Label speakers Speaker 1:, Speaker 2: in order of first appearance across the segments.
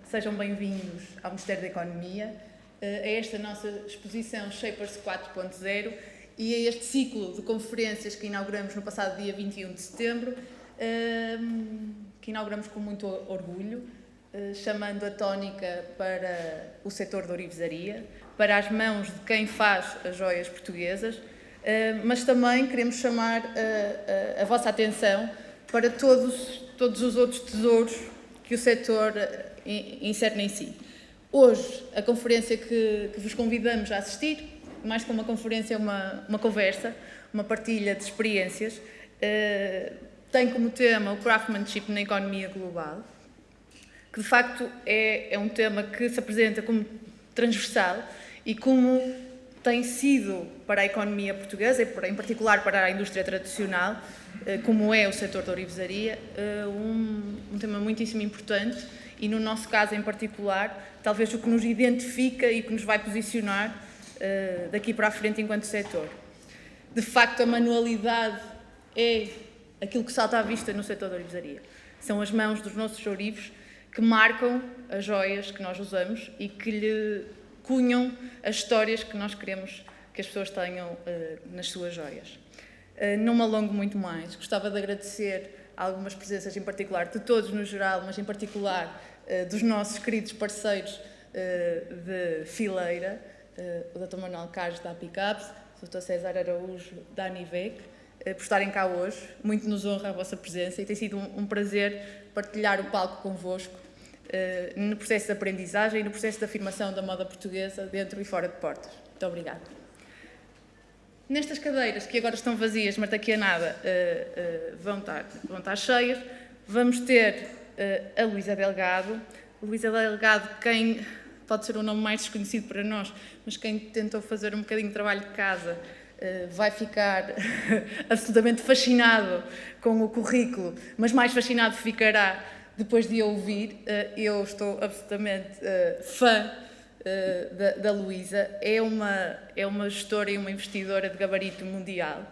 Speaker 1: Sejam bem-vindos ao Ministério da Economia, a esta nossa exposição Shapers 4.0 e a este ciclo de conferências que inauguramos no passado dia 21 de setembro, que inauguramos com muito orgulho, chamando a tónica para o setor da ourivesaria, para as mãos de quem faz as joias portuguesas, mas também queremos chamar a vossa atenção para todos os outros tesouros que o setor insere em si. Hoje, a conferência que vos convidamos a assistir, mais que uma conferência, é uma conversa, uma partilha de experiências, tem como tema o craftsmanship na economia global, que de facto é um tema que se apresenta como transversal e como tem sido para a economia portuguesa, e em particular para a indústria tradicional, como é o setor da ourivesaria, um tema muitíssimo importante e, no nosso caso em particular, talvez o que nos identifica e que nos vai posicionar daqui para a frente enquanto setor. De facto, a manualidade é aquilo que salta à vista no setor da ourivesaria. São as mãos dos nossos ourives que marcam as joias que nós usamos e que lhe cunham as histórias que nós queremos que as pessoas tenham nas suas joias. Não me alongo muito mais, gostava de agradecer algumas presenças em particular, de todos no geral, mas em particular dos nossos queridos parceiros de fileira, o Dr. Manuel Carlos da Apicaps, o Dr. César Araújo da Anivec, por estarem cá hoje. Muito nos honra a vossa presença e tem sido um prazer partilhar o palco convosco no processo de aprendizagem e no processo de afirmação da moda portuguesa dentro e fora de portas. Muito obrigada. Nestas cadeiras, que agora estão vazias, mas daqui a nada vão estar cheias, vamos ter a Luísa Delgado. Luísa Delgado, quem pode ser o nome mais desconhecido para nós, mas quem tentou fazer um bocadinho de trabalho de casa vai ficar absolutamente fascinado com o currículo, mas mais fascinado ficará depois de a ouvir. Eu estou absolutamente fã da Luísa. É uma gestora e uma investidora de gabarito mundial.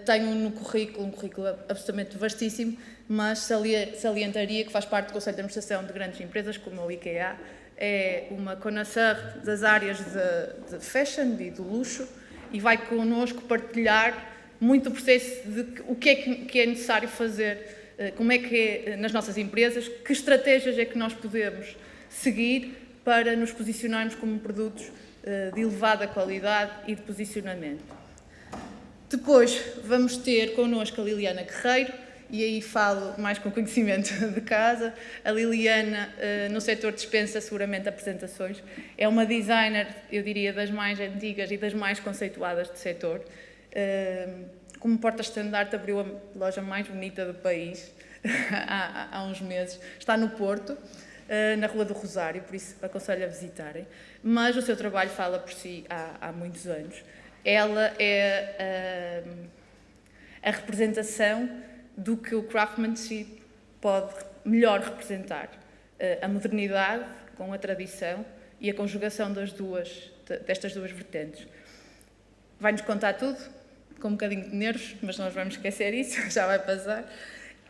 Speaker 1: Tenho no currículo um currículo absolutamente vastíssimo, mas salientaria que faz parte do Conselho de Administração de grandes empresas como a IKEA. É uma connoisseur das áreas de fashion e do luxo e vai connosco partilhar muito o processo de o que é necessário fazer, como é que é nas nossas empresas, que estratégias é que nós podemos seguir para nos posicionarmos como produtos de elevada qualidade e de posicionamento. Depois vamos ter connosco a Liliana Guerreiro, e aí falo mais com conhecimento de casa. A Liliana, no setor dispensa seguramente apresentações, é uma designer, eu diria, das mais antigas e das mais conceituadas do setor. Como porta-estandarte abriu a loja mais bonita do país há uns meses. Está no Porto, na Rua do Rosário, por isso aconselho a visitarem. Mas o seu trabalho fala por si há muitos anos. Ela é a representação do que o craftsmanship pode melhor representar. A modernidade com a tradição e a conjugação destas duas vertentes. Vai-nos contar tudo, com um bocadinho de nervos, mas nós vamos esquecer isso, já vai passar.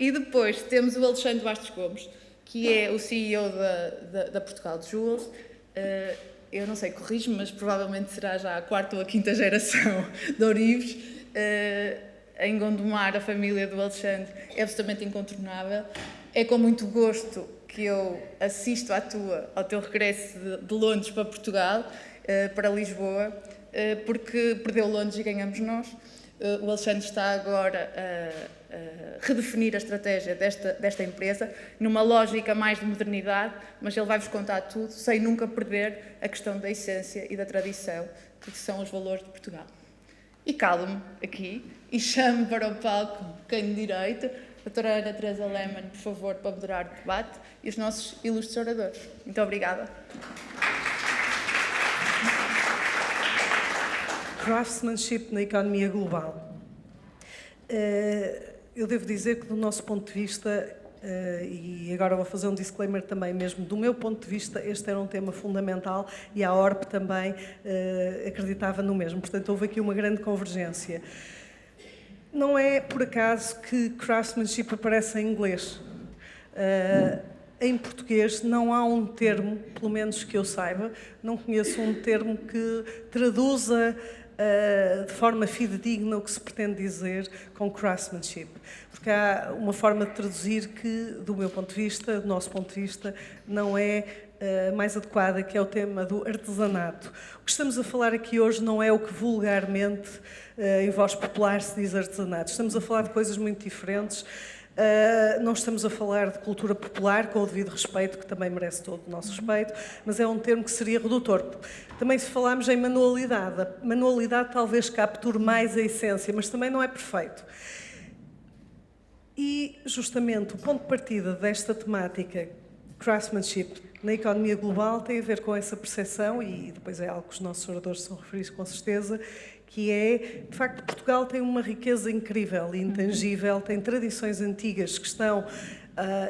Speaker 1: E depois temos o Alexandre Bastos Gomes, que é o CEO da Portugal Jewels. Eu não sei, corrijo-me, mas provavelmente será já a quarta ou a quinta geração de ourives. Em Gondomar, a família do Alexandre é absolutamente incontornável. É com muito gosto que eu assisto ao teu regresso de Londres para Portugal, para Lisboa, porque perdeu Londres e ganhamos nós. O Alexandre está agora a redefinir a estratégia desta empresa, numa lógica mais de modernidade, mas ele vai-vos contar tudo, sem nunca perder a questão da essência e da tradição, que são os valores de Portugal. E calo-me aqui e chamo para o palco quem de direito, a doutora Ana Teresa Lehmann, por favor, para moderar o debate, e os nossos ilustres oradores. Muito obrigada.
Speaker 2: Craftsmanship na economia global. Eu devo dizer que, do nosso ponto de vista, e agora vou fazer um disclaimer também mesmo, do meu ponto de vista, este era um tema fundamental e a ORP também acreditava no mesmo. Portanto, houve aqui uma grande convergência. Não é por acaso que craftsmanship aparece em inglês. em português não há um termo, pelo menos que eu saiba, não conheço um termo que traduza de forma fidedigna o que se pretende dizer com craftsmanship. Porque há uma forma de traduzir que, do meu ponto de vista, do nosso ponto de vista, não é mais adequada, que é o tema do artesanato. O que estamos a falar aqui hoje não é o que vulgarmente, em voz popular, se diz artesanato. Estamos a falar de coisas muito diferentes. Não estamos a falar de cultura popular, com o devido respeito, que também merece todo o nosso respeito, mas é um termo que seria redutor. Também, se falarmos em manualidade, a manualidade talvez capture mais a essência, mas também não é perfeito. E, justamente, o ponto de partida desta temática, craftsmanship, na economia global, tem a ver com essa percepção, e depois é algo que os nossos oradores são referidos com certeza, que é, de facto, Portugal tem uma riqueza incrível e intangível, tem tradições antigas que estão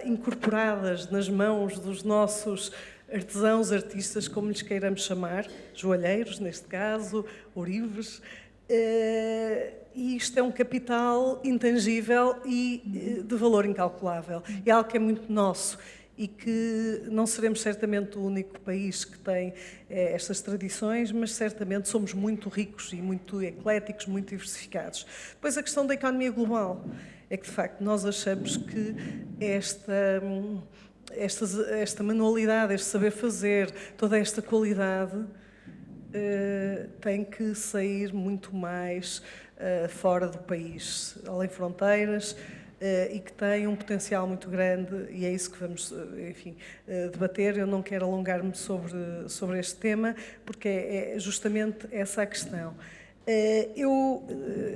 Speaker 2: incorporadas nas mãos dos nossos artesãos, artistas, como lhes queiramos chamar, joalheiros, neste caso, ourives, e isto é um capital intangível e de valor incalculável. É algo que é muito nosso e que não seremos certamente o único país que tem estas tradições, mas certamente somos muito ricos e muito ecléticos, muito diversificados. Depois a questão da economia global é que, de facto, nós achamos que esta manualidade, este saber fazer, toda esta qualidade tem que sair muito mais fora do país, além fronteiras, e que tem um potencial muito grande, e é isso que vamos, enfim, debater. Eu não quero alongar-me sobre este tema, porque é justamente essa a questão. Eu,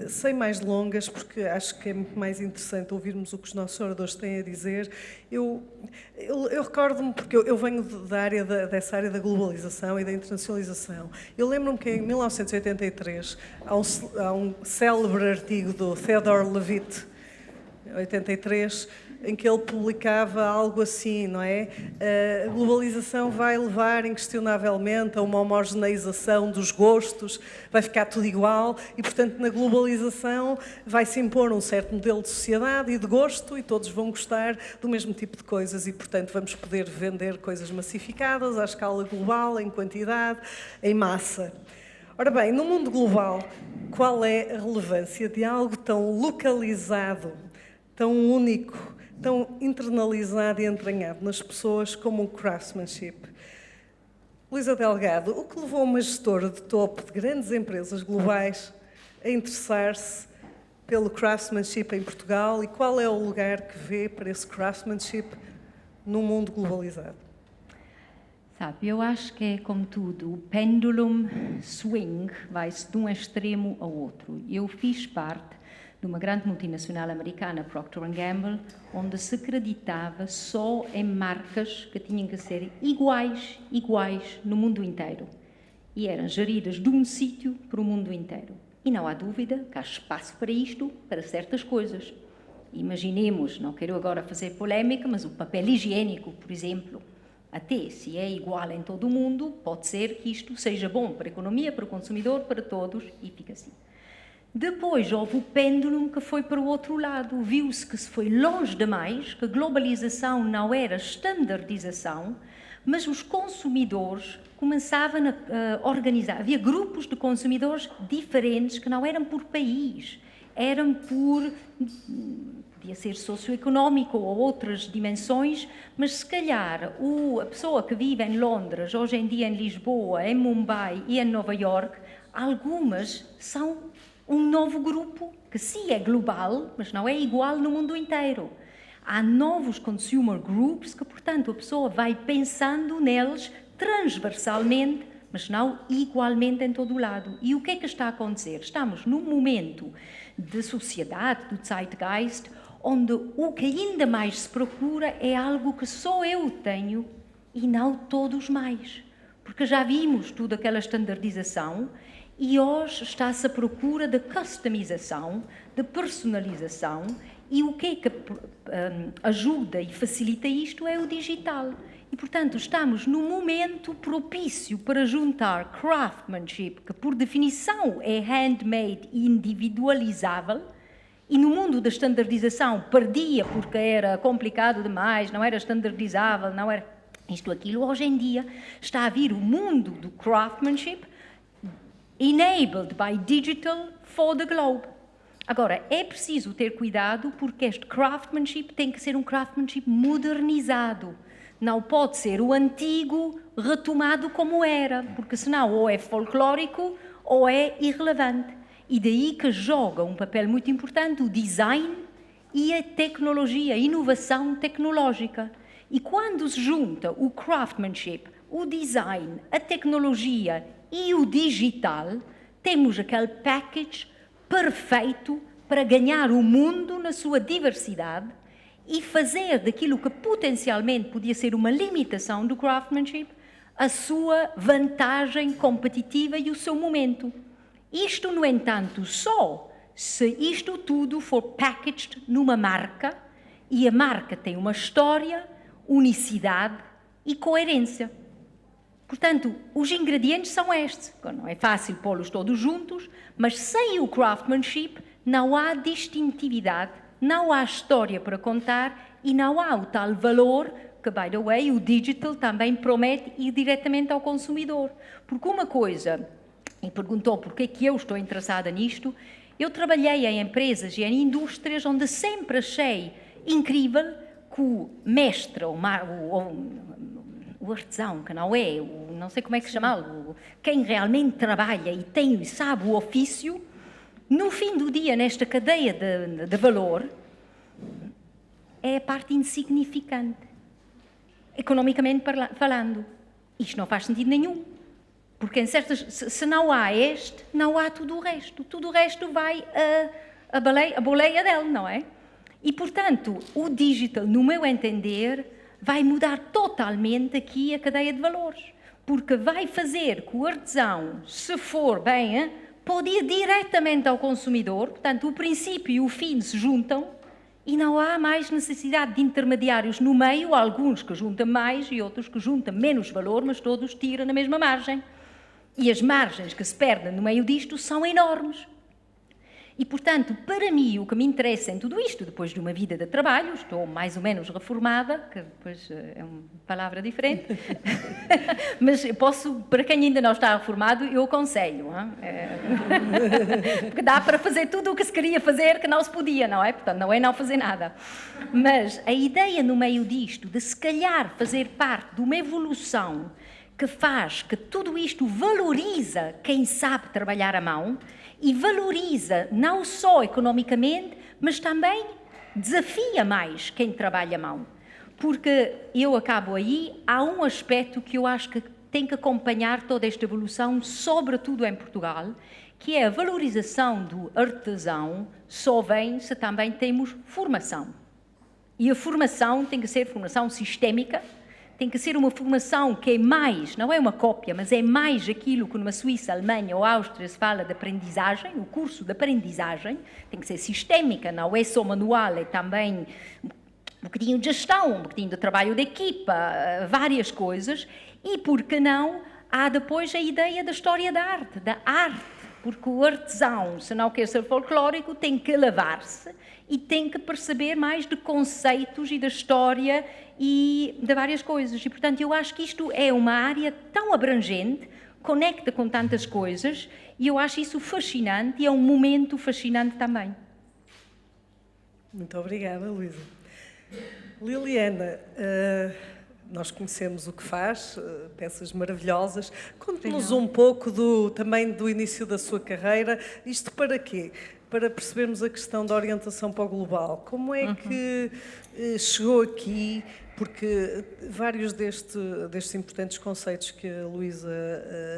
Speaker 2: sem mais delongas, porque acho que é muito mais interessante ouvirmos o que os nossos oradores têm a dizer, eu recordo-me, porque eu venho dessa área da globalização e da internacionalização. Eu lembro-me que em 1983 há um célebre artigo do Theodore Levitt, 83, em que ele publicava algo assim, não é? A globalização vai levar inquestionavelmente a uma homogeneização dos gostos, vai ficar tudo igual e, portanto, na globalização vai-se impor um certo modelo de sociedade e de gosto e todos vão gostar do mesmo tipo de coisas e, portanto, vamos poder vender coisas massificadas à escala global, em quantidade, em massa. Ora bem, no mundo global, qual é a relevância de algo tão localizado, tão único, tão internalizado e entranhado nas pessoas como o craftsmanship? Luísa Delgado, o que levou uma gestora de topo de grandes empresas globais a interessar-se pelo craftsmanship em Portugal e qual é o lugar que vê para esse craftsmanship num mundo globalizado?
Speaker 3: Sabe, eu acho que é como tudo, o pendulum swing vai-se de um extremo ao outro. Eu fiz parte de uma grande multinacional americana, Procter & Gamble, onde se acreditava só em marcas que tinham que ser iguais no mundo inteiro. E eram geridas de um sítio para o mundo inteiro. E não há dúvida que há espaço para isto, para certas coisas. Imaginemos, não quero agora fazer polémica, mas o papel higiênico, por exemplo, até se é igual em todo o mundo, pode ser que isto seja bom para a economia, para o consumidor, para todos, e fica assim. Depois houve o pêndulo que foi para o outro lado. Viu-se que se foi longe demais, que a globalização não era standardização, mas os consumidores começavam a organizar. Havia grupos de consumidores diferentes que não eram por país, eram por, podia ser socioeconómico ou outras dimensões, mas se calhar a pessoa que vive em Londres, hoje em dia em Lisboa, em Mumbai e em Nova York, algumas são um novo grupo que sim é global, mas não é igual no mundo inteiro. Há novos consumer groups que, portanto, a pessoa vai pensando neles transversalmente, mas não igualmente em todo o lado. E o que é que está a acontecer? Estamos num momento de sociedade, do zeitgeist, onde o que ainda mais se procura é algo que só eu tenho e não todos mais. Porque já vimos toda aquela standardização e hoje está-se à procura de customização, de personalização, e o que é que ajuda e facilita isto é o digital. E, portanto, estamos num momento propício para juntar craftsmanship, que por definição é handmade e individualizável, E no mundo da standardização perdia porque era complicado demais, não era standardizável, não era isto, aquilo. Hoje em dia está a vir o mundo do craftsmanship enabled by digital for the globe. Agora, é preciso ter cuidado porque este craftsmanship tem que ser um craftsmanship modernizado. Não pode ser o antigo retomado como era, porque senão ou é folclórico ou é irrelevante. E daí que joga um papel muito importante o design e a tecnologia, a inovação tecnológica. E quando se junta o craftsmanship, o design, a tecnologia e o digital, temos aquele package perfeito para ganhar o mundo na sua diversidade e fazer daquilo que potencialmente podia ser uma limitação do craftsmanship a sua vantagem competitiva e o seu momento. Isto, no entanto, só se isto tudo for packaged numa marca e a marca tem uma história, unicidade e coerência. Portanto, os ingredientes são estes. Não é fácil pô-los todos juntos, mas sem o craftsmanship não há distintividade, não há história para contar e não há o tal valor que, by the way, o digital também promete ir diretamente ao consumidor. Porque uma coisa, e perguntou porquê que eu estou interessada nisto, eu trabalhei em empresas e em indústrias onde sempre achei incrível que o mestre, o artesão, que não é, não sei como é que chamá-lo, quem realmente trabalha e tem, sabe o ofício, no fim do dia, nesta cadeia de valor, é a parte insignificante, economicamente falando. Isto não faz sentido nenhum. Porque se não há este, não há tudo o resto. Tudo o resto vai a boleia dele, não é? E, portanto, o digital, no meu entender, vai mudar totalmente aqui a cadeia de valores. Porque vai fazer que o artesão, se for bem, pode ir diretamente ao consumidor. Portanto, o princípio e o fim se juntam e não há mais necessidade de intermediários no meio, alguns que juntam mais e outros que juntam menos valor, mas todos tiram na mesma margem. E as margens que se perdem no meio disto são enormes. E, portanto, para mim, o que me interessa em tudo isto, depois de uma vida de trabalho, estou mais ou menos reformada, que depois é uma palavra diferente, mas posso, para quem ainda não está reformado, eu aconselho. Porque dá para fazer tudo o que se queria fazer que não se podia, não é? Portanto, não é não fazer nada. Mas a ideia no meio disto, de se calhar fazer parte de uma evolução que faz que tudo isto valoriza quem sabe trabalhar à mão e valoriza não só economicamente, mas também desafia mais quem trabalha à mão. Porque eu acabo aí, há um aspecto que eu acho que tem que acompanhar toda esta evolução, sobretudo em Portugal, que é a valorização do artesão só vem se também temos formação. E a formação tem que ser formação sistémica, tem que ser uma formação que é mais, não é uma cópia, mas é mais aquilo que numa Suíça, Alemanha ou Áustria se fala de aprendizagem, o curso de aprendizagem, tem que ser sistémica, não é só manual, é também um bocadinho de gestão, um bocadinho de trabalho de equipa, várias coisas, e por que não, há depois a ideia da história da arte, porque o artesão, se não quer ser folclórico, tem que lavar-se e tem que perceber mais de conceitos e da história e de várias coisas. E, portanto, eu acho que isto é uma área tão abrangente, conecta com tantas coisas, e eu acho isso fascinante e é um momento fascinante também.
Speaker 2: Muito obrigada, Luísa. Liliana, nós conhecemos o que faz, peças maravilhosas. Conte-nos um pouco também do início da sua carreira. Isto para quê? Para percebermos a questão da orientação para o global. Como é que chegou aqui? Porque vários destes importantes conceitos que a Luísa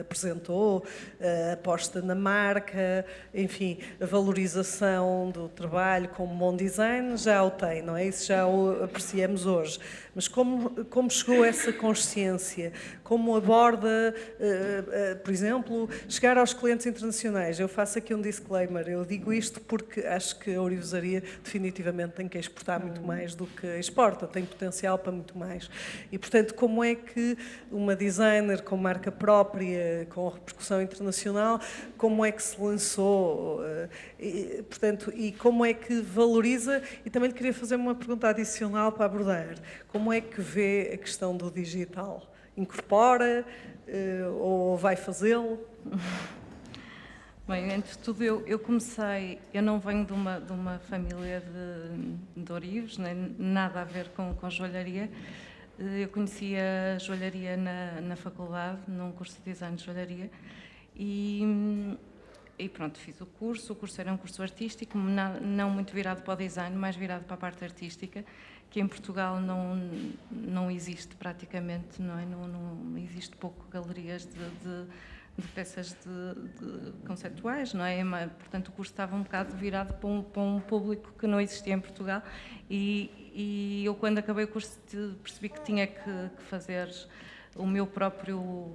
Speaker 2: apresentou, a aposta na marca, enfim, a valorização do trabalho como bom design, já o tem, não é? Isso já o apreciamos hoje. Mas como chegou a essa consciência? Como aborda, por exemplo, chegar aos clientes internacionais? Eu faço aqui um disclaimer, eu digo isto porque acho que a ourivesaria definitivamente tem que exportar muito mais do que exporta, tem potencial para para muito mais. E, portanto, como é que uma designer com marca própria, com repercussão internacional, como é que se lançou, portanto, e como é que valoriza, e também lhe queria fazer uma pergunta adicional para abordar, como é que vê a questão do digital? Incorpora ou vai fazê-lo?
Speaker 4: Bem, antes de tudo, eu comecei, eu não venho de uma família de ourives, nem nada a ver com joalharia. Eu conheci a joalharia na faculdade, num curso de design de joalharia, e pronto, fiz o curso era um curso artístico, não muito virado para o design, mais virado para a parte artística, que em Portugal não existe praticamente, não é? Não existe pouco galerias de peças conceituais, não é? Portanto, o curso estava um bocado virado para um público que não existia em Portugal, e eu, quando acabei o curso, percebi que tinha que fazer o meu próprio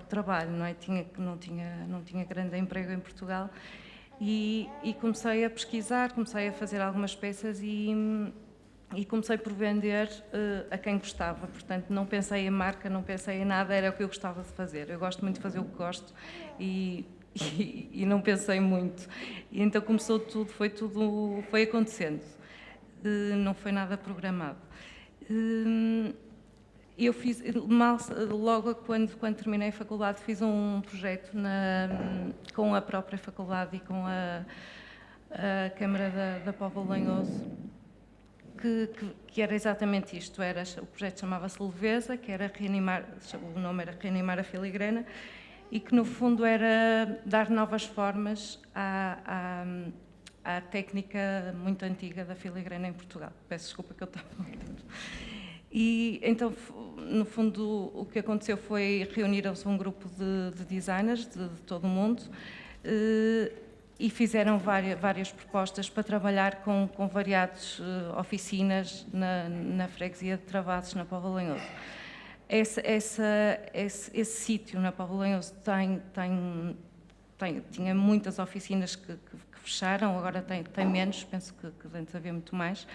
Speaker 4: trabalho, não é? Não tinha grande emprego em Portugal, e comecei a pesquisar, comecei a fazer algumas peças e comecei por vender a quem gostava. Portanto, não pensei em marca, não pensei em nada, era o que eu gostava de fazer. Eu gosto muito de fazer o que gosto e não pensei muito. E então começou tudo, foi acontecendo. Não foi nada programado. Eu fiz, logo quando terminei a faculdade, fiz um projeto com a própria faculdade e com a Câmara da Póvoa de Lanhoso, que era exatamente isto. O projeto chamava-se Leveza, que era o nome era Reanimar a Filigrana, e que no fundo era dar novas formas à técnica muito antiga da filigrana em Portugal. Peço desculpa que eu estava a falar. E então, no fundo, o que aconteceu foi reuniram-se um grupo de designers de todo o mundo, e fizeram várias propostas para trabalhar com variadas oficinas na freguesia de Travassos, na Póvoa de Lanhoso. Esse sítio na Póvoa de Lanhoso tinha muitas oficinas que fecharam, agora tem menos, penso que antes havia muito mais,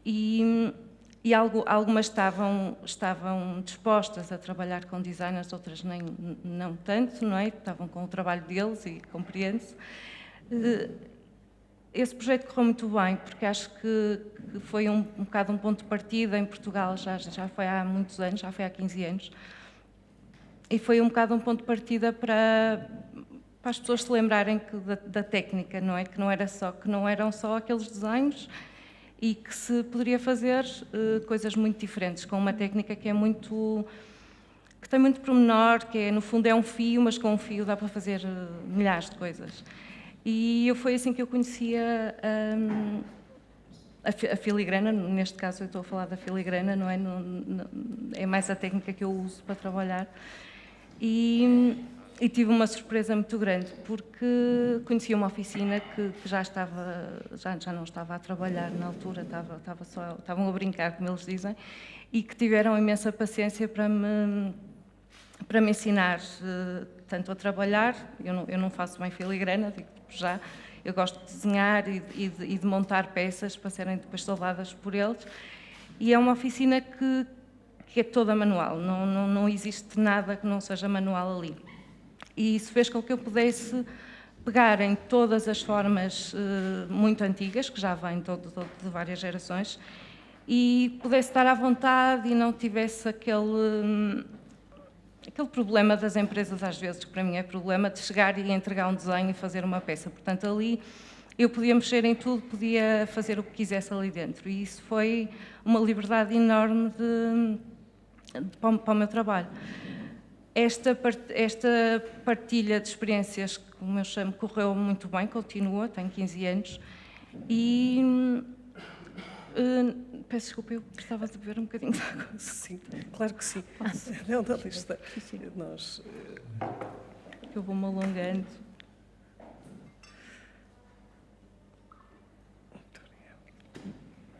Speaker 4: e algumas estavam dispostas a trabalhar com designers, outras não tanto, não é? Estavam com o trabalho deles e compreende-se. Esse projeto correu muito bem, porque acho que foi um bocado um ponto de partida em Portugal, já foi há muitos anos, já foi há 15 anos, e foi um bocado um ponto de partida para as pessoas se lembrarem da técnica, não é? Que não eram só aqueles desenhos, e que se poderia fazer coisas muito diferentes, com uma técnica que tem muito pormenor, que no fundo é um fio, mas com um fio dá para fazer milhares de coisas. E foi assim que eu conhecia a filigrana. Neste caso eu estou a falar da filigrana, não é? É mais a técnica que eu uso para trabalhar. E tive uma surpresa muito grande, porque conheci uma oficina que já não estava a trabalhar na altura, estavam a brincar, como eles dizem, e que tiveram imensa paciência para me ensinar tanto a trabalhar. Eu não faço bem filigrana, digo já. Eu gosto de desenhar e de montar peças para serem depois soldadas por eles. E é uma oficina que é toda manual, não existe nada que não seja manual ali. E isso fez com que eu pudesse pegar em todas as formas muito antigas, que já vêm de várias gerações, e pudesse estar à vontade e não tivesse aquele problema das empresas, às vezes, que para mim é problema, de chegar e entregar um desenho e fazer uma peça. Portanto, ali eu podia mexer em tudo, podia fazer o que quisesse ali dentro. E isso foi uma liberdade enorme para o meu trabalho. Esta partilha de experiências, como eu chamo, correu muito bem, continua, tenho 15 anos, e peço desculpa, eu precisava de beber um bocadinho de água.
Speaker 2: Sim, claro que sim. Não, lista. Nós...
Speaker 4: Eu vou-me alongando.
Speaker 2: Muito obrigado.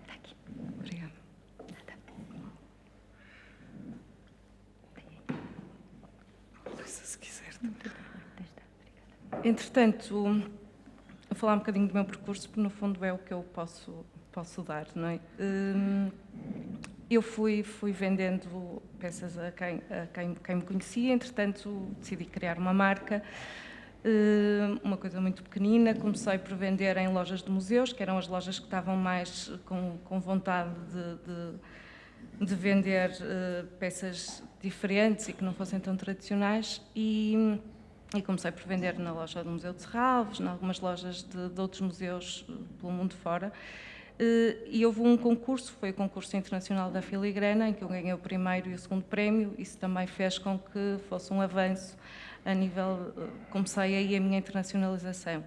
Speaker 4: Está aqui. Obrigada.
Speaker 2: Se quiser.
Speaker 4: Entretanto, vou falar um bocadinho do meu percurso, porque no fundo é o que eu posso dar, não é? eu fui vendendo peças a quem me conhecia, entretanto decidi criar uma marca, uma coisa muito pequenina. Comecei por vender em lojas de museus, que eram as lojas que estavam mais com vontade de vender peças diferentes e que não fossem tão tradicionais, e comecei por vender na loja do Museu de Serralves, em algumas lojas de outros museus pelo mundo fora. E houve um concurso, foi o concurso internacional da Filigrana, em que eu ganhei o primeiro e o segundo prémio. Isso também fez com que fosse um avanço a nível, comecei aí a minha internacionalização.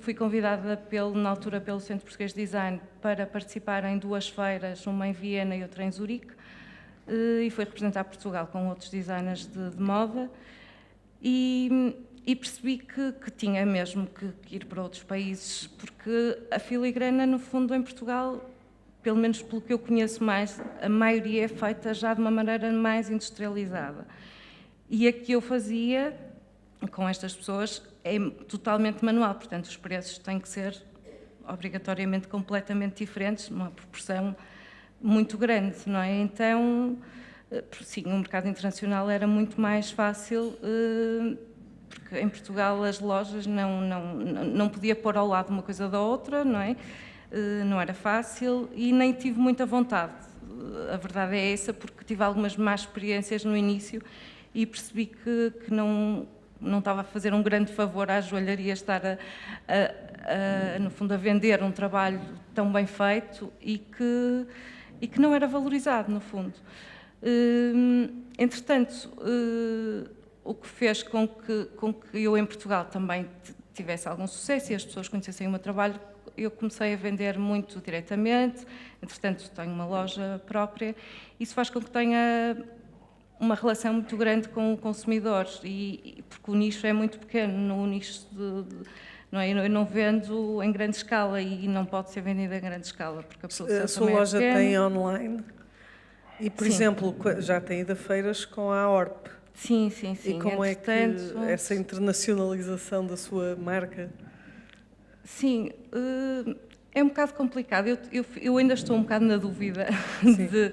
Speaker 4: Fui convidada na altura pelo Centro Português de Design para participar em 2 feiras, uma em Viena e outra em Zurique, e fui representar Portugal com outros designers de moda, e percebi que tinha mesmo que ir para outros países, porque a filigrana, no fundo, em Portugal, pelo menos pelo que eu conheço mais, a maioria é feita já de uma maneira mais industrializada. E a que eu fazia com estas pessoas é totalmente manual, portanto os preços têm que ser obrigatoriamente completamente diferentes, numa proporção muito grande, não é? Então, sim, o mercado internacional era muito mais fácil, porque em Portugal as lojas não podia pôr ao lado uma coisa da outra, não é? Não era fácil e nem tive muita vontade. A verdade é essa, porque tive algumas más experiências no início e percebi que não estava a fazer um grande favor à joalharia estar no fundo, a vender um trabalho tão bem feito e que não era valorizado, no fundo. Entretanto, o que fez com que eu em Portugal também tivesse algum sucesso e as pessoas conhecessem o meu trabalho, eu comecei a vender muito diretamente. Entretanto, tenho uma loja própria. Isso faz com que tenha uma relação muito grande com o consumidor, porque o nicho é muito pequeno. No nicho não é? Eu não vendo em grande escala e não pode ser vendido em grande escala, porque
Speaker 2: a sua loja tem online e, por exemplo, já tem ido a feiras com a ORP.
Speaker 4: Sim.
Speaker 2: E como é que essa internacionalização da sua marca?
Speaker 4: Sim, é um bocado complicado. Eu ainda estou um bocado na dúvida de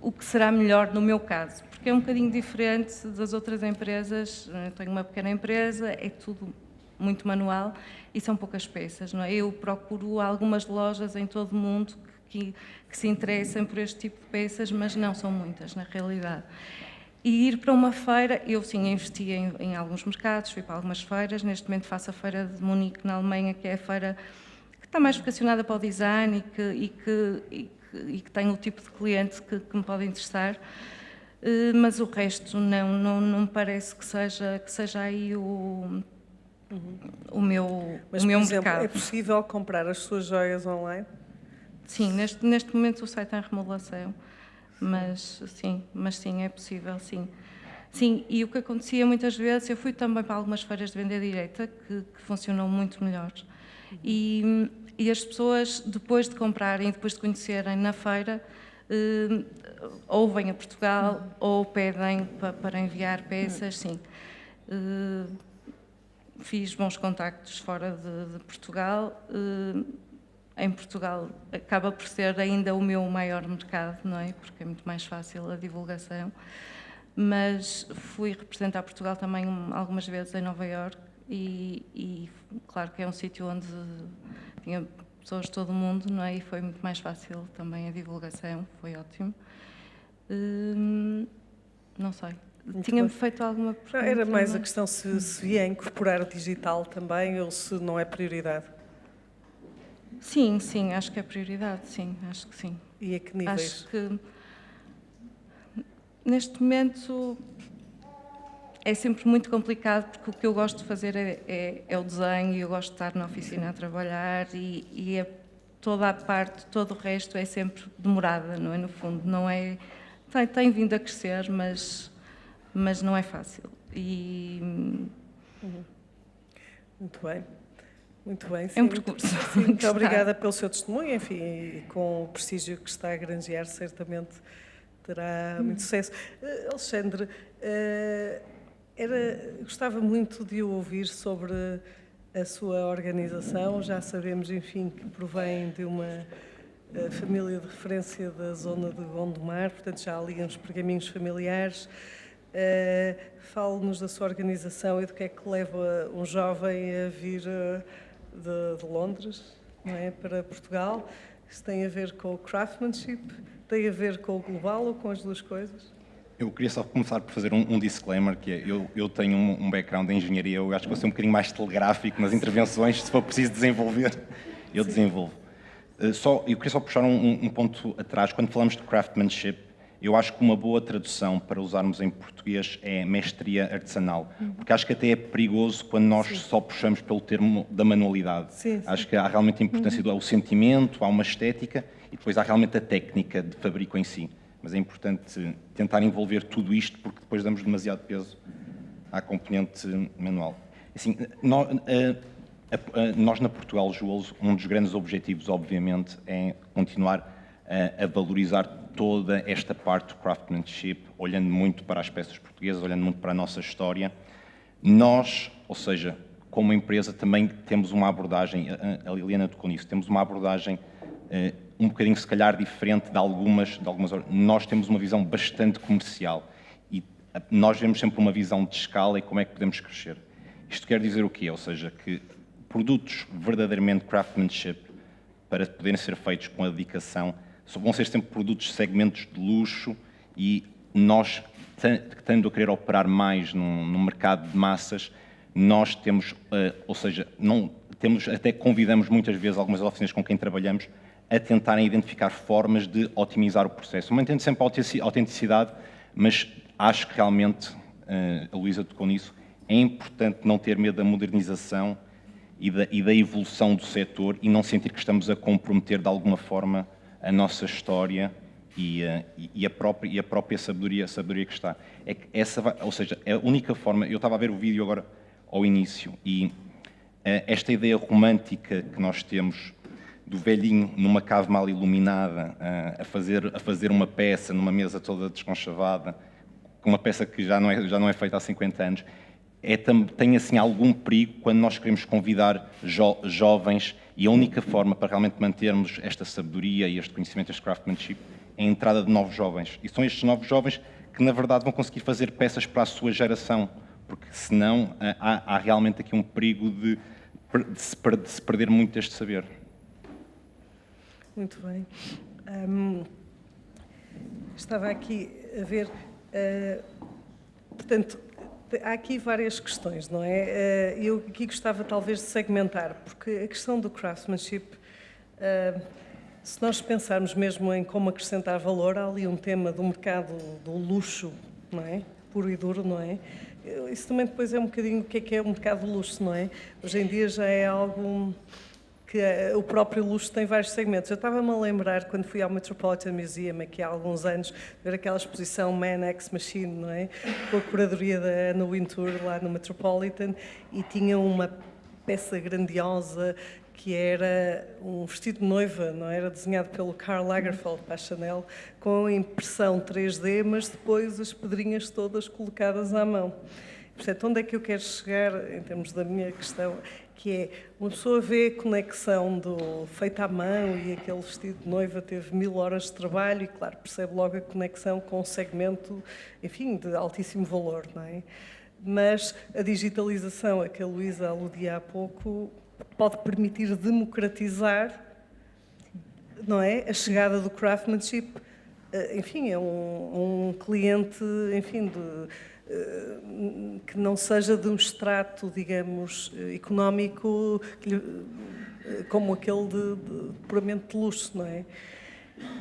Speaker 4: o que será melhor no meu caso, porque é um bocadinho diferente das outras empresas. Eu tenho uma pequena empresa, é tudo muito manual e são poucas peças, não é? Eu procuro algumas lojas em todo o mundo que se interessem por este tipo de peças, mas não são muitas, na realidade. E ir para uma feira, eu sim investi em alguns mercados, fui para algumas feiras. Neste momento faço a feira de Munique, na Alemanha, que é a feira que está mais vocacionada para o design e que tem o tipo de cliente que me pode interessar. Mas o resto não me parece que seja aí o meu mercado.
Speaker 2: É possível comprar as suas joias online?
Speaker 4: Sim, neste momento o site está em remodelação. Mas sim, é possível, sim. Sim, e o que acontecia muitas vezes, eu fui também para algumas feiras de venda direta que funcionam muito melhor. E as pessoas, depois de comprarem, depois de conhecerem na feira, ou vêm a Portugal ou pedem para enviar peças, sim. Fiz bons contactos fora de Portugal. Em Portugal acaba por ser ainda o meu maior mercado, não é? Porque é muito mais fácil a divulgação. Mas fui representar Portugal também algumas vezes em Nova Iorque e claro que é um sítio onde tinha pessoas de todo o mundo, não é? E foi muito mais fácil também a divulgação, foi ótimo. Não sei. Tinha-me feito alguma pergunta?
Speaker 2: Era mais a questão se ia incorporar o digital também ou se não é prioridade.
Speaker 4: Sim, acho que é prioridade, sim, acho que sim.
Speaker 2: E a que níveis?
Speaker 4: Acho que, neste momento, é sempre muito complicado, porque o que eu gosto de fazer é o desenho e eu gosto de estar na oficina a trabalhar e toda a parte, todo o resto é sempre demorada, não é? No fundo, não é... Tem vindo a crescer, mas não é fácil.
Speaker 2: Muito bem. Muito bem, sim.
Speaker 4: É um percurso.
Speaker 2: Sim, muito obrigada pelo seu testemunho, enfim, e com o prestígio que está a granjear, certamente terá muito sucesso. Alexandre, gostava muito de o ouvir sobre a sua organização. Já sabemos, enfim, que provém de uma a família de referência da zona de Gondomar, portanto já há ali uns pergaminhos familiares. Fale-nos da sua organização e do que é que leva um jovem a vir de Londres, não é, para Portugal. Isso tem a ver com o craftsmanship, tem a ver com o global ou com as duas coisas?
Speaker 5: Eu queria só começar por fazer um disclaimer, que é, eu tenho um background em engenharia, eu acho que vou ser um bocadinho mais telegráfico nas intervenções, se for preciso desenvolver, eu desenvolvo. Eu queria só puxar um ponto atrás, quando falamos de craftsmanship, eu acho que uma boa tradução para usarmos em português é mestria artesanal, porque acho que até é perigoso quando nós só puxamos pelo termo da manualidade. Acho que há realmente a importância do sentimento, há uma estética e depois há realmente a técnica de fabrico em si. Mas é importante tentar envolver tudo isto, porque depois damos demasiado peso à componente manual. Assim, nós na Portugal Jewels, um dos grandes objetivos, obviamente, é continuar a valorizar toda esta parte do craftsmanship, olhando muito para as peças portuguesas, olhando muito para a nossa história. Nós, ou seja, como empresa, também temos uma abordagem, a Liliana tocou nisso, temos uma abordagem um bocadinho, se calhar, diferente de algumas. Nós temos uma visão bastante comercial e nós vemos sempre uma visão de escala e como é que podemos crescer. Isto quer dizer o quê? Ou seja, que produtos verdadeiramente craftsmanship, para poderem ser feitos com a dedicação, vão ser sempre produtos de segmentos de luxo e nós, tendo a querer operar mais no mercado de massas, nós temos, ou seja, até convidamos muitas vezes algumas oficinas com quem trabalhamos a tentarem identificar formas de otimizar o processo. Mantendo sempre a autenticidade, mas acho que realmente, a Luísa tocou nisso, é importante não ter medo da modernização e da evolução do setor e não sentir que estamos a comprometer de alguma forma a nossa história e a própria sabedoria que está. É que ou seja, é a única forma. Eu estava a ver o vídeo agora ao início e esta ideia romântica que nós temos do velhinho numa cave mal iluminada a fazer uma peça numa mesa toda desconchavada, com uma peça que já não é feita há 50 anos, tem assim algum perigo quando nós queremos convidar jovens e a única forma para realmente mantermos esta sabedoria e este conhecimento, este craftsmanship, é a entrada de novos jovens. E são estes novos jovens que, na verdade, vão conseguir fazer peças para a sua geração, porque senão há realmente aqui um perigo de se perder muito deste saber.
Speaker 2: Muito bem. Estava aqui a ver, portanto, há aqui várias questões, não é? Eu aqui gostava talvez de segmentar, porque a questão do craftsmanship, se nós pensarmos mesmo em como acrescentar valor, há ali um tema do mercado do luxo, não é? Puro e duro, não é? Isso também depois é um bocadinho o que é o mercado do luxo, não é? Hoje em dia já é algo que o próprio luxo tem vários segmentos. Eu estava-me a lembrar, quando fui ao Metropolitan Museum, aqui há alguns anos, ver aquela exposição Man X Machine, não é? Com a curadoria da Anna Wintour, lá no Metropolitan, e tinha uma peça grandiosa que era um vestido de noiva, não é? Era desenhado pelo Karl Lagerfeld para a Chanel, com impressão 3D, mas depois as pedrinhas todas colocadas à mão. Portanto, onde é que eu quero chegar, em termos da minha questão, que é, uma pessoa vê a conexão do feito à mão e aquele vestido de noiva teve 1000 horas de trabalho e, claro, percebe logo a conexão com um segmento, enfim, de altíssimo valor, não é? Mas a digitalização, a que a Luísa aludia há pouco, pode permitir democratizar, não é? A chegada do craftsmanship, enfim, é um cliente, enfim, que não seja de um extrato, digamos, económico como aquele de puramente de luxo, não é?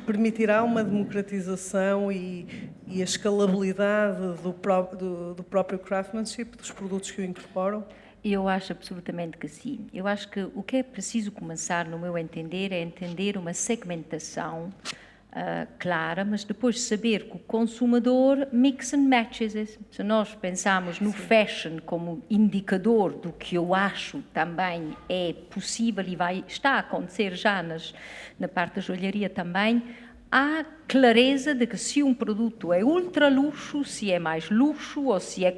Speaker 2: Permitirá uma democratização e a escalabilidade do próprio craftsmanship, dos produtos que o incorporam?
Speaker 3: Eu acho absolutamente que sim. Eu acho que o que é preciso começar, no meu entender, é entender uma segmentação clara, mas depois saber que o consumidor mix and matches. Se nós pensamos no fashion como indicador do que eu acho também é possível e está a acontecer já na parte da joalharia também, há clareza de que se um produto é ultra luxo, se é mais luxo ou se é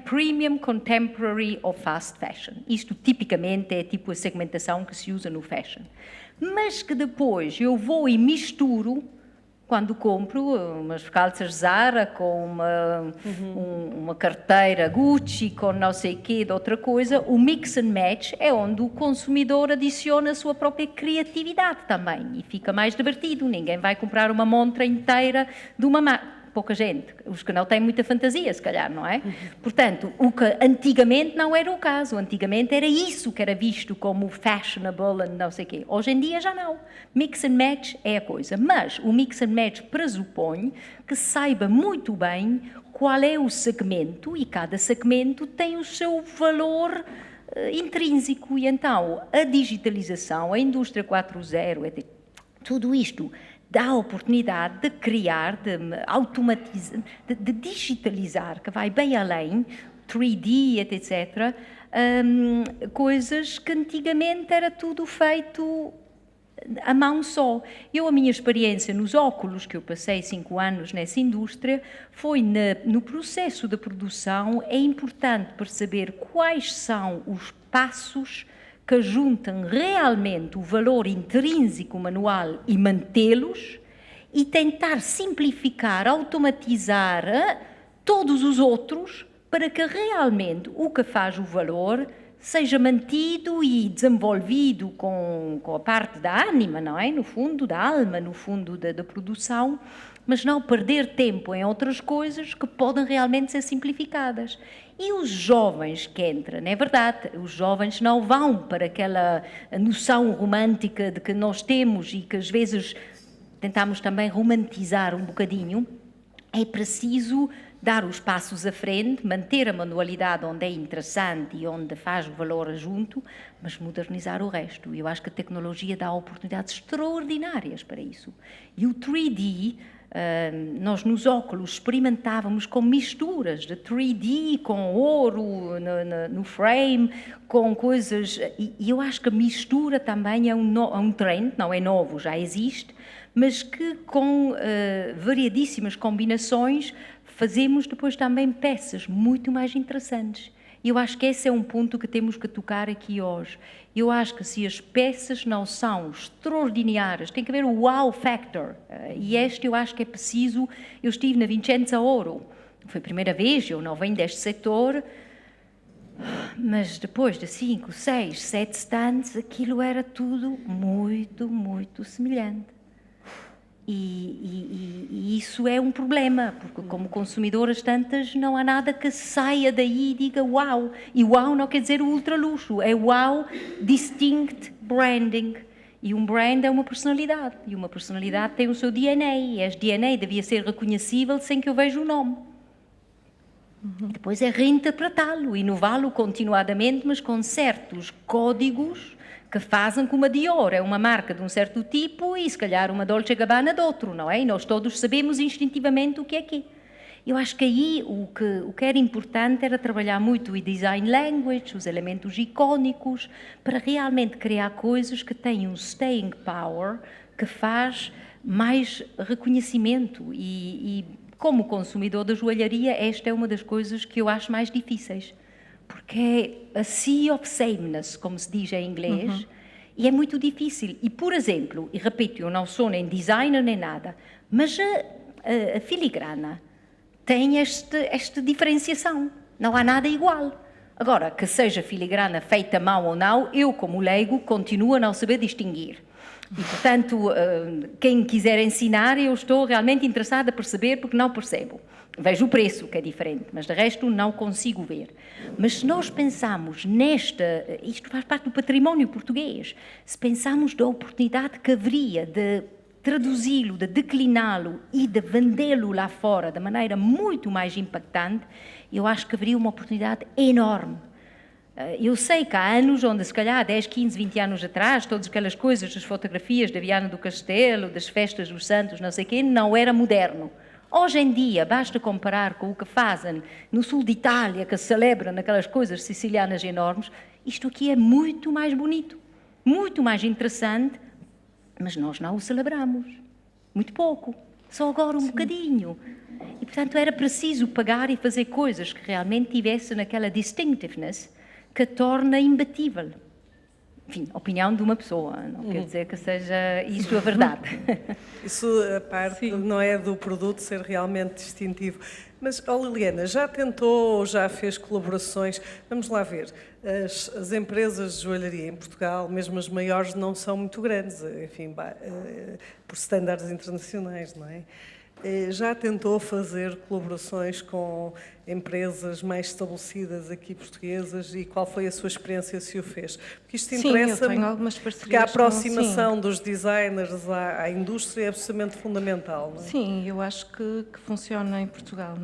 Speaker 3: premium, contemporary ou fast fashion. Isto tipicamente é tipo a segmentação que se usa no fashion. mas que depois eu vou e misturo, quando compro umas calças Zara com uma carteira Gucci, com não sei o quê de outra coisa, o mix and match é onde o consumidor adiciona a sua própria criatividade também e fica mais divertido. Ninguém vai comprar uma montra inteira de uma marca. Pouca gente, os que não têm muita fantasia, se calhar, não é? Portanto, o que antigamente não era o caso. Antigamente era isso que era visto como fashionable e não sei o quê. Hoje em dia já não. Mix and match é a coisa. Mas o mix and match pressupõe que saiba muito bem qual é o segmento e cada segmento tem o seu valor intrínseco. E então, a digitalização, a indústria 4.0, tudo isto dá a oportunidade de criar, de automatizar, de digitalizar, que vai bem além, 3D, etc., coisas que antigamente era tudo feito a mão só. A minha experiência nos óculos, que eu passei 5 anos nessa indústria, foi no processo de produção. É importante perceber quais são os passos que juntam realmente o valor intrínseco manual e mantê-los, e tentar simplificar, automatizar todos os outros para que realmente o que faz o valor seja mantido e desenvolvido com a parte da ânima, não é? No fundo, da alma, no fundo da produção, mas não perder tempo em outras coisas que podem realmente ser simplificadas. E os jovens que entram, não é verdade? Os jovens não vão para aquela noção romântica de que nós temos e que às vezes tentamos também romantizar um bocadinho. É preciso dar os passos à frente, manter a manualidade onde é interessante e onde faz o valor junto, mas modernizar o resto. Eu acho que a tecnologia dá oportunidades extraordinárias para isso. E o 3D, nós nos óculos experimentávamos com misturas de 3D, com ouro no frame, com coisas... E eu acho que a mistura também é um trend, não é novo, já existe, mas que com variadíssimas combinações fazemos depois também peças muito mais interessantes. Eu acho que esse é um ponto que temos que tocar aqui hoje. Eu acho que se as peças não são extraordinárias, tem que haver o wow factor. E eu acho que é preciso... Eu estive na Vincenza Ouro, foi a primeira vez, eu não venho deste setor, mas depois de 5, 6, 7 stands, aquilo era tudo muito, muito semelhante. E isso é um problema, porque como consumidoras tantas não há nada que saia daí e diga uau. E uau não quer dizer o ultra luxo, é uau distinct branding. E um brand é uma personalidade, e uma personalidade tem o seu DNA, e esse DNA devia ser reconhecível sem que eu veja o nome. Depois é reinterpretá-lo, inová-lo continuadamente, mas com certos códigos que fazem como a Dior, é uma marca de um certo tipo e se calhar uma Dolce & Gabbana de outro, não é? E nós todos sabemos instintivamente o que é que é. Eu acho que aí o que era importante era trabalhar muito o design language, os elementos icónicos, para realmente criar coisas que tenham um staying power, que faz mais reconhecimento e como consumidor da joalharia, esta é uma das coisas que eu acho mais difíceis. Porque é a sea of sameness, como se diz em inglês, e é muito difícil. E, por exemplo, e repito, eu não sou nem designer nem nada, mas a filigrana tem esta diferenciação. Não há nada igual. Agora, que seja filigrana feita à mão ou não, eu, como leigo, continuo a não saber distinguir. E, portanto, quem quiser ensinar, eu estou realmente interessada a perceber, porque não percebo. Vejo o preço, que é diferente, mas de resto não consigo ver. Mas se nós pensamos isto faz parte do património português, se pensamos da oportunidade que haveria de traduzi-lo, de decliná-lo e de vendê-lo lá fora de maneira muito mais impactante, eu acho que haveria uma oportunidade enorme. Eu sei que há anos onde, se calhar, 10, 15, 20 anos atrás, todas aquelas coisas, as fotografias da Viana do Castelo, das festas dos santos, não sei o quê, não era moderno. Hoje em dia, basta comparar com o que fazem no sul de Itália, que celebram aquelas coisas sicilianas enormes, isto aqui é muito mais bonito, muito mais interessante, mas nós não o celebramos. Muito pouco, só agora um bocadinho. E, portanto, era preciso pagar e fazer coisas que realmente tivessem aquela distinctiveness que torna imbatível. enfim, opinião de uma pessoa, não quer dizer que seja isso a verdade.
Speaker 2: Isso, a parte, não é do produto ser realmente distintivo. Mas, Liliana, já tentou ou já fez colaborações? Vamos lá ver. As empresas de joalharia em Portugal, mesmo as maiores, não são muito grandes, enfim, por estándares internacionais, não é? Já tentou fazer colaborações com empresas mais estabelecidas aqui portuguesas e qual foi a sua experiência se o fez? Porque isto interessa-me,
Speaker 4: eu tenho algumas parcerias
Speaker 2: porque a aproximação dos designers à indústria é absolutamente fundamental, não é?
Speaker 4: Sim, eu acho que funciona em Portugal.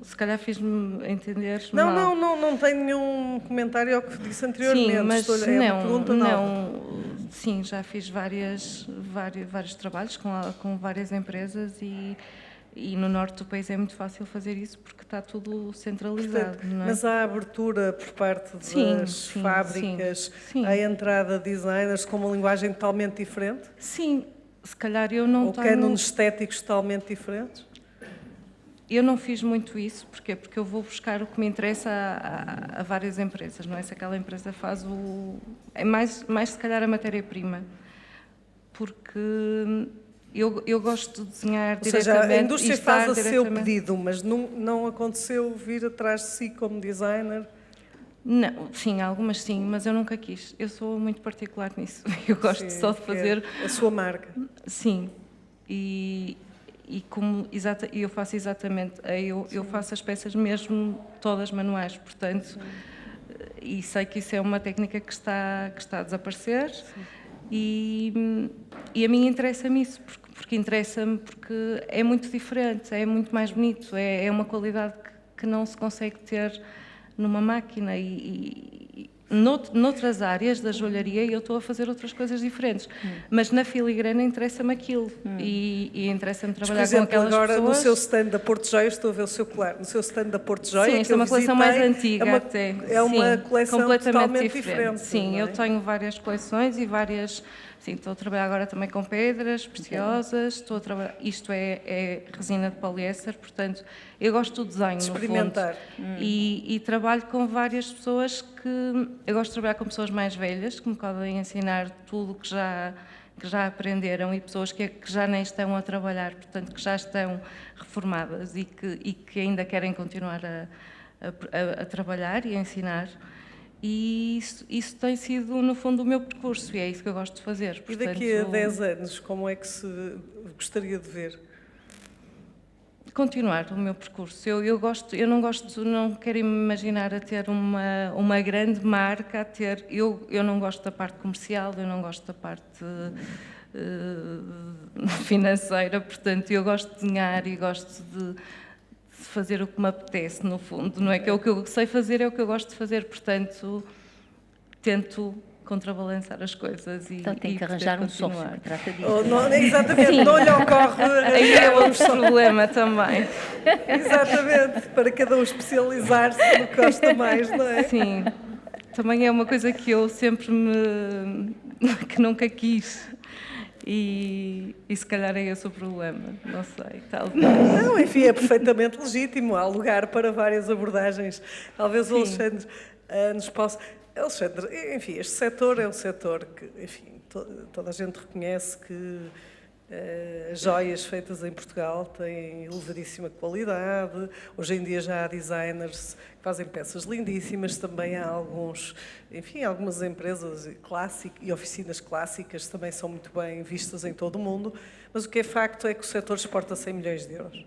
Speaker 4: Se calhar fiz-me entender
Speaker 2: Não,
Speaker 4: mal.
Speaker 2: não tenho nenhum comentário ao que disse anteriormente.
Speaker 4: Sim, mas
Speaker 2: é uma pergunta nova.
Speaker 4: Sim, já fiz vários trabalhos com várias empresas e no norte do país é muito fácil fazer isso porque está tudo centralizado.
Speaker 2: Portanto,
Speaker 4: não é?
Speaker 2: mas há abertura por parte das fábricas à entrada de designers com uma linguagem totalmente diferente?
Speaker 4: Sim, se calhar eu não
Speaker 2: Ou
Speaker 4: tenho...
Speaker 2: cânones estéticos totalmente diferentes?
Speaker 4: Eu não fiz muito isso, porquê? Porque eu vou buscar o que me interessa a várias empresas, não é? Se aquela empresa faz é mais se calhar a matéria-prima, porque eu gosto de desenhar diretamente.
Speaker 2: Ou seja, a indústria faz a seu pedido, mas não aconteceu vir atrás de si como designer?
Speaker 4: Não, sim, algumas sim, mas eu nunca quis. Eu sou muito particular nisso. Eu gosto só de fazer...
Speaker 2: a sua marca.
Speaker 4: Sim, e eu faço exatamente, eu faço as peças mesmo todas manuais, portanto, e sei que isso é uma técnica que está a desaparecer e a mim interessa-me isso, porque interessa-me porque é muito diferente, é muito mais bonito, é uma qualidade que não se consegue ter numa máquina e noutras áreas da joalharia eu estou a fazer outras coisas diferentes, mas na filigrana interessa-me aquilo e interessa-me trabalhar
Speaker 2: por exemplo,
Speaker 4: com aquelas
Speaker 2: agora
Speaker 4: pessoas.
Speaker 2: No seu stand da Porto Joia, estou a ver o seu colar, no seu stand da Porto Joia,
Speaker 4: sim, esta é uma coleção mais antiga até.
Speaker 2: É uma coleção
Speaker 4: completamente
Speaker 2: totalmente diferente.
Speaker 4: Sim, eu tenho várias coleções e várias... Sim, estou a trabalhar agora também com pedras preciosas, estou a trabalhar... Isto é resina de poliéster, portanto, eu gosto do desenho,
Speaker 2: experimentar.
Speaker 4: No fundo. E trabalho com várias pessoas que... Eu gosto de trabalhar com pessoas mais velhas, que me podem ensinar tudo que já aprenderam e pessoas que já nem estão a trabalhar, portanto, que já estão reformadas e que ainda querem continuar a trabalhar e a ensinar. E isso tem sido, no fundo, o meu percurso e é isso que eu gosto de fazer.
Speaker 2: Portanto, e daqui a 10 anos, como é que se gostaria de ver?
Speaker 4: Continuar o meu percurso. Eu não quero imaginar a ter uma grande marca, eu não gosto da parte comercial, eu não gosto da parte financeira, portanto, eu gosto de desenhar e gosto de fazer o que me apetece, no fundo, não é que é o que eu sei fazer, é o que eu gosto de fazer, portanto, tento contrabalançar as coisas
Speaker 3: então tem que arranjar um software que trata disso.
Speaker 2: Exatamente, sim. Não lhe ocorre...
Speaker 4: Aí é outro problema também.
Speaker 2: Exatamente, para cada um especializar-se no que gosta mais, não é?
Speaker 4: Sim, também é uma coisa que eu sempre que nunca quis. E se calhar é esse o problema, não sei, talvez.
Speaker 2: Não, enfim, é perfeitamente legítimo, há lugar para várias abordagens. Talvez o Alexandre nos possa... Alexandre, enfim, este setor é um setor que, enfim, toda a gente reconhece que as joias feitas em Portugal têm elevadíssima qualidade. Hoje em dia já há designers que fazem peças lindíssimas, também há algumas empresas e oficinas clássicas também são muito bem vistas em todo o mundo, mas o que é facto é que o setor exporta 100 milhões de euros.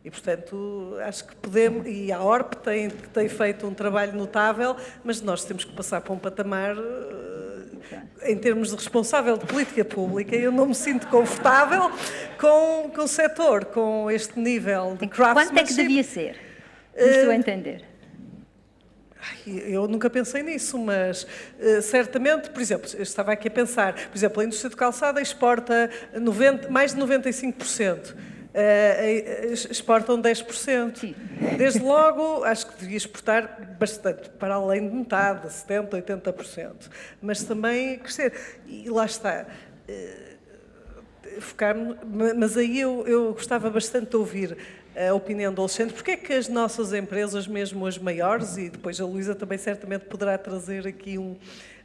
Speaker 2: E, portanto, acho que podemos... E a ORP tem feito um trabalho notável, mas nós temos que passar para um patamar... Em termos de responsável de política pública, eu não me sinto confortável com o setor, com este nível de craftsmanship.
Speaker 3: Quanto é que devia ser, no seu entender?
Speaker 2: Eu nunca pensei nisso, mas certamente, por exemplo, eu estava aqui a pensar, por exemplo, a indústria de calçada exporta mais de 95%. Exportam 10%. Sim. Desde logo, acho que devia exportar bastante, para além de metade, 70%, 80%. Mas também crescer. E lá está. Focar-me, mas aí eu gostava bastante de ouvir a opinião do Alexandre. Porque é que as nossas empresas, mesmo as maiores, e depois a Luísa também certamente poderá trazer aqui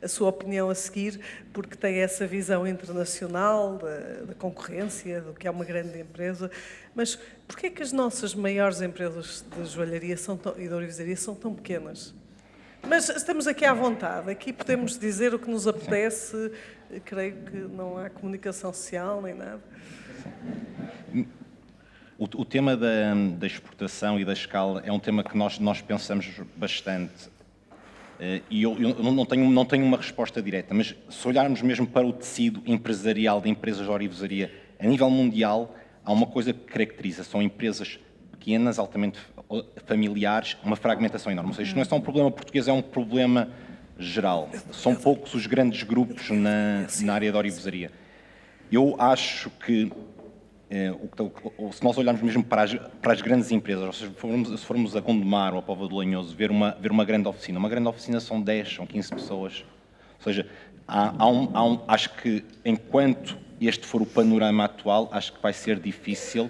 Speaker 2: a sua opinião a seguir, porque tem essa visão internacional da concorrência, do que é uma grande empresa, mas porquê é que as nossas maiores empresas de joalharia e de ourivesaria são tão pequenas? Mas estamos aqui à vontade, aqui podemos dizer o que nos apetece, creio que não há comunicação social nem nada.
Speaker 5: O tema da exportação e da escala é um tema que nós pensamos bastante. E eu não tenho uma resposta direta, mas se olharmos mesmo para o tecido empresarial de empresas de ourivesaria a nível mundial, há uma coisa que caracteriza, são empresas pequenas, altamente familiares, uma fragmentação enorme. Ou seja, isto não é só um problema português, é um problema geral. São poucos os grandes grupos na área da ourivesaria. Eu acho que, se nós olharmos mesmo para as grandes empresas, ou seja, se formos a Gondomar ou a Póvoa de Lanhoso, ver uma grande oficina são 10, são 15 pessoas. Ou seja, acho que enquanto este for o panorama atual, acho que vai ser difícil.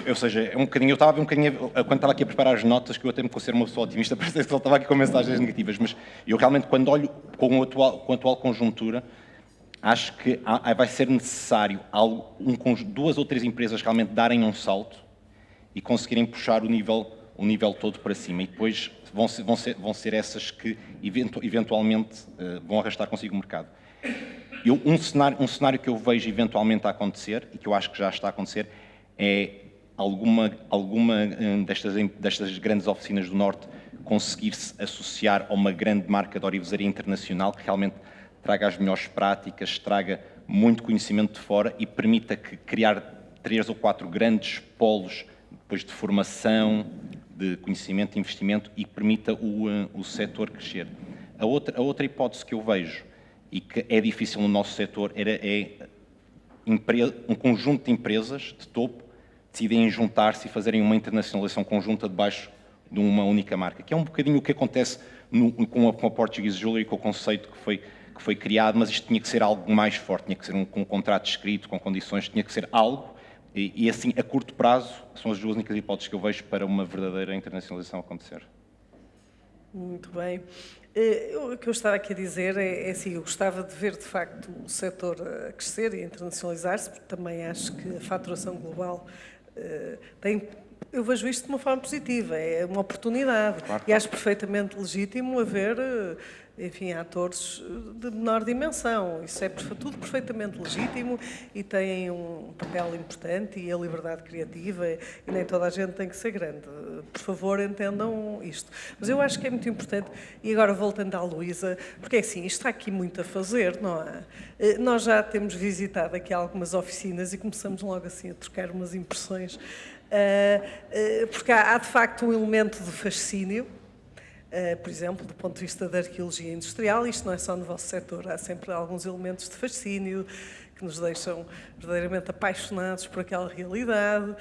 Speaker 5: Ou seja, é um bocadinho, eu estava a ver quando estava aqui a preparar as notas, que eu até me considero uma pessoa otimista, parece que só estava aqui com mensagens negativas, mas eu realmente, quando olho com a atual conjuntura, acho que vai ser necessário duas ou três empresas realmente darem um salto e conseguirem puxar o nível todo para cima. E depois vão ser essas que eventualmente vão arrastar consigo o mercado. Um cenário que eu vejo eventualmente a acontecer, e que eu acho que já está a acontecer, é alguma destas grandes oficinas do Norte conseguir-se associar a uma grande marca de ourivesaria internacional que realmente traga as melhores práticas, traga muito conhecimento de fora e permita criar 3 ou 4 grandes polos depois de formação, de conhecimento, de investimento e permita o setor crescer. A outra hipótese que eu vejo e que é difícil no nosso setor é um conjunto de empresas de topo decidem juntar-se e fazerem uma internacionalização conjunta debaixo de uma única marca, que é um bocadinho o que acontece com a Portuguese Jewelry, com o conceito que foi criado, mas isto tinha que ser algo mais forte, tinha que ser um contrato escrito, com condições, tinha que ser algo, e assim, a curto prazo, são as duas únicas hipóteses que eu vejo para uma verdadeira internacionalização acontecer.
Speaker 2: Muito bem. O que eu estava aqui a dizer é assim, eu gostava de ver, de facto, o setor a crescer e a internacionalizar-se, porque também acho que a faturação global eu vejo isto de uma forma positiva, é uma oportunidade. Claro. E acho perfeitamente legítimo haver, enfim, atores de menor dimensão. Isso é tudo perfeitamente legítimo e tem um papel importante e a liberdade criativa e nem toda a gente tem que ser grande. Por favor, entendam isto. Mas eu acho que é muito importante, e agora voltando à Luísa, porque assim, isto está aqui muito a fazer, não é? Nós já temos visitado aqui algumas oficinas e começamos logo assim a trocar umas impressões, porque há de facto um elemento de fascínio. Por exemplo, do ponto de vista da arqueologia industrial, isto não é só no vosso setor, há sempre alguns elementos de fascínio que nos deixam verdadeiramente apaixonados por aquela realidade,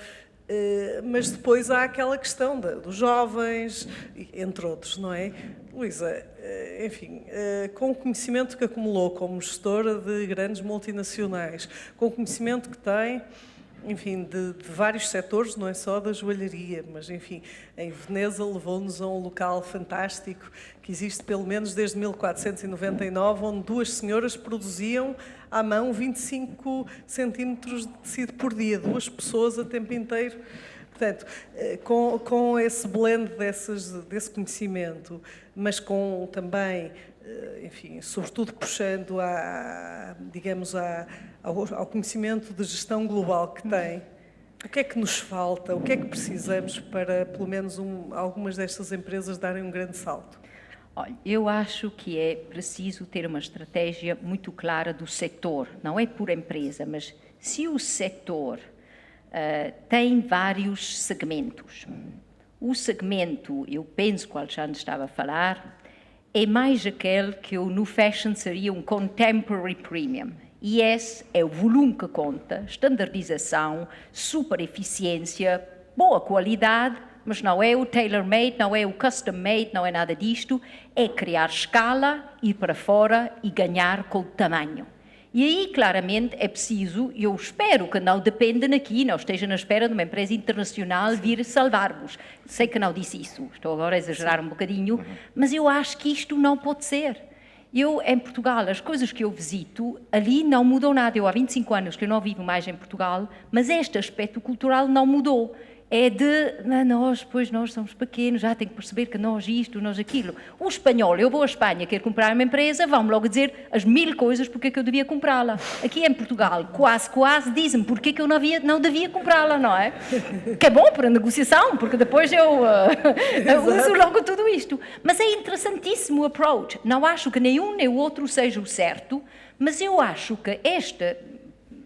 Speaker 2: mas depois há aquela questão dos jovens, entre outros, não é? Luísa, enfim, com o conhecimento que acumulou como gestora de grandes multinacionais, com o conhecimento que tem, enfim, de vários setores, não é só da joalharia, mas, enfim, em Veneza levou-nos a um local fantástico que existe pelo menos desde 1499, onde duas senhoras produziam à mão 25 centímetros de tecido por dia, 2 pessoas a tempo inteiro. Portanto, com esse blend desse conhecimento, mas com também, enfim, sobretudo puxando ao conhecimento de gestão global que tem, o que é que nos falta, o que é que precisamos para, pelo menos, algumas destas empresas darem um grande salto?
Speaker 3: Olha, eu acho que é preciso ter uma estratégia muito clara do setor, não é por empresa, mas se o setor tem vários segmentos. O segmento, eu penso que o Alexandre estava a falar, é mais aquele que no fashion seria um contemporary premium. E esse é o volume que conta, standardização, super eficiência, boa qualidade, mas não é o tailor-made, não é o custom-made, não é nada disto, é criar escala, ir para fora e ganhar com o tamanho. E aí, claramente, é preciso, eu espero que não dependam aqui, não esteja na espera de uma empresa internacional vir salvar-vos. Sei que não disse isso, estou agora a exagerar um bocadinho, mas eu acho que isto não pode ser. Eu, em Portugal, as coisas que eu visito, ali não mudou nada. Eu há 25 anos que eu não vivo mais em Portugal, mas este aspecto cultural não mudou. É de, nós somos pequenos, já tem que perceber que nós isto, nós aquilo. O espanhol, eu vou à Espanha, quero comprar uma empresa, vão-me logo dizer as 1000 coisas porque é que eu devia comprá-la. Aqui em Portugal, quase dizem porque é que eu não devia comprá-la, não é? Que é bom para a negociação, porque depois eu uso logo tudo isto. Mas é interessantíssimo o approach. Não acho que nenhum nem o outro seja o certo, mas eu acho que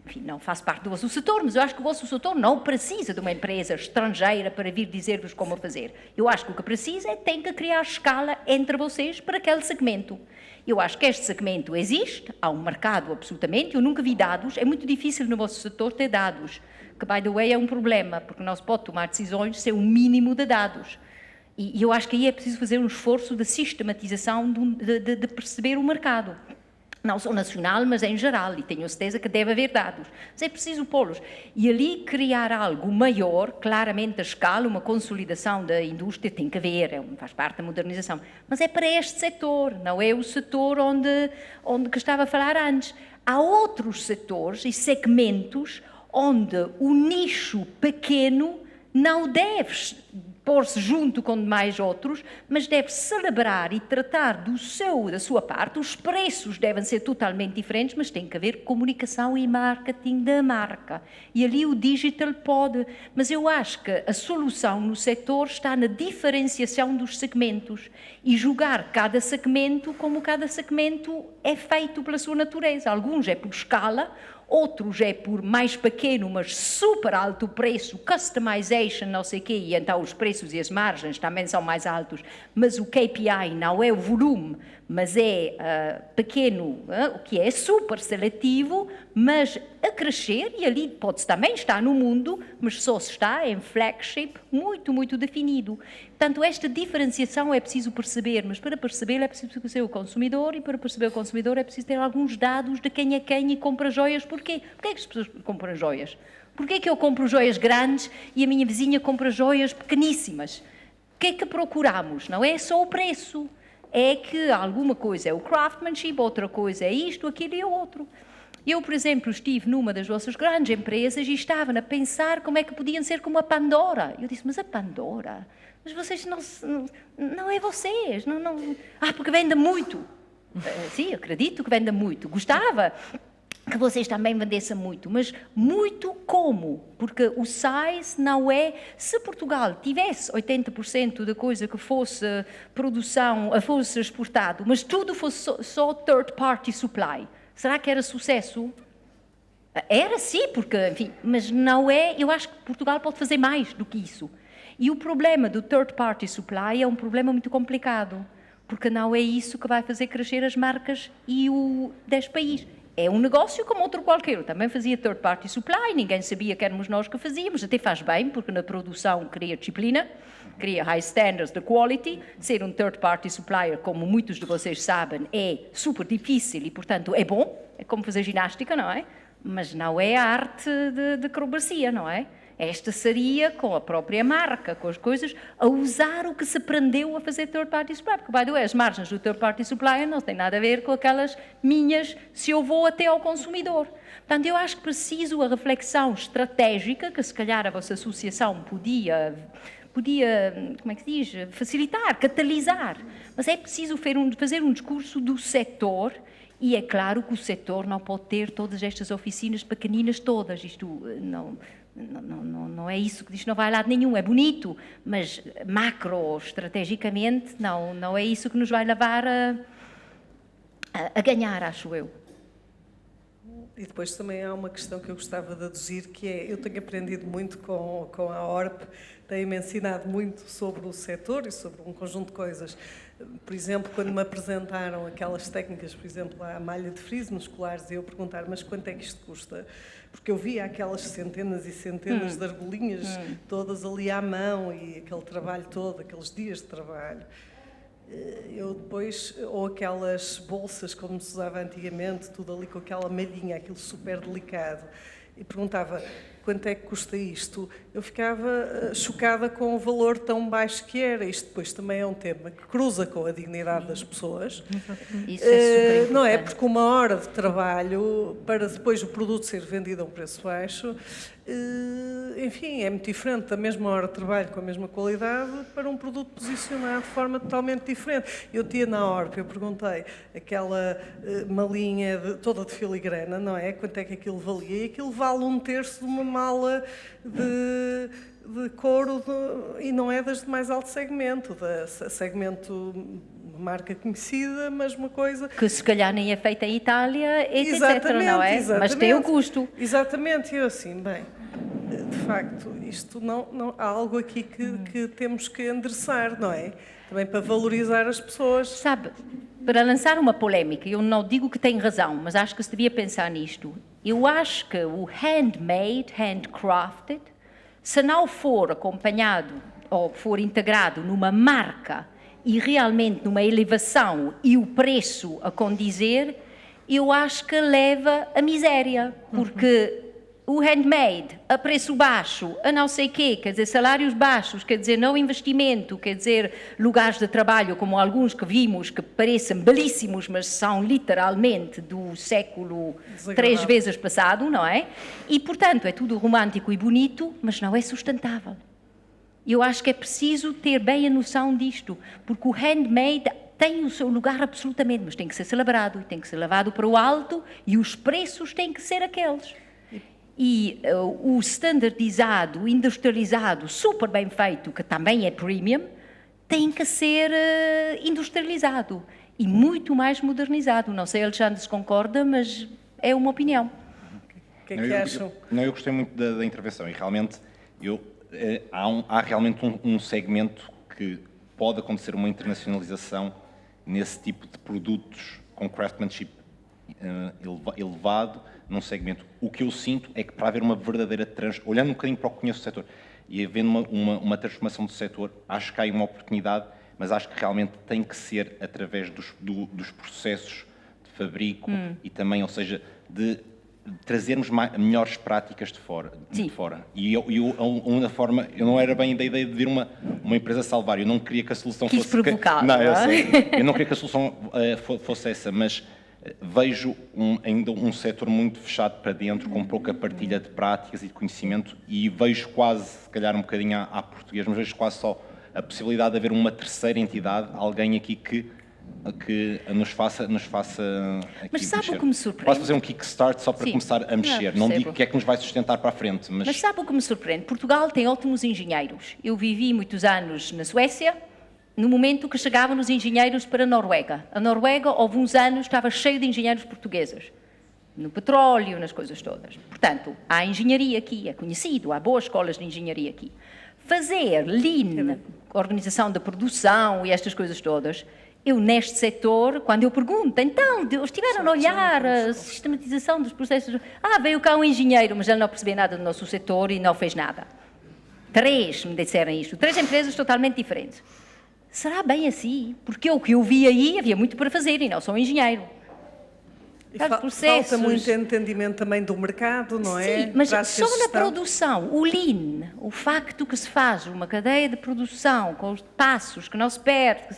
Speaker 3: enfim, não faço parte do vosso setor, mas eu acho que o vosso setor não precisa de uma empresa estrangeira para vir dizer-vos como fazer. Eu acho que o que precisa é tem que criar escala entre vocês para aquele segmento. Eu acho que este segmento existe, há um mercado absolutamente, eu nunca vi dados, é muito difícil no vosso setor ter dados, que, by the way, é um problema, porque não se pode tomar decisões sem um mínimo de dados. E eu acho que aí é preciso fazer um esforço de sistematização de perceber o mercado. Não só nacional, mas em geral, e tenho certeza que deve haver dados. Mas é preciso pô-los. E ali criar algo maior, claramente a escala, uma consolidação da indústria, tem que haver, faz parte da modernização. Mas é para este setor, não é o setor onde que estava a falar antes. Há outros setores e segmentos onde o nicho pequeno não deve pôr-se junto com mais outros, mas deve celebrar e tratar da sua parte. Os preços devem ser totalmente diferentes, mas tem que haver comunicação e marketing da marca. E ali o digital pode. Mas eu acho que a solução no setor está na diferenciação dos segmentos e julgar cada segmento como cada segmento é feito pela sua natureza. Alguns é por escala, outros é por mais pequeno, mas super alto preço, customization, não sei o quê, e então os preços e as margens também são mais altos, mas o KPI não é o volume, mas é pequeno, o que é super seletivo, mas a crescer, e ali pode-se também estar no mundo, mas só se está em flagship muito, muito definido. Portanto, esta diferenciação é preciso perceber, mas para perceber é preciso conhecer o consumidor, e para perceber o consumidor é preciso ter alguns dados de quem é quem e compra joias. Porquê? Porquê é que as pessoas compram joias? Porquê é que eu compro joias grandes e a minha vizinha compra joias pequeníssimas? O que é que procuramos? Não é só o preço. É que alguma coisa é o craftsmanship, outra coisa é isto, aquilo e o outro. Eu, por exemplo, estive numa das vossas grandes empresas e estava a pensar como é que podiam ser como a Pandora. Eu disse, mas a Pandora? Mas vocês não é vocês. Não. Porque vende muito. Sim, acredito que venda muito. Gostava que vocês também vendessem muito, mas muito como? Porque o size não é... Se Portugal tivesse 80% da coisa que fosse produção, fosse exportado, mas tudo fosse só third party supply, será que era sucesso? Era sim, porque, enfim, mas não é... Eu acho que Portugal pode fazer mais do que isso. E o problema do third party supply é um problema muito complicado, porque não é isso que vai fazer crescer as marcas e o 10 países. É um negócio como outro qualquer. Eu também fazia third party supply, ninguém sabia que éramos nós que fazíamos, até faz bem, porque na produção cria disciplina, cria high standards de quality. Ser um third party supplier, como muitos de vocês sabem, é super difícil e, portanto, é bom, é como fazer ginástica, não é? Mas não é a arte de acrobacia, não é? Esta seria com a própria marca, com as coisas, a usar o que se aprendeu a fazer third party supply. Porque, by the way, as margens do third party supplier não têm nada a ver com aquelas minhas se eu vou até ao consumidor. Portanto, eu acho que preciso a reflexão estratégica, que se calhar a vossa associação podia, como é que se diz, facilitar, catalisar. Mas é preciso fazer um discurso do setor. E é claro que o setor não pode ter todas estas oficinas pequeninas todas. Isto não é isso que diz, não vai a lado nenhum, é bonito, mas macro, estrategicamente, não é isso que nos vai levar a ganhar, acho eu.
Speaker 2: E depois também há uma questão que eu gostava de aduzir, que é, eu tenho aprendido muito com a ORP, tem-me ensinado muito sobre o setor e sobre um conjunto de coisas. Por exemplo, quando me apresentaram aquelas técnicas, por exemplo, a malha de friso musculares, eu perguntar, mas quanto é que isto custa? Porque eu via aquelas centenas e centenas de argolinhas todas ali à mão e aquele trabalho todo, aqueles dias de trabalho. Eu depois, ou aquelas bolsas como se usava antigamente, tudo ali com aquela malhinha, aquilo super delicado, e perguntava quanto é que custa isto. Eu ficava chocada com o valor tão baixo que era. Isto depois também é um tema que cruza com a dignidade das pessoas.
Speaker 3: Isso é super
Speaker 2: Não é?
Speaker 3: importante.
Speaker 2: Porque uma hora de trabalho para depois o produto ser vendido a um preço baixo, enfim, é muito diferente da mesma hora de trabalho com a mesma qualidade para um produto posicionado de forma totalmente diferente. Eu tinha na Orp, eu perguntei, aquela malinha toda de filigrana, não é? Quanto é que aquilo valia? E aquilo vale 1/3 de uma mala de couro e não é das de mais alto segmento, segmento marca conhecida, mas uma coisa...
Speaker 3: Que se calhar nem é feita em Itália, etc,
Speaker 2: Exatamente,
Speaker 3: não é?
Speaker 2: exatamente.
Speaker 3: Mas tem o custo.
Speaker 2: Exatamente, eu assim, bem, de facto, isto há algo aqui que temos que endereçar, não é? Também para valorizar as pessoas.
Speaker 3: Sabe, para lançar uma polémica, eu não digo que tem razão, mas acho que se devia pensar nisto. Eu acho que o handmade, handcrafted, se não for acompanhado ou for integrado numa marca e realmente numa elevação e o preço a condizer, eu acho que leva à miséria, porque o handmade a preço baixo, a não sei quê, quer dizer, salários baixos, quer dizer, não investimento, quer dizer, lugares de trabalho como alguns que vimos que parecem belíssimos, mas são literalmente do século 3 vezes passado, não é? E, portanto, é tudo romântico e bonito, mas não é sustentável. Eu acho que é preciso ter bem a noção disto, porque o handmade tem o seu lugar absolutamente, mas tem que ser celebrado, tem que ser levado para o alto e os preços têm que ser aqueles. E o standardizado, o industrializado, super bem feito, que também é premium, tem que ser industrializado e muito mais modernizado. Não sei, Alexandre, se concorda, mas é uma opinião.
Speaker 2: O que é que acham?
Speaker 5: Eu gostei muito da intervenção e realmente há realmente um segmento que pode acontecer uma internacionalização nesse tipo de produtos com craftsmanship elevado num segmento. O que eu sinto é que para haver uma verdadeira olhando um bocadinho para o que conheço do setor e havendo uma transformação do setor, acho que há uma oportunidade, mas acho que realmente tem que ser através dos processos de fabrico e também, ou seja, de trazermos melhores práticas de fora. E uma forma, eu não era bem da ideia de vir uma empresa salvar, eu não queria que a solução
Speaker 3: Quis
Speaker 5: fosse...
Speaker 3: provocar,
Speaker 5: Não, eu
Speaker 3: não é?
Speaker 5: sei. Eu não queria que a solução fosse essa, mas vejo ainda um setor muito fechado para dentro, com pouca partilha de práticas e de conhecimento, e vejo quase, se calhar um bocadinho à português, mas vejo quase só a possibilidade de haver uma terceira entidade, alguém aqui que nos faça aqui
Speaker 3: Mas sabe
Speaker 5: mexer.
Speaker 3: o que me surpreende?
Speaker 5: Posso fazer um kickstart só para
Speaker 3: Sim.
Speaker 5: começar a mexer.
Speaker 3: Não,
Speaker 5: Não digo
Speaker 3: percebo.
Speaker 5: que é que nos vai sustentar para a frente,
Speaker 3: Mas sabe o que me surpreende? Portugal tem ótimos engenheiros. Eu vivi muitos anos na Suécia, no momento que chegavam os engenheiros para a Noruega. A Noruega, houve uns anos, estava cheio de engenheiros portugueses. No petróleo, nas coisas todas. Portanto, há engenharia aqui, é conhecido, há boas escolas de engenharia aqui. Fazer Lean, organização da produção e estas coisas todas, eu neste setor, quando eu pergunto, então, estiveram a olhar a sistematização dos processos, veio cá um engenheiro, mas ele não percebia nada do nosso setor e não fez nada. 3 me disseram isto, 3 empresas totalmente diferentes. Será bem assim? Porque o que eu vi aí, havia muito para fazer e não sou engenheiro.
Speaker 2: E falta muito entendimento também do mercado, não é?
Speaker 3: Sim, mas
Speaker 2: Práticas
Speaker 3: só
Speaker 2: de
Speaker 3: na
Speaker 2: gestão.
Speaker 3: produção, o lean, o facto que se faz uma cadeia de produção com os passos que não se perde,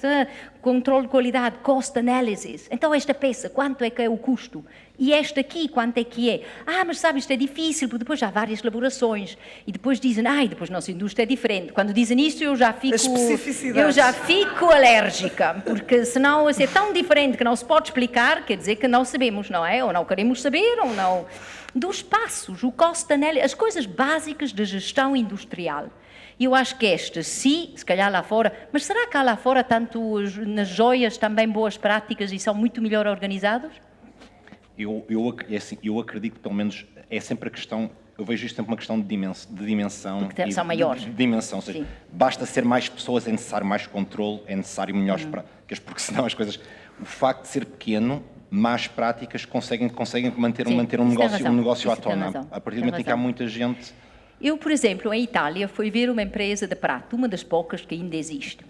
Speaker 3: controle de qualidade, cost analysis. Então esta peça, quanto é que é o custo? E esta aqui, quanto é que é? Mas sabe, isto é difícil, porque depois há várias elaborações. E depois dizem, depois nossa indústria é diferente. Quando dizem isto, eu já fico alérgica, porque senão se é tão diferente que não se pode explicar, quer dizer que não sabemos, não é? Ou não queremos saber, ou não... Dos passos, o cost analysis, as coisas básicas de gestão industrial. E eu acho que estas, sim, se calhar lá fora, mas será que há lá fora, tanto nas joias, também boas práticas e são muito melhor organizados?
Speaker 5: Eu acredito que, pelo menos, é sempre a questão... Eu vejo isto sempre uma questão de dimensão.
Speaker 3: Porque são maiores.
Speaker 5: De dimensão, ou seja, basta ser mais pessoas, é necessário mais controle, é necessário melhores práticas, porque senão as coisas... O facto de ser pequeno, más práticas conseguem manter um negócio autónomo. A partir do momento em que há muita gente...
Speaker 3: Eu, por exemplo, em Itália, fui ver uma empresa de prato, uma das poucas que ainda existe.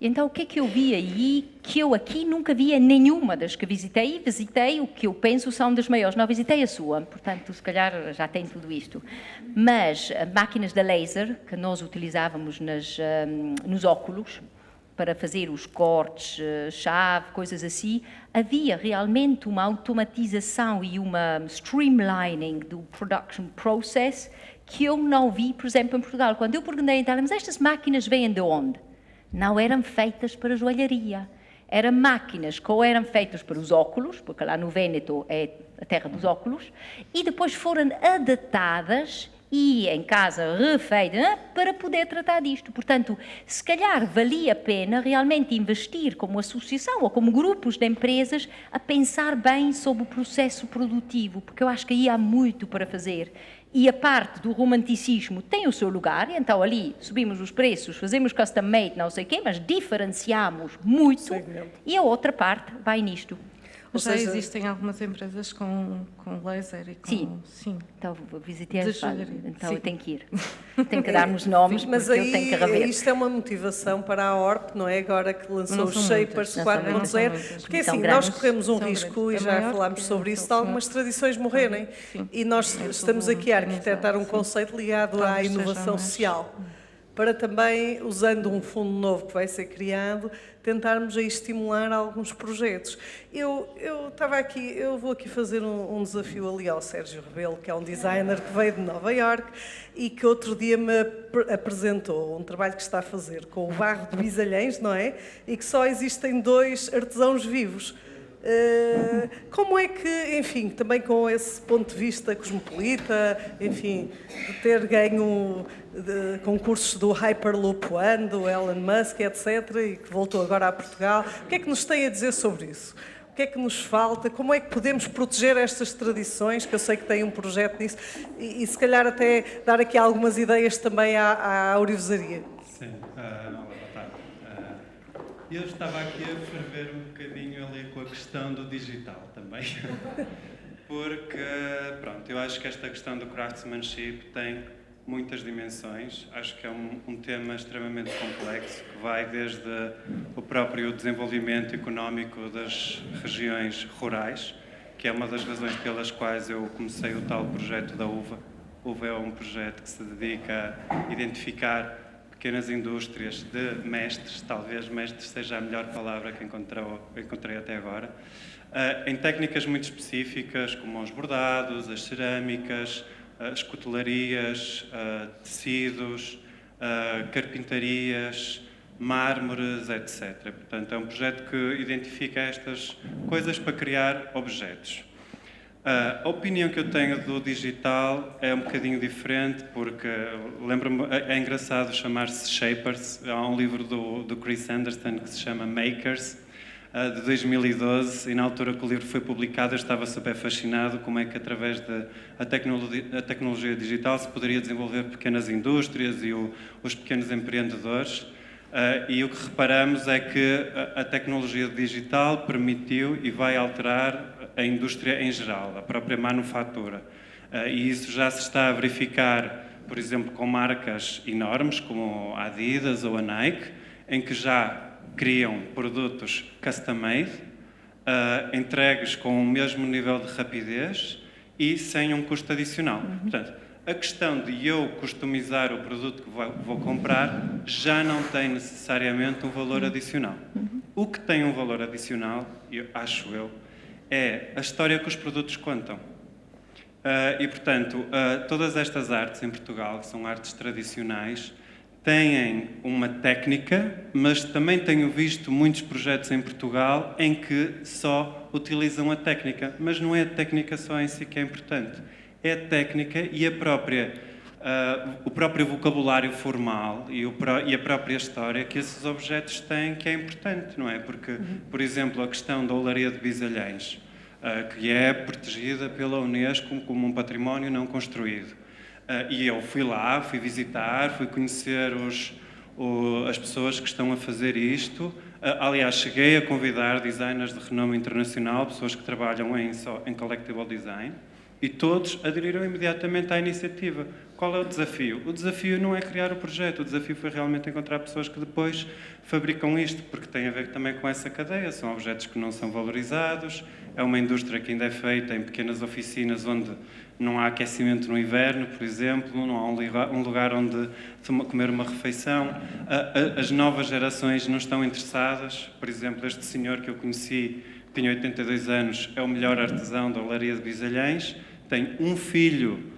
Speaker 3: Então, o que é que eu vi aí que eu aqui nunca via nenhuma das que visitei? Visitei o que eu penso são das maiores. Não visitei a sua, portanto, se calhar já tem tudo isto. Mas máquinas de laser que nós utilizávamos nos óculos para fazer os cortes, chave, coisas assim, havia realmente uma automatização e uma streamlining do production process que eu não vi, por exemplo, em Portugal. Quando eu perguntei em Itália, mas estas máquinas vêm de onde? Não eram feitas para joalharia. Eram máquinas que ou eram feitas para os óculos, porque lá no Véneto é a terra dos óculos, e depois foram adaptadas e em casa refeita para poder tratar disto. Portanto, se calhar valia a pena realmente investir como associação ou como grupos de empresas a pensar bem sobre o processo produtivo, porque eu acho que aí há muito para fazer. E a parte do romanticismo tem o seu lugar, e então ali subimos os preços, fazemos custom made, não sei o quê, mas diferenciamos muito, e a outra parte vai nisto.
Speaker 4: Ou já existem algumas empresas com laser e com...
Speaker 3: Sim. Então visitei
Speaker 4: De
Speaker 3: as
Speaker 4: joalharia.
Speaker 3: então
Speaker 4: Sim.
Speaker 3: eu tenho que ir. Tenho que dar-me os nomes,
Speaker 2: Mas
Speaker 3: porque
Speaker 2: aí
Speaker 3: eu tenho que rever.
Speaker 2: isto é uma motivação para a ORP, não é? Agora que lançou
Speaker 4: Não
Speaker 2: os
Speaker 4: são
Speaker 2: Shapers
Speaker 4: muitas, não são
Speaker 2: 4.0,
Speaker 4: muitas.
Speaker 2: porque
Speaker 3: São
Speaker 2: assim,
Speaker 3: grandes.
Speaker 2: nós corremos um
Speaker 4: São
Speaker 2: risco,
Speaker 4: grandes.
Speaker 2: e
Speaker 4: É
Speaker 2: já
Speaker 4: maior
Speaker 2: falámos
Speaker 4: que
Speaker 2: sobre
Speaker 4: a
Speaker 2: isso, de
Speaker 4: próxima.
Speaker 2: algumas tradições morrerem.
Speaker 4: Sim.
Speaker 2: E nós
Speaker 4: É
Speaker 2: estamos
Speaker 4: tudo
Speaker 2: aqui a arquitetar um
Speaker 4: organizado, sim.
Speaker 2: conceito ligado à
Speaker 4: Talvez seja
Speaker 2: inovação
Speaker 4: mais.
Speaker 2: social, para também, usando um fundo novo que vai ser criado, tentarmos aí estimular alguns projetos. Eu vou aqui fazer um desafio ali ao Sérgio Rebelo, que é um designer que veio de Nova Iorque e que outro dia me apresentou um trabalho que está a fazer com o barro de Bisalhães, não é? E que só existem 2 artesãos vivos. Como é que, enfim, também com esse ponto de vista cosmopolita, enfim, de ter ganho concursos do Hyperloop One, do Elon Musk, etc., e que voltou agora a Portugal, o que é que nos tem a dizer sobre isso? O que é que nos falta? Como é que podemos proteger estas tradições, que eu sei que tem um projeto nisso, e se calhar até dar aqui algumas ideias também à Ourivesaria?
Speaker 6: Sim, olá, boa tarde. Eu estava aqui a ferver um bocadinho ali com a questão do digital também, porque, pronto, eu acho que esta questão do craftsmanship tem muitas dimensões. Acho que é um tema extremamente complexo, que vai desde o próprio desenvolvimento económico das regiões rurais, que é uma das razões pelas quais eu comecei o tal projeto da UVA. UVA é um projeto que se dedica a identificar pequenas indústrias de mestres, talvez mestres seja a melhor palavra que encontrei até agora, em técnicas muito específicas, como os bordados, as cerâmicas, as cutelarias, tecidos, carpintarias, mármores, etc. Portanto, é um projeto que identifica estas coisas para criar objetos. A opinião que eu tenho do digital é um bocadinho diferente, porque lembro-me, é engraçado chamar-se Shapers. Há um livro do Chris Anderson que se chama Makers, de 2012, e na altura que o livro foi publicado eu estava super fascinado como é que através da tecnologia digital se poderia desenvolver pequenas indústrias e os pequenos empreendedores. E o que reparamos é que a tecnologia digital permitiu e vai alterar a indústria em geral, a própria manufatura. E isso já se está a verificar, por exemplo, com marcas enormes como a Adidas ou a Nike, em que já criam produtos custom-made, entregues com o mesmo nível de rapidez e sem um custo adicional. Portanto, a questão de eu customizar o produto que vou comprar já não tem necessariamente um valor adicional. O que tem um valor adicional, acho eu, é a história que os produtos contam. E, portanto, todas estas artes em Portugal, que são artes tradicionais, têm uma técnica, mas também tenho visto muitos projetos em Portugal em que só utilizam a técnica, mas não é a técnica só em si que é importante. É a técnica e o próprio vocabulário formal e a própria história que esses objetos têm, que é importante, não é? Porque, por exemplo, a questão da olaria de Bisalhães, que é protegida pela Unesco como um património não construído. E eu fui lá, fui visitar, fui conhecer as pessoas que estão a fazer isto. Aliás, cheguei a convidar designers de renome internacional, pessoas que trabalham em collectible design, E todos aderiram imediatamente à iniciativa. Qual é o desafio? O desafio não é criar o projeto, o desafio foi realmente encontrar pessoas que depois fabricam isto, porque tem a ver também com essa cadeia. São objetos que não são valorizados, é uma indústria que ainda é feita em pequenas oficinas onde não há aquecimento no inverno, por exemplo, não há um lugar onde comer uma refeição. As novas gerações não estão interessadas. Por exemplo, este senhor que eu conheci, que tinha 82 anos, é o melhor artesão da olaria de Bisalhães, tem um filho,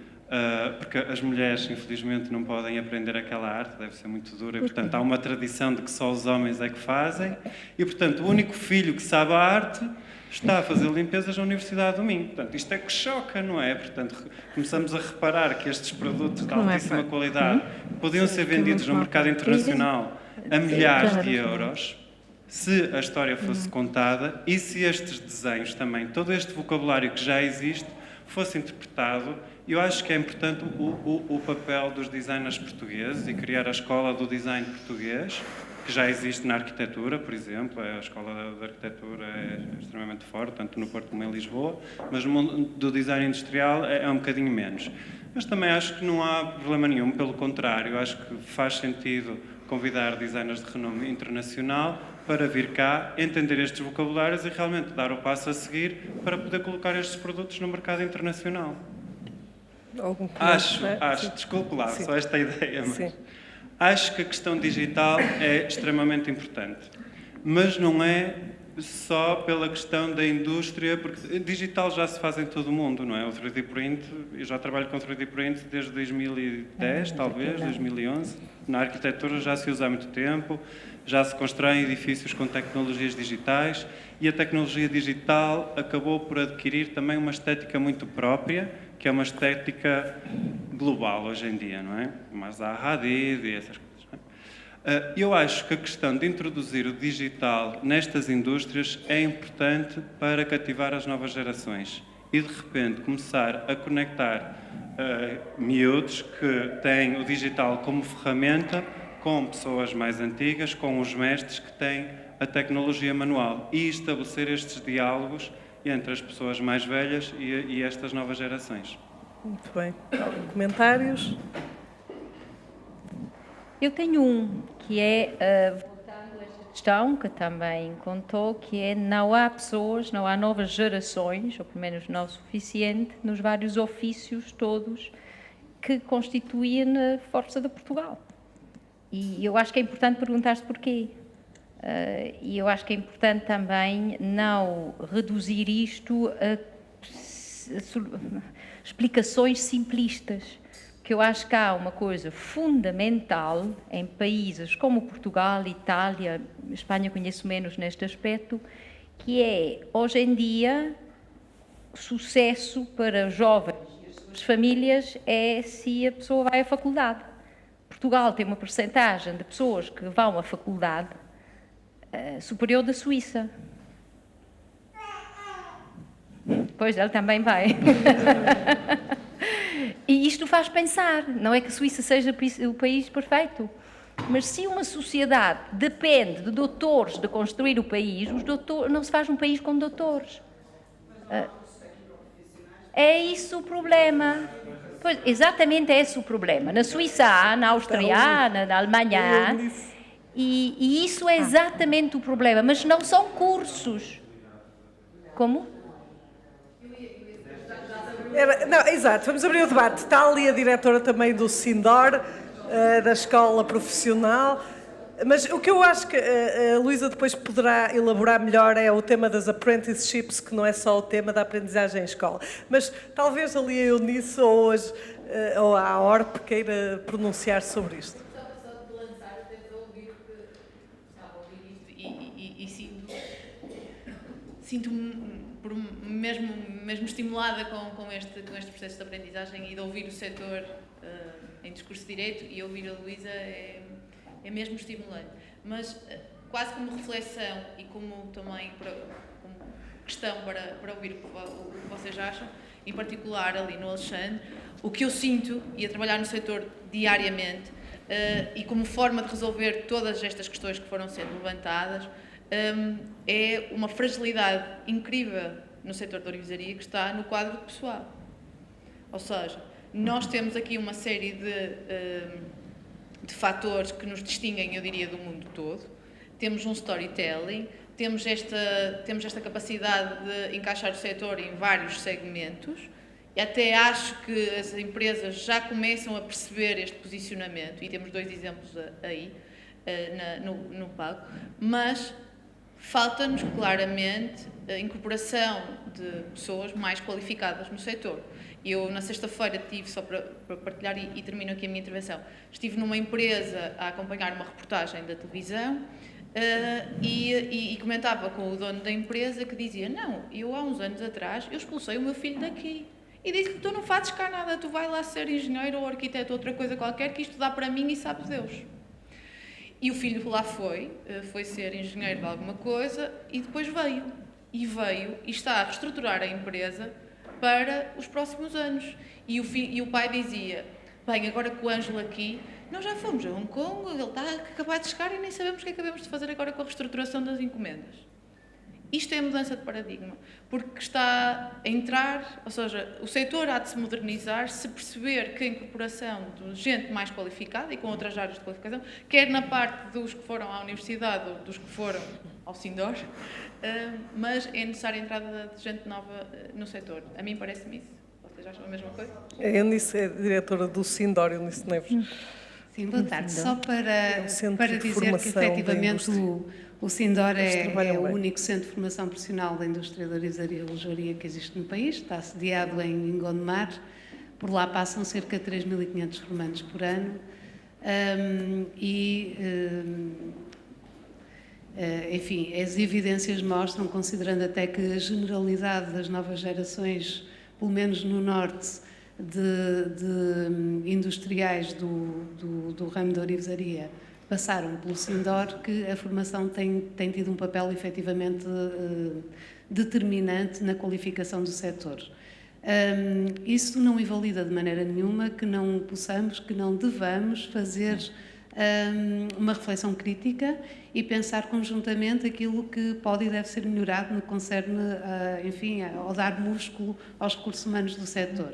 Speaker 6: porque as mulheres, infelizmente, não podem aprender aquela arte, deve ser muito dura, e, portanto, há uma tradição de que só os homens é que fazem, e, portanto, o único filho que sabe a arte está a fazer limpezas na Universidade do Minho. Portanto, isto é que choca, não é? Portanto, começamos a reparar que estes produtos de altíssima qualidade podiam ser vendidos no mercado internacional a milhares de euros, se a história fosse contada e se estes desenhos também, todo este vocabulário que já existe, fosse interpretado. Eu acho que é importante o papel dos designers portugueses e criar a escola do design português, que já existe na arquitetura, por exemplo. A escola de arquitetura é extremamente forte, tanto no Porto como em Lisboa, mas no mundo do design industrial é um bocadinho menos. Mas também acho que não há problema nenhum, pelo contrário, acho que faz sentido convidar designers de renome internacional para vir cá, entender estes vocabulários e realmente dar o passo a seguir para poder colocar estes produtos no mercado internacional. Acho, desculpe lá, só esta ideia, mas acho que a questão digital é extremamente importante, mas não é só pela questão da indústria, porque digital já se faz em todo o mundo, não é? O 3D print, eu já trabalho com 3D print desde 2010, talvez, 2011. Na arquitetura já se usa há muito tempo, já se constroem edifícios com tecnologias digitais e a tecnologia digital acabou por adquirir também uma estética muito própria, que é uma estética global hoje em dia, não é? Mas há Hadid e essas coisas, não é? Eu acho que a questão de introduzir o digital nestas indústrias é importante para cativar as novas gerações e, de repente, começar a conectar miúdos que têm o digital como ferramenta com pessoas mais antigas, com os mestres que têm a tecnologia manual e estabelecer estes diálogos entre as pessoas mais velhas e estas novas gerações.
Speaker 2: Muito bem. Comentários?
Speaker 3: Eu tenho um, que é, voltando a esta questão, que também contou, que é não há pessoas, não há novas gerações, ou pelo menos não o suficiente, nos vários ofícios todos que constituem a força de Portugal. E eu acho que é importante perguntar-se porquê. E eu acho que é importante também não reduzir isto a explicações simplistas, que eu acho que há uma coisa fundamental em países como Portugal, Itália, Espanha conheço menos neste aspecto, que é, hoje em dia, sucesso para jovens e as suas famílias é se a pessoa vai à faculdade. Portugal tem uma percentagem de pessoas que vão à faculdade superior da Suíça. Pois, ele também vai. E isto faz pensar, não é que a Suíça seja o país perfeito, mas se uma sociedade depende de doutores de construir o país, não se faz um país com doutores. É isso o problema. Pois, exatamente esse o problema. Na Suíça há, na Áustria há, na Alemanha há. E isso é exatamente o problema, mas não são cursos. Como?
Speaker 2: Não, exato, vamos abrir o debate. Está ali a diretora também do Sindor, da Escola Profissional, mas o que eu acho que a Luísa depois poderá elaborar melhor é o tema das apprenticeships, que não é só o tema da aprendizagem em escola. Mas talvez ali a Eunice ou a ORP queira pronunciar sobre isto.
Speaker 1: Sinto-me mesmo estimulada com este processo de aprendizagem e de ouvir o setor em discurso de direito e ouvir a Luísa é mesmo estimulante. Mas quase como reflexão e como também como questão para ouvir o que vocês acham, em particular ali no Alexandre, o que eu sinto, e a trabalhar no setor diariamente, e como forma de resolver todas estas questões que foram sendo levantadas, é uma fragilidade incrível no setor da orivesaria que está no quadro pessoal. Ou seja, nós temos aqui uma série de fatores que nos distinguem, eu diria, do mundo todo. Temos um storytelling, temos esta capacidade de encaixar o setor em vários segmentos. E até acho que as empresas já começam a perceber este posicionamento, e temos 2 exemplos aí no palco, mas falta-nos claramente a incorporação de pessoas mais qualificadas no setor. Eu, na sexta-feira, só para partilhar e termino aqui a minha intervenção, estive numa empresa a acompanhar uma reportagem da televisão e comentava com o dono da empresa que dizia: não, eu há uns anos atrás eu expulsei o meu filho daqui. E disse-lhe: tu não fazes cá nada, tu vai lá ser engenheiro ou arquiteto ou outra coisa qualquer, que isto dá para mim e sabe Deus. E o filho lá foi ser engenheiro de alguma coisa e depois veio e está a reestruturar a empresa para os próximos anos. E o pai dizia: bem, agora com o Ângelo aqui, nós já fomos a Hong Kong, ele está a acabar de chegar e nem sabemos o que é que acabamos de fazer agora com a reestruturação das encomendas. Isto é a mudança de paradigma, porque está a entrar, ou seja, o setor há de se modernizar se perceber que a incorporação de gente mais qualificada e com outras áreas de qualificação, quer na parte dos que foram à universidade ou dos que foram ao Sindor, mas é necessária a entrada de gente nova no setor. A mim parece-me isso. Vocês acham a mesma coisa?
Speaker 2: A Eunice é diretora do Sindor, Eunice Neves.
Speaker 7: Sim, boa tarde. Só para dizer que, efetivamente, o Sindor é o único centro de formação profissional da indústria da orivesaria e relojoaria que existe no país. Está sediado em Gondomar. Por lá passam cerca de 3.500 formandos por ano. Enfim, as evidências mostram, considerando até que a generalidade das novas gerações, pelo menos no Norte, de industriais do ramo da orivesaria passaram pelo Sindor, que a formação tem tido um papel efetivamente determinante na qualificação do setor. Isso não invalida de maneira nenhuma que não possamos, que não devamos fazer uma reflexão crítica e pensar conjuntamente aquilo que pode e deve ser melhorado no que concerne, enfim, ao dar músculo aos recursos humanos do setor.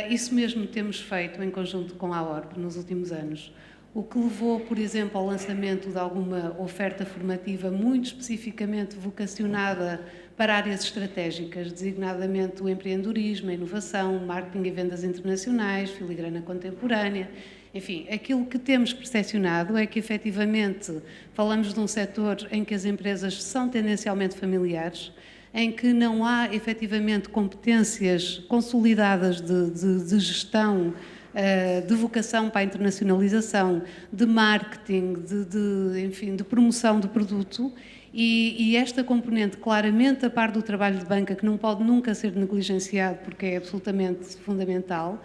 Speaker 7: Isso mesmo temos feito em conjunto com a ORB nos últimos anos, o que levou, por exemplo, ao lançamento de alguma oferta formativa muito especificamente vocacionada para áreas estratégicas, designadamente o empreendedorismo, a inovação, o marketing e vendas internacionais, filigrana contemporânea. Enfim, aquilo que temos percepcionado é que, efetivamente, falamos de um setor em que as empresas são tendencialmente familiares, em que não há, efetivamente, competências consolidadas de gestão, de vocação para a internacionalização, de marketing, enfim, de promoção do produto, e esta componente, claramente, a par do trabalho de banca, que não pode nunca ser negligenciado porque é absolutamente fundamental,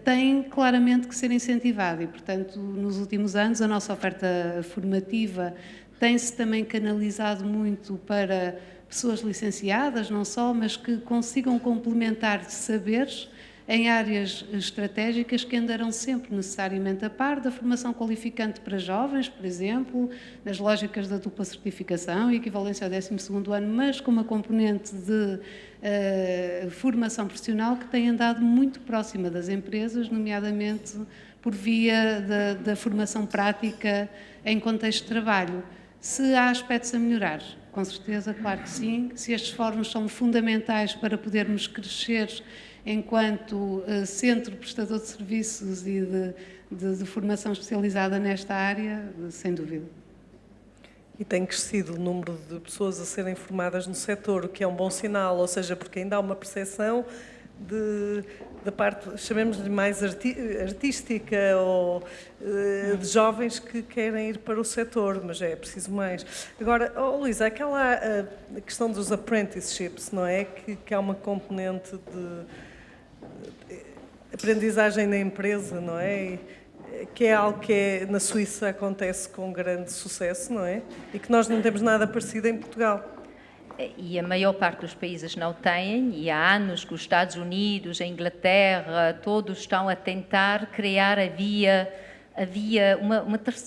Speaker 7: tem claramente que ser incentivada e, portanto, nos últimos anos a nossa oferta formativa tem-se também canalizado muito para pessoas licenciadas, não só, mas que consigam complementar saberes em áreas estratégicas que andarão sempre necessariamente a par da formação qualificante para jovens, por exemplo, nas lógicas da dupla certificação e equivalência ao 12º ano, mas com uma componente de formação profissional que tem andado muito próxima das empresas, nomeadamente por via da formação prática em contexto de trabalho. Se há aspectos a melhorar, com certeza, claro que sim. Se estes fóruns são fundamentais para podermos crescer enquanto centro prestador de serviços e de formação especializada nesta área, sem dúvida.
Speaker 2: E tem crescido o número de pessoas a serem formadas no setor, o que é um bom sinal, ou seja, porque ainda há uma percepção da parte, chamemos-lhe mais artística, ou de jovens que querem ir para o setor, mas é preciso mais. Agora, Luísa, aquela questão dos apprenticeships, não é? Que há uma componente de aprendizagem na empresa, não é? Que é algo que na Suíça acontece com grande sucesso, não é? E que nós não temos nada parecido em Portugal.
Speaker 3: E a maior parte dos países não têm, e há anos que os Estados Unidos, a Inglaterra, todos estão a tentar criar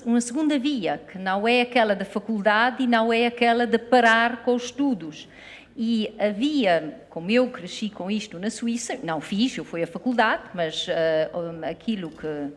Speaker 3: uma segunda via, que não é aquela da faculdade e não é aquela de parar com os estudos. E havia, como eu cresci com isto na Suíça, não fiz, eu fui à faculdade, mas aquilo que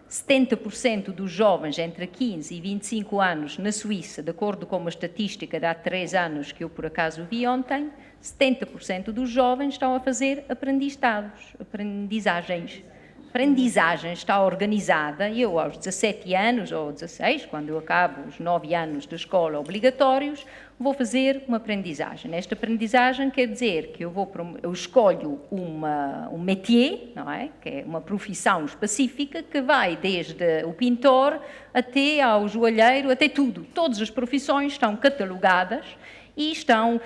Speaker 3: 70% dos jovens entre 15 e 25 anos na Suíça, de acordo com uma estatística de há 3 anos que eu por acaso vi ontem, 70% dos jovens estão a fazer aprendizagens. A aprendizagem está organizada, eu aos 17 anos ou 16, quando eu acabo os 9 anos de escola obrigatórios, vou fazer uma aprendizagem. Esta aprendizagem quer dizer que eu escolho um métier, não é? Que é uma profissão específica que vai desde o pintor até ao joalheiro, até tudo. Todas as profissões estão catalogadas e estão...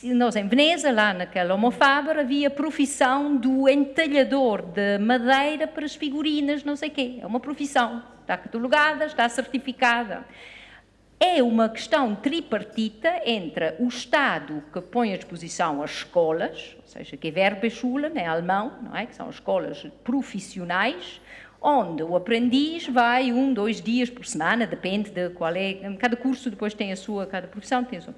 Speaker 3: Nós em Veneza, lá naquela Homofaber, havia a profissão do entalhador de madeira para as figurinas, não sei o quê. É uma profissão, está catalogada, está certificada. É uma questão tripartita entre o Estado que põe à disposição as escolas, ou seja, que é Werbeschule, em alemão, não é? Que são escolas profissionais, onde o aprendiz vai 1-2 dias por semana, depende de qual é, cada curso depois tem a sua, cada profissão tem a sua.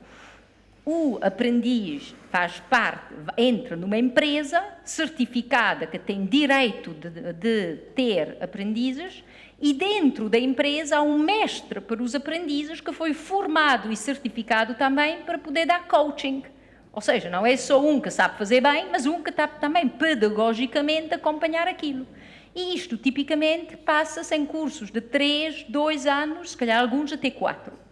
Speaker 3: O aprendiz faz parte, entra numa empresa certificada que tem direito de ter aprendizes e dentro da empresa há um mestre para os aprendizes que foi formado e certificado também para poder dar coaching. Ou seja, não é só um que sabe fazer bem, mas um que sabe também pedagogicamente acompanhar aquilo. E isto tipicamente passa-se em cursos de 3, 2 anos, se calhar alguns até 4.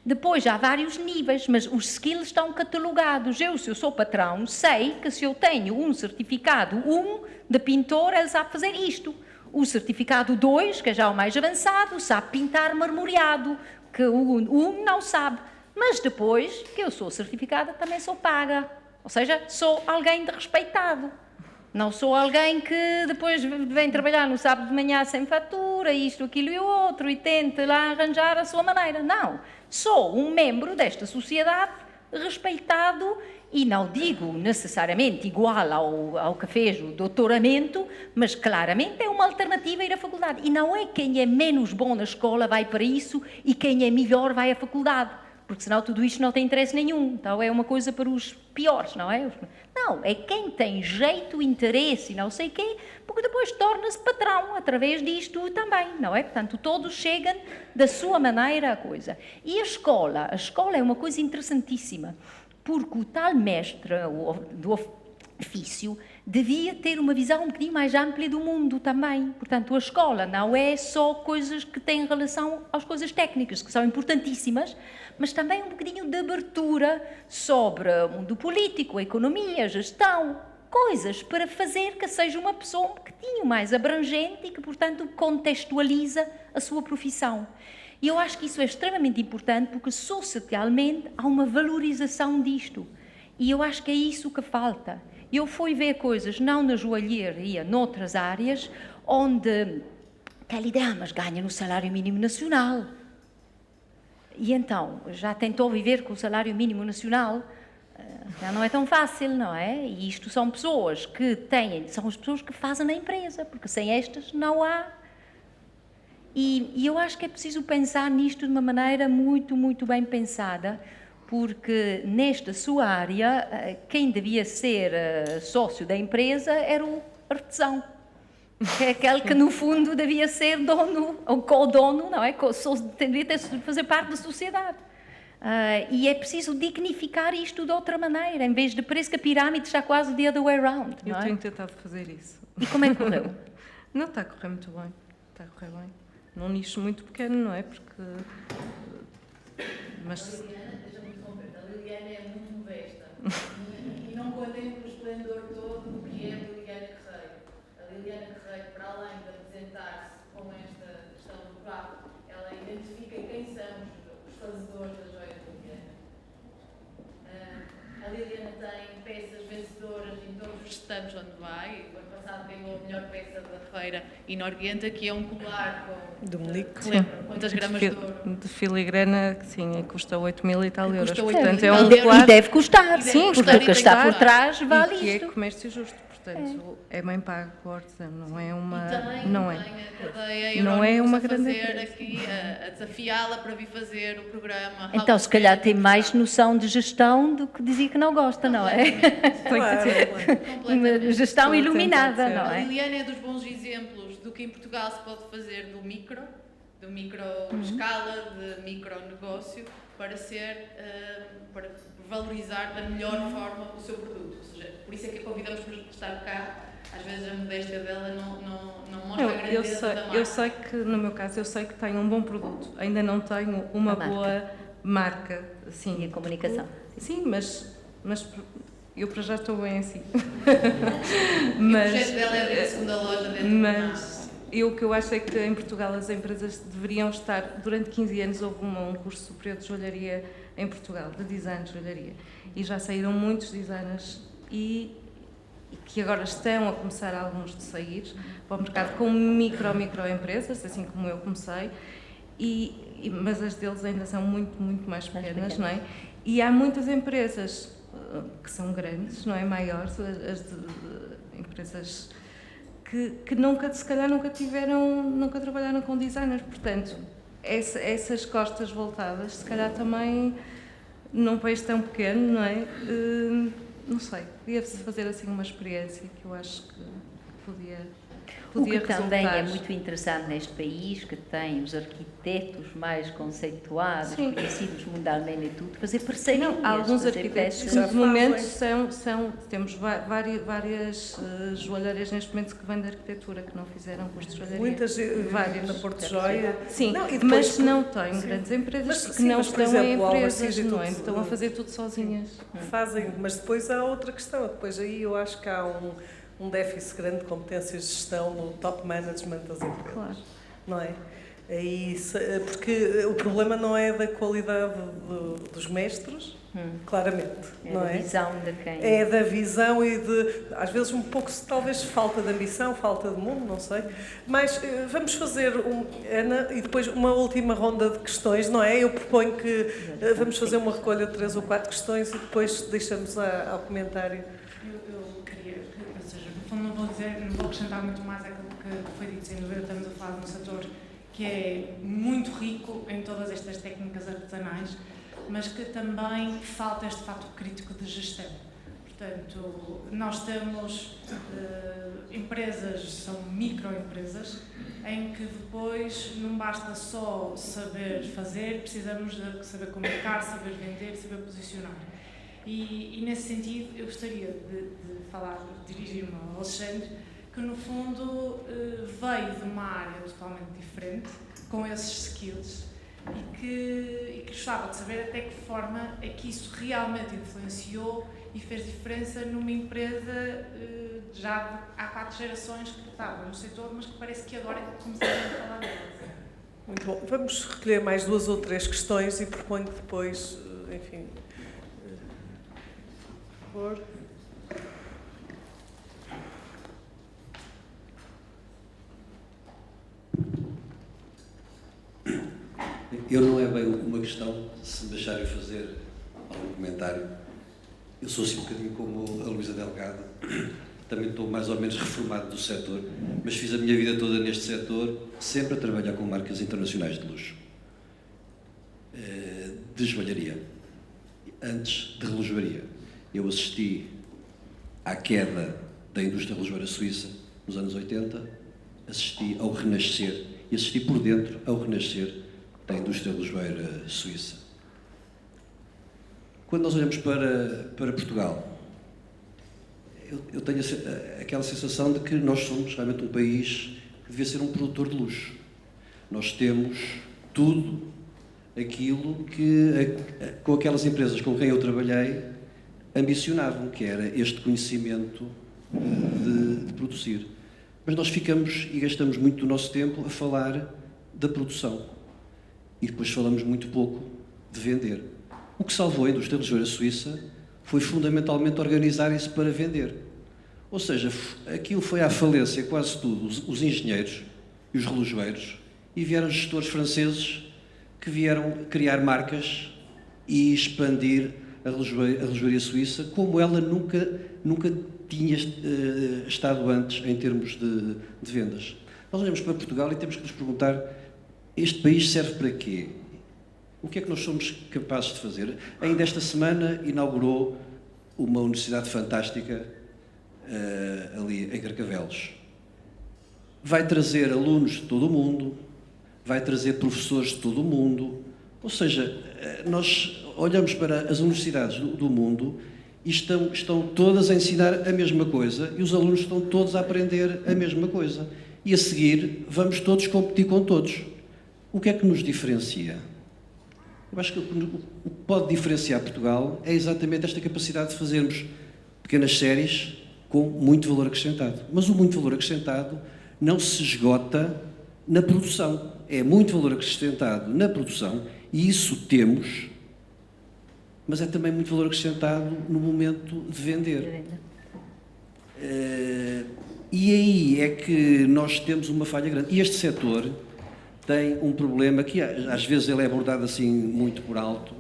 Speaker 3: Depois há vários níveis, mas os skills estão catalogados. Se eu sou patrão, sei que se eu tenho um certificado 1 de pintor, ele sabe fazer isto. O certificado 2, que é já o mais avançado, sabe pintar marmoreado, que o 1 não sabe. Mas depois, que eu sou certificada, também sou paga. Ou seja, sou alguém de respeitado. Não sou alguém que depois vem trabalhar no sábado de manhã sem fatura, isto, aquilo e o outro, e tente lá arranjar a sua maneira. Não. Sou um membro desta sociedade respeitado e não digo necessariamente igual ao que fez o doutoramento, mas claramente é uma alternativa a ir à faculdade. E não é quem é menos bom na escola vai para isso e quem é melhor vai à faculdade, porque senão tudo isto não tem interesse nenhum. Então é uma coisa para os piores, não é? Não, é quem tem jeito, interesse e não sei o quê, porque depois torna-se patrão através disto também, não é? Portanto, todos chegam da sua maneira à coisa. E a escola é uma coisa interessantíssima, porque o tal mestre do ofício devia ter uma visão um bocadinho mais ampla do mundo também. Portanto, a escola não é só coisas que têm relação às coisas técnicas, que são importantíssimas, mas também um bocadinho de abertura sobre o mundo político, a economia, a gestão, coisas para fazer que seja uma pessoa um bocadinho mais abrangente e que, portanto, contextualiza a sua profissão. E eu acho que isso é extremamente importante porque socialmente há uma valorização disto. E eu acho que é isso que falta. Eu fui ver coisas, não na joalheria, noutras áreas, onde aquela ideia, mas ganha no salário mínimo nacional. E então, já tentou viver com o salário mínimo nacional? Já não é tão fácil, não é? E isto são pessoas que são as pessoas que fazem na empresa, porque sem estas não há. E eu acho que é preciso pensar nisto de uma maneira muito, muito bem pensada, porque nesta sua área, quem devia ser sócio da empresa era o artesão, que é aquele que no fundo devia ser dono, ou co-dono, não é? Devia fazer parte da sociedade. E é preciso dignificar isto de outra maneira, em vez de parece que a pirâmide está quase the other way around.
Speaker 4: Eu tenho tentado fazer isso.
Speaker 3: E como é que correu?
Speaker 4: Não, está a correr muito bem. Está a correr bem. Num nicho muito pequeno, não é? Porque... Mas...
Speaker 1: A Liliana é muito modesta e não contém o esplendor todo do que é a Liliana Guerreiro. A Liliana Guerreiro, para além de apresentar-se com esta questão do craft, ela identifica quem são os fazedores da joia da Liliana. A Liliana tem peças vencedoras em todos os stands onde vai. O ano passado ganhou a melhor peça da feira inorguenta, que é um colar com...
Speaker 2: Do Melico.
Speaker 1: Quantas gramas de ouro?
Speaker 4: De filigrana, sim, custa 8.000 e tal euros.
Speaker 1: Custa 8.000
Speaker 4: Portanto,
Speaker 1: e
Speaker 4: é um
Speaker 1: tal
Speaker 4: colar...
Speaker 3: E deve custar,
Speaker 1: Sim,
Speaker 3: porque o que está por trás
Speaker 4: e
Speaker 3: vale
Speaker 4: que
Speaker 3: isto.
Speaker 4: é comércio justo. portanto, é bem pago por artesão, não é uma...
Speaker 1: E também
Speaker 4: não
Speaker 1: tem
Speaker 4: é.
Speaker 1: a cadeia
Speaker 4: Não é uma
Speaker 1: a
Speaker 4: grande
Speaker 1: fazer
Speaker 4: empresa.
Speaker 1: aqui, a desafiá-la para vir fazer o programa.
Speaker 3: Então, se calhar tem mais noção de gestão do que dizia que não gosta, não é?
Speaker 2: Claro,
Speaker 1: Completamente.
Speaker 3: Gestão
Speaker 4: Estou a
Speaker 3: iluminada,
Speaker 4: tentar
Speaker 3: não
Speaker 1: A
Speaker 3: é?
Speaker 1: Liliana é dos bons exemplos do que em Portugal se pode fazer do micro escala, de micro negócio, para para valorizar da melhor forma o seu produto. Ou seja, por isso é que a convidamos para estar cá. Às vezes a modéstia dela não mostra a grandeza da marca.
Speaker 4: Eu sei que, no meu caso, eu sei que tenho um bom produto, ainda não tenho uma
Speaker 3: A marca.
Speaker 4: boa marca. Sim,
Speaker 3: E a comunicação.
Speaker 4: Sim, mas eu para já estou bem assim.
Speaker 1: E o projeto dela é abrir a segunda loja dentro do
Speaker 4: Mas o que eu acho é que em Portugal as empresas deveriam estar, durante 15 anos houve um curso superior de joalharia em Portugal, de design de joalharia, e já saíram muitos designers e que agora estão a começar alguns de sair para o mercado com microempresas, assim como eu comecei, mas as deles ainda são muito mais pequenas, não é? E há muitas empresas que são grandes, não é? Maiores, empresas que se calhar nunca trabalharam com designers, portanto, essas costas voltadas, se calhar também, num país tão pequeno, não é? Não sei, devia-se fazer assim uma experiência que eu acho que podia
Speaker 3: O que também é
Speaker 4: resultar.
Speaker 3: muito interessante neste país, que tem os arquitetos mais conceituados,
Speaker 4: Sim.
Speaker 3: conhecidos mundialmente e tudo, fazer parcerias.
Speaker 4: Não, alguns
Speaker 3: fazer
Speaker 4: arquitetos,
Speaker 3: peças.
Speaker 4: neste momento, temos várias joalharias neste momento que vêm da arquitetura, que não fizeram curso de joalharia.
Speaker 2: muitas
Speaker 4: várias.
Speaker 2: na Porto Joia.
Speaker 4: Sim,
Speaker 2: Não, e depois
Speaker 4: mas
Speaker 2: por-
Speaker 4: não têm
Speaker 2: sim.
Speaker 4: grandes empresas,
Speaker 2: Mas,
Speaker 4: porque
Speaker 2: sim,
Speaker 4: não
Speaker 2: mas, por
Speaker 4: estão em
Speaker 2: exemplo, a
Speaker 4: empresas,
Speaker 2: Overseas e
Speaker 4: não é?
Speaker 2: tudo,
Speaker 4: Estão a fazer tudo sozinhas.
Speaker 2: Fazem, mas depois há outra questão. Depois aí eu acho que há um déficit grande de competências de gestão no top management das empresas.
Speaker 4: Claro.
Speaker 2: Não é? Porque o problema não é da qualidade dos mestres, claramente,
Speaker 3: É
Speaker 2: não
Speaker 3: a
Speaker 2: é?
Speaker 3: visão de quem...
Speaker 2: É da visão e às vezes um pouco, talvez, falta de ambição, falta de mundo, não sei. Mas vamos fazer, Ana, e depois uma última ronda de questões, não é? Eu proponho que vamos fazer uma recolha de 3 ou 4 questões e depois deixamos ao comentário.
Speaker 8: Eu queria, ou seja, no fundo não vou acrescentar muito mais àquilo que foi dito, sem dúvida estamos a falar de um setor que é muito rico em todas estas técnicas artesanais, mas que também falta este fator crítico de gestão. Portanto, nós temos empresas, são microempresas, em que depois não basta só saber fazer, precisamos de saber comunicar, saber vender, saber posicionar. E nesse sentido, eu gostaria de dirigir-me ao Alexandre, que no fundo veio de uma área totalmente diferente, com esses skills, e que gostava de saber até que forma é que isso realmente influenciou e fez diferença numa empresa já há 4 gerações que estava no setor, mas que parece que agora começaram a falar dela.
Speaker 2: Muito bom. Vamos recolher mais 2 ou 3 questões e proponho que depois, enfim... Por favor.
Speaker 9: Eu não é bem uma questão, se me deixarem fazer algum comentário. Eu sou assim um bocadinho como a Luísa Delgado, também estou mais ou menos reformado do setor, mas fiz a minha vida toda neste setor, sempre a trabalhar com marcas internacionais de luxo, de joalharia, antes de relojoaria. Eu assisti à queda da indústria relojoeira suíça nos anos 80, assisti ao renascer, e assisti por dentro ao renascer da indústria relojoeira suíça. Quando nós olhamos para Portugal, eu tenho aquela sensação de que nós somos realmente um país que devia ser um produtor de luxo. Nós temos tudo aquilo que, com aquelas empresas com quem eu trabalhei, ambicionavam, que era este conhecimento de produzir. Mas nós ficamos e gastamos muito do nosso tempo a falar da produção. E depois falamos muito pouco de vender. O que salvou a indústria relojoeira suíça foi fundamentalmente organizarem-se para vender. Ou seja, aquilo foi à falência quase tudo, os engenheiros e os relojoeiros, e vieram gestores franceses que vieram criar marcas e expandir a relojoaria suíça, como ela nunca tinha estado antes em termos de vendas. Nós olhamos para Portugal e temos que nos perguntar, este país serve para quê? O que é que nós somos capazes de fazer? Ainda esta semana inaugurou uma universidade fantástica ali em Carcavelos. Vai trazer alunos de todo o mundo, vai trazer professores de todo o mundo. Ou seja, nós olhamos para as universidades do mundo e estão todas a ensinar a mesma coisa e os alunos estão todos a aprender a mesma coisa. E a seguir vamos todos competir com todos. O que é que nos diferencia? Eu acho que o que pode diferenciar Portugal é exatamente esta capacidade de fazermos pequenas séries com muito valor acrescentado. Mas o muito valor acrescentado não se esgota na produção. É muito valor acrescentado na produção e isso temos, mas é também muito valor acrescentado no momento de vender. E aí é que nós temos uma falha grande. E este setor tem um problema que às vezes ele é abordado assim muito por alto.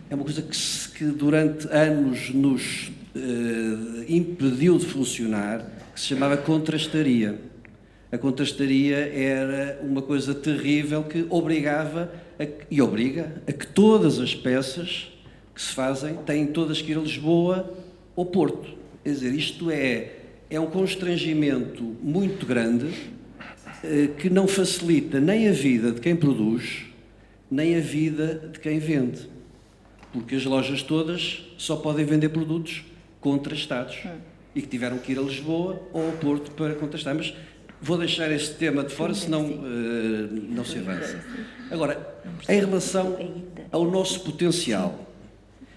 Speaker 9: É uma coisa que durante anos nos impediu de funcionar, que se chamava contrastaria. A contrastaria era uma coisa terrível que obrigava e obriga a que todas as peças que se fazem têm todas que ir a Lisboa ou Porto. Quer dizer, isto é um constrangimento muito grande que não facilita nem a vida de quem produz, nem a vida de quem vende. Porque as lojas todas só podem vender produtos contrastados e que tiveram que ir a Lisboa ou ao Porto para contrastar. Mas vou deixar este tema de fora, senão não se avança. Agora, em relação ao nosso potencial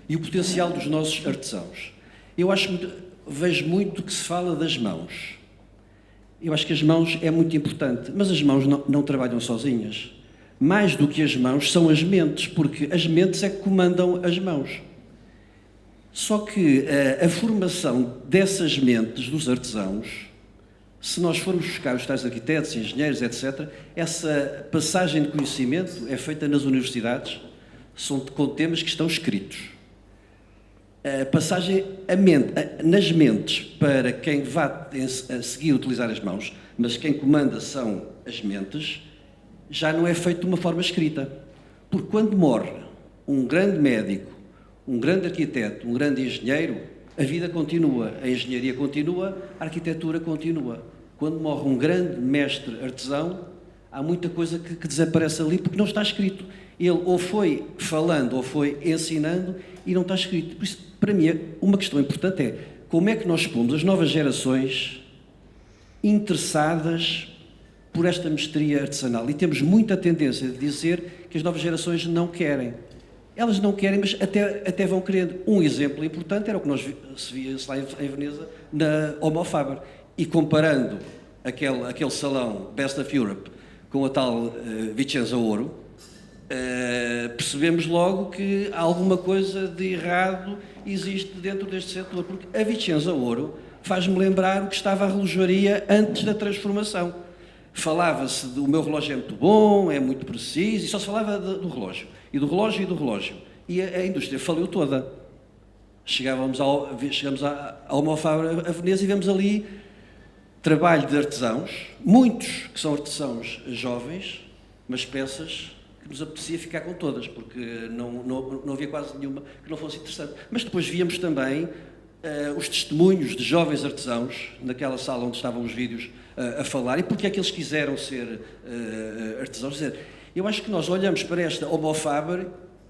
Speaker 9: e o potencial dos nossos artesãos, eu vejo muito que se fala das mãos. Eu acho que as mãos é muito importante, mas as mãos não trabalham sozinhas. Mais do que as mãos são as mentes, porque as mentes é que comandam as mãos. Só que a formação dessas mentes dos artesãos, se nós formos buscar os tais arquitetos, engenheiros, etc., essa passagem de conhecimento é feita nas universidades, com temas que estão escritos. A passagem nas mentes para quem vá a seguir utilizar as mãos, mas quem comanda são as mentes, já não é feito de uma forma escrita. Porque quando morre um grande médico, um grande arquiteto, um grande engenheiro, a vida continua, a engenharia continua, a arquitetura continua. Quando morre um grande mestre artesão, há muita coisa que desaparece ali porque não está escrito. Ele ou foi falando ou foi ensinando e não está escrito. Por isso, para mim, uma questão importante é como é que nós pomos as novas gerações interessadas por esta mestria artesanal. E temos muita tendência de dizer que as novas gerações não querem. Elas não querem, mas até vão querendo. Um exemplo importante era o que nós se via lá em Veneza, na Homo Faber. E comparando aquele salão Best of Europe com a tal Vicenza Ouro, percebemos logo que alguma coisa de errado existe dentro deste setor, porque a Vicenza Ouro faz-me lembrar o que estava a relojoaria antes da transformação. Falava-se do meu relógio é muito bom, é muito preciso, e só se falava do relógio, e do relógio e do relógio. E a indústria faliu toda. Chegamos à Homo Faber a Veneza e vemos ali trabalho de artesãos, muitos que são artesãos jovens, mas peças que nos apetecia ficar com todas, porque não havia quase nenhuma que não fosse interessante. Mas depois víamos também os testemunhos de jovens artesãos, naquela sala onde estavam os vídeos a falar, e porque é que eles quiseram ser artesãos. Quer dizer, eu acho que nós olhamos para esta Homo Faber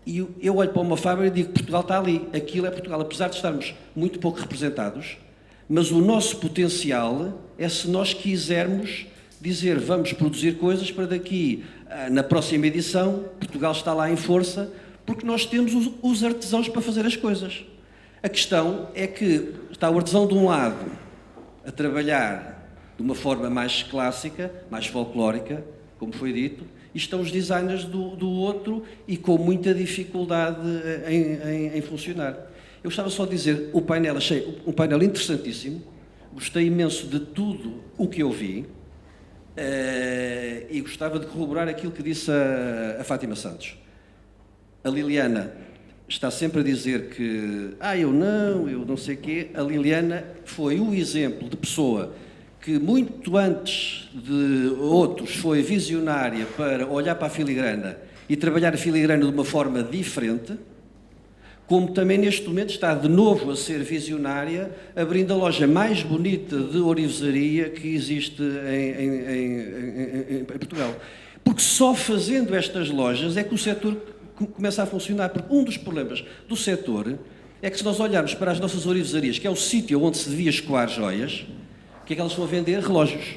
Speaker 9: e eu olho para a Homo Faber e digo que Portugal está ali, aquilo é Portugal, apesar de estarmos muito pouco representados, mas o nosso potencial é se nós quisermos dizer vamos produzir coisas para daqui, na próxima edição, Portugal está lá em força, porque nós temos os artesãos para fazer as coisas. A questão é que está o artesão de um lado a trabalhar de uma forma mais clássica, mais folclórica, como foi dito, e estão os designers do outro e com muita dificuldade em funcionar. Eu gostava só de dizer, achei um painel interessantíssimo, gostei imenso de tudo o que eu vi e gostava de corroborar aquilo que disse a Fátima Santos. A Liliana está sempre a dizer que eu não sei o quê, a Liliana foi o exemplo de pessoa que muito antes de outros foi visionária para olhar para a filigrana e trabalhar a filigrana de uma forma diferente, como também neste momento está de novo a ser visionária, abrindo a loja mais bonita de orivesaria que existe em Portugal. Porque só fazendo estas lojas é que o setor começa a funcionar. Porque um dos problemas do setor é que se nós olharmos para as nossas orivesarias, que é o sítio onde se devia escoar joias, o que é que elas estão a vender? Relógios.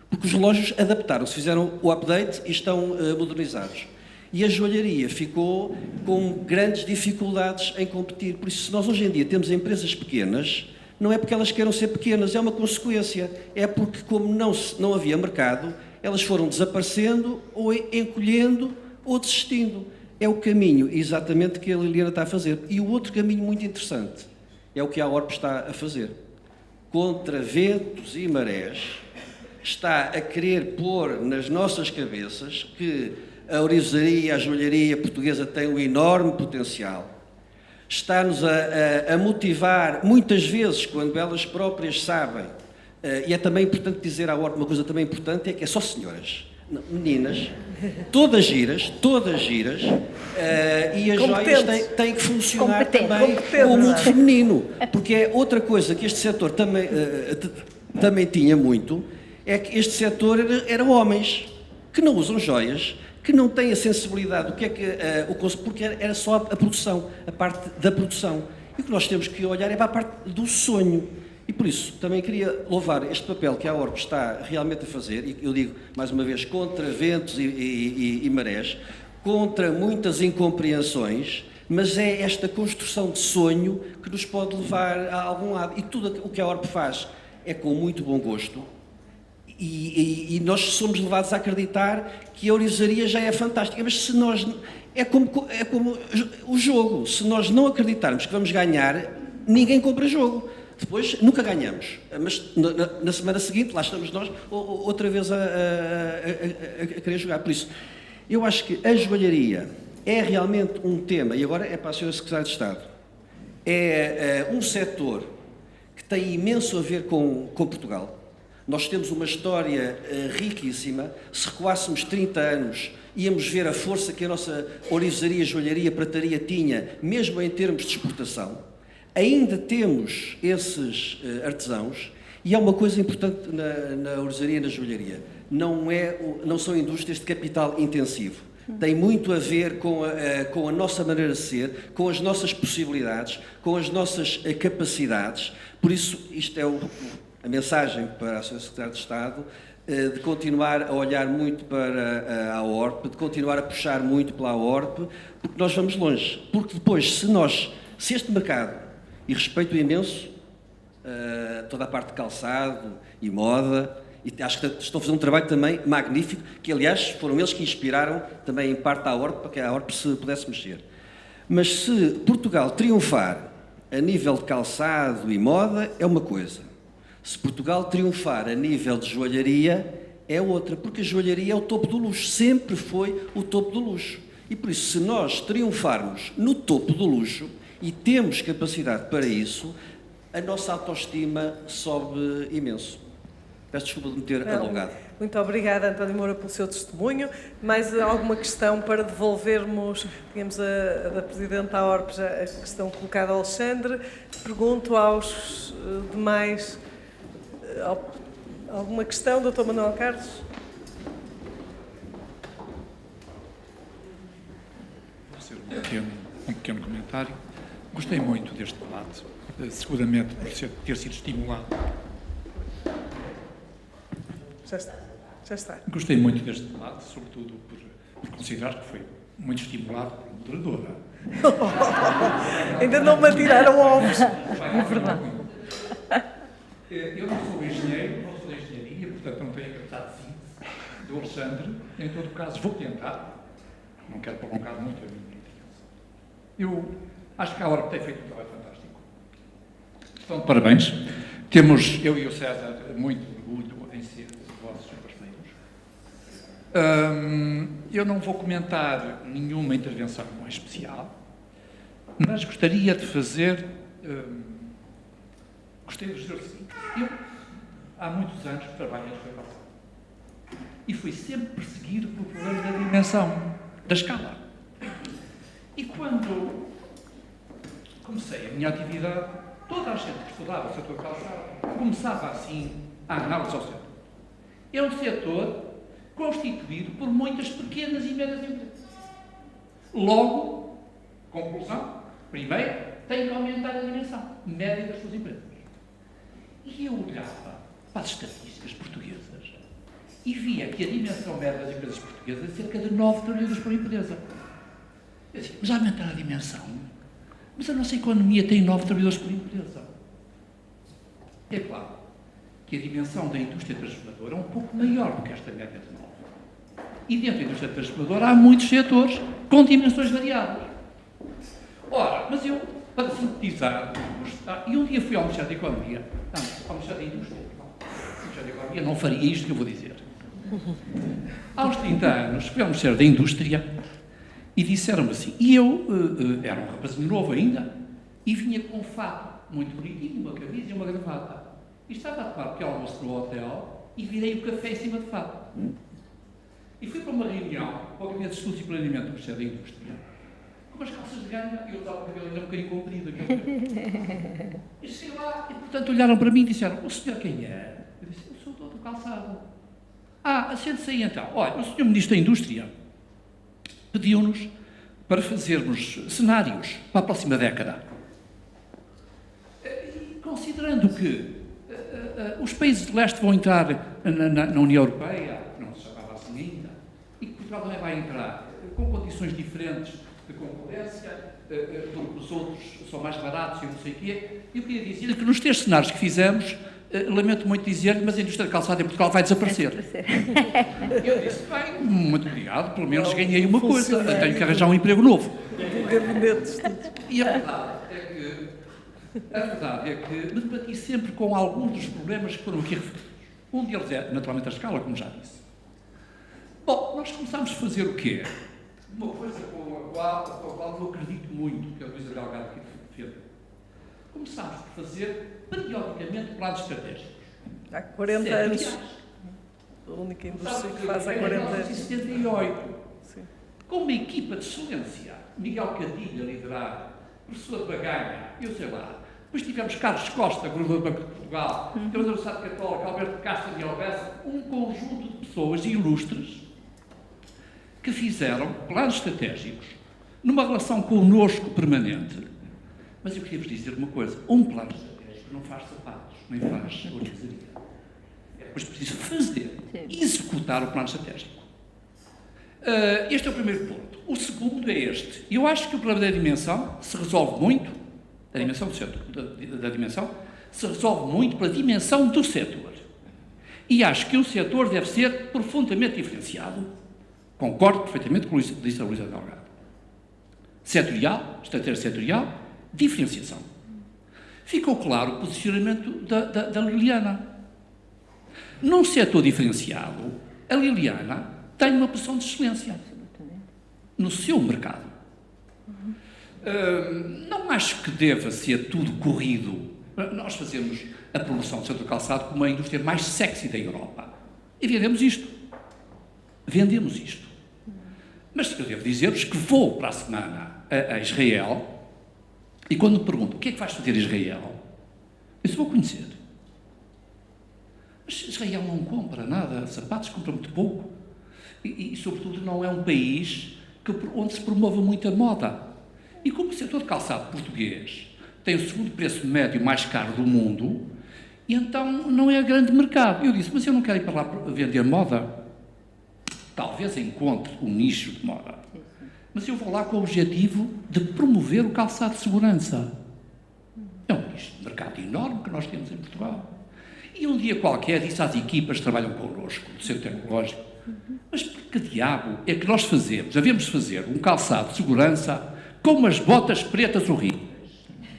Speaker 9: Porque os relógios adaptaram-se, fizeram o update e estão modernizados. E a joalharia ficou com grandes dificuldades em competir. Por isso, se nós hoje em dia temos empresas pequenas, não é porque elas queiram ser pequenas, é uma consequência. É porque, como não havia mercado, elas foram desaparecendo, ou encolhendo, ou desistindo. É o caminho, exatamente, que a Liliana está a fazer. E o outro caminho muito interessante é o que a ORP está a fazer. Contra ventos e marés, está a querer pôr nas nossas cabeças que a orivesaria, a joalharia portuguesa tem um enorme potencial. Está-nos a motivar, muitas vezes, quando elas próprias sabem, e é também importante dizer à ORP uma coisa também importante, é que é só senhoras, não, meninas, todas giras, e as joias têm que funcionar também com o mundo feminino, porque é outra coisa que este setor também tinha muito, é que este setor era homens que não usam joias, que não têm a sensibilidade do que é que porque era só a produção, a parte da produção. E o que nós temos que olhar é para a parte do sonho. E por isso, também queria louvar este papel que a ORP está realmente a fazer, e eu digo, mais uma vez, contra ventos e marés, contra muitas incompreensões, mas é esta construção de sonho que nos pode levar a algum lado. E tudo o que a ORP faz é com muito bom gosto, e nós somos levados a acreditar que a orivesaria já é fantástica, mas se nós... É como o jogo, se nós não acreditarmos que vamos ganhar, ninguém compra jogo. Depois nunca ganhamos, mas na semana seguinte lá estamos nós outra vez a querer jogar. Por isso, eu acho que a joalharia é realmente um tema, e agora é para a Sra. Secretária de Estado, é um setor que tem imenso a ver com Portugal. Nós temos uma história riquíssima. Se recuássemos 30 anos, íamos ver a força que a nossa orivesaria, joalharia, prataria tinha, mesmo em termos de exportação. Ainda temos esses artesãos, e há uma coisa importante na orivesaria e na joalharia. Não são indústrias de capital intensivo. Tem muito a ver com a nossa maneira de ser, com as nossas possibilidades, com as nossas capacidades. Por isso, isto é a mensagem para a Sra. Secretária de Estado, de continuar a olhar muito para a ORP, de continuar a puxar muito pela ORP, porque nós vamos longe. Porque depois, se este mercado, e respeito imenso toda a parte de calçado e moda, e acho que estão a fazer um trabalho também magnífico, que aliás foram eles que inspiraram também em parte a ORP, para que a ORP se pudesse mexer. Mas se Portugal triunfar a nível de calçado e moda, é uma coisa. Se Portugal triunfar a nível de joalharia, é outra, porque a joalharia é o topo do luxo, sempre foi o topo do luxo. E por isso, se nós triunfarmos no topo do luxo, e temos capacidade para isso, a nossa autoestima sobe imenso. Peço desculpa de me ter alongado.
Speaker 2: Muito obrigada, António Moura, pelo seu testemunho. Mais alguma questão para devolvermos, digamos, da Presidente da ORP, já a questão colocada ao Alexandre. Pergunto aos demais... Alguma questão, Dr. Manuel Carlos?
Speaker 10: Vou ser um pequeno comentário. Gostei muito deste debate, seguramente por ter sido estimulado.
Speaker 2: Já está.
Speaker 10: Gostei muito deste debate, sobretudo por considerar que foi muito estimulado por moderadora.
Speaker 2: Ainda não me atiraram ovos.
Speaker 10: É verdade. Eu não sou engenheiro, não sou de engenharia, portanto não tenho a capacidade de síntese do Alexandre. Em todo caso, vou tentar. Não quero prolongar muito a minha intervenção. Eu acho que a ORP tem feito um trabalho fantástico. Estão de parabéns. Temos, eu e o César, muito orgulho em ser vossos parceiros. Eu não vou comentar nenhuma intervenção mais especial. mas gostaria de fazer... gostaria de dizer o seguinte. Eu, há muitos anos, trabalho neste calçado. E fui sempre perseguido pelo problema da dimensão, da escala. E quando comecei a minha atividade, toda a gente que estudava o setor calçado começava assim a análise ao setor. É um setor constituído por muitas pequenas e médias empresas. Logo, conclusão, primeiro, tem que aumentar a dimensão média das suas empresas. E eu olhava para as estatísticas portuguesas e via que a dimensão média das empresas portuguesas é cerca de 9 trabalhadores por empresa. Eu disse, mas aumentar a dimensão? Mas a nossa economia tem 9 trabalhadores por empresa. É claro que a dimensão da indústria transformadora é um pouco maior do que esta média de 9. E dentro da indústria transformadora há muitos setores com dimensões variadas. Ora, mas eu, para sintetizar, e um dia fui ao Ministério da Economia, não, ao Ministério da Indústria, não, ao Ministério da Economia não faria isto que eu vou dizer. Aos 30 anos, fui ao Ministério da Indústria e disseram-me assim, e eu era um rapazinho novo ainda, e vinha com um fato muito bonitinho, uma camisa e uma gravata. E estava a tomar pequeno almoço no hotel e virei o café em cima de fato. E fui para uma reunião com o Gabinete de Estudos e Planeamento do Ministério da Indústria, com umas calças de ganga, e eu usava o cabelo ainda um bocadinho comprido. E cheguei lá, e portanto olharam para mim e disseram, o senhor quem é? Eu disse, eu sou o doutor Calçado. Assente-se aí então. Olha, o senhor Ministro da Indústria pediu-nos para fazermos cenários para a próxima década. E, considerando que os países de leste vão entrar na União Europeia, não se chamava assim ainda, e que Portugal também vai entrar com condições diferentes de concorrência, porque os outros são mais baratos e não sei o quê, eu queria dizer que nos 3 cenários que fizemos, lamento muito dizer-lhe, mas a indústria de calçado em Portugal vai desaparecer. Eu disse, bem, muito obrigado, pelo menos ganhei uma coisa, tenho que arranjar um emprego novo. E a verdade é que me debati sempre com alguns dos problemas que foram aqui referidos. Um deles é, naturalmente, a escala, como já disse. Bom, nós começámos a fazer o quê? Uma coisa com a qual eu acredito muito, que a Luísa Delgado aqui defende. Começámos por fazer, periodicamente, planos estratégicos.
Speaker 2: Há 40 anos. A única indústria que faz há 40 anos.
Speaker 10: 1978. Com uma equipa de excelência, Miguel Cadilha liderar, professor Baganha, eu sei lá. Depois tivemos Carlos Costa, governador do Banco de Portugal, temos a Universidade Católica, Alberto Castro e Alves, um conjunto de pessoas ilustres que fizeram planos estratégicos numa relação connosco permanente. Mas eu queria vos dizer uma coisa, um plano estratégico não faz sapatos, nem faz orquesaria. É depois preciso fazer, executar o plano estratégico. Este é o primeiro ponto. O segundo é este. Eu acho que o problema da dimensão se resolve muito, da dimensão do setor, da dimensão, se resolve muito pela dimensão do setor. E acho que o setor deve ser profundamente diferenciado. Concordo perfeitamente com o que disse a Luísa Delgado. Setorial, estratégia setorial, diferenciação. Ficou claro o posicionamento da Liliana. Num setor diferenciado, a Liliana tem uma posição de excelência no seu mercado. Não acho que deva ser tudo corrido. Nós fazemos a promoção do setor calçado como a indústria mais sexy da Europa. E vendemos isto. Vendemos isto. Mas eu devo dizer-vos que vou para a semana a Israel e quando me perguntam o que é que vais fazer em Israel, eu vou conhecer. Mas Israel não compra nada, sapatos compra muito pouco. E sobretudo, não é um país onde se promove muita moda. E como o setor de calçado português tem o segundo preço médio mais caro do mundo, e então não é grande mercado. Eu disse, mas eu não quero ir para lá vender moda. Talvez encontre um nicho de moda. Mas eu vou lá com o objetivo de promover o calçado de segurança. É um nicho de mercado enorme que nós temos em Portugal. E um dia qualquer disse às equipas que trabalham connosco, do Centro Tecnológico, mas por que diabo é que nós fazemos, devemos fazer um calçado de segurança com umas botas pretas horríveis?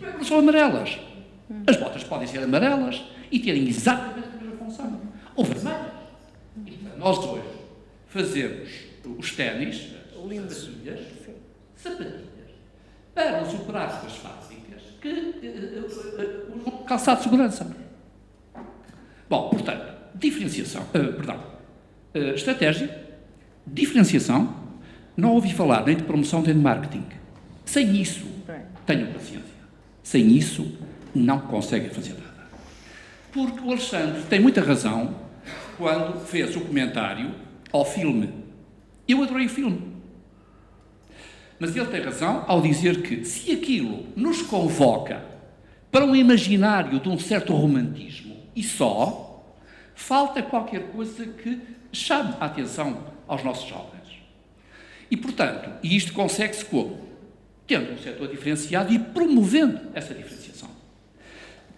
Speaker 10: Não são amarelas. As botas podem ser amarelas e terem exatamente a mesma função. Ou vermelhas. E nós hoje fazemos os ténis, sapatilhas, para os operários das fábricas que usam calçado de segurança. Bom, portanto, estratégia, diferenciação, não ouvi falar nem de promoção nem de marketing. Sem isso, tenham paciência. Sem isso, não conseguem fazer nada. Porque o Alexandre tem muita razão quando fez o comentário ao filme. Eu adorei o filme. Mas ele tem razão ao dizer que se aquilo nos convoca para um imaginário de um certo romantismo e só, falta qualquer coisa que chame a atenção aos nossos jovens. E, portanto, isto consegue-se como? Tendo um setor diferenciado e promovendo essa diferenciação.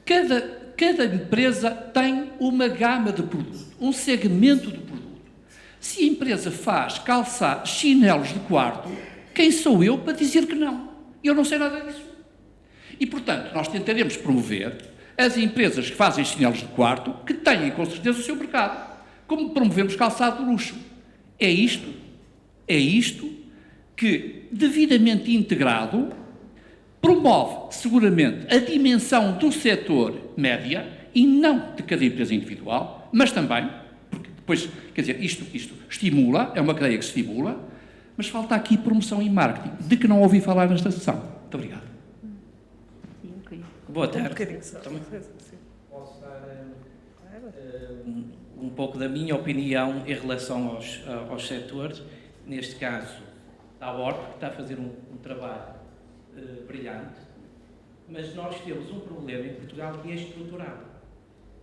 Speaker 10: Cada empresa tem uma gama de produto, um segmento de produto. Se a empresa faz calçar chinelos de quarto, quem sou eu para dizer que não? Eu não sei nada disso. E, portanto, nós tentaremos promover as empresas que fazem chinelos de quarto, que têm, com certeza, o seu mercado. Como promovemos calçado de luxo. É isto que, devidamente integrado, promove, seguramente, a dimensão do setor média e não de cada empresa individual, mas também, porque depois, quer dizer, isto estimula, é uma cadeia que estimula, mas falta aqui promoção e marketing, de que não ouvi falar nesta sessão. Muito obrigado.
Speaker 11: Boa tarde. Posso dar um pouco da minha opinião em relação aos setores, neste caso da ORP, que está a fazer um trabalho brilhante, mas nós temos um problema em Portugal que é estrutural.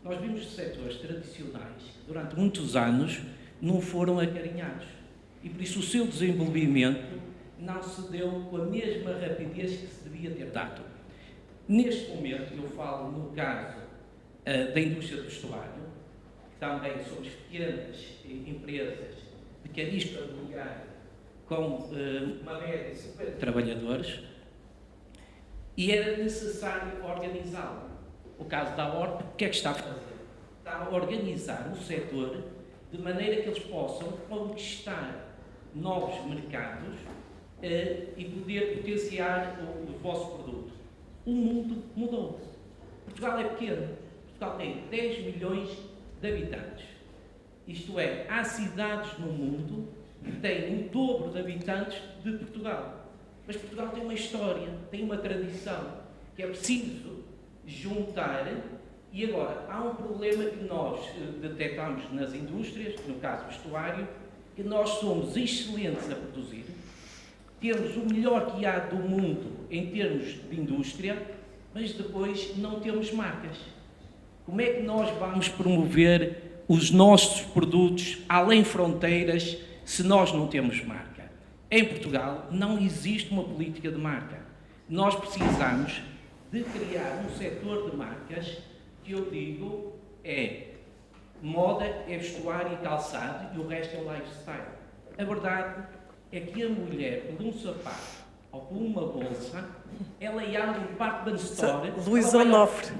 Speaker 11: Nós vimos setores tradicionais que durante muitos anos não foram acarinhados e por isso o seu desenvolvimento não se deu com a mesma rapidez que se devia ter dado. Neste momento, eu falo no caso da indústria do vestuário, que também somos pequenas empresas de cariz familiar com uma média de 50 trabalhadores e era necessário organizá-lo. O caso da ORP, o que é que está a fazer? Está a organizar o setor de maneira que eles possam conquistar novos mercados e poder potenciar o vosso produto. O mundo mudou. Portugal é pequeno. Portugal tem 10 milhões de habitantes. Isto é, há cidades no mundo que têm o dobro de habitantes de Portugal. Mas Portugal tem uma história, tem uma tradição, que é preciso juntar. E agora, há um problema que nós detectamos nas indústrias, no caso vestuário, que nós somos excelentes a produzir, temos o melhor que há do mundo em termos de indústria, mas depois não temos marcas. Como é que nós vamos promover os nossos produtos além fronteiras se nós não temos marca? Em Portugal não existe uma política de marca. Nós precisamos de criar um setor de marcas que eu digo é moda, é vestuário e calçado e o resto é lifestyle. A verdade é que a mulher, por um sapato ou por uma bolsa, ela anda no Department Store,
Speaker 2: Luís Onofre.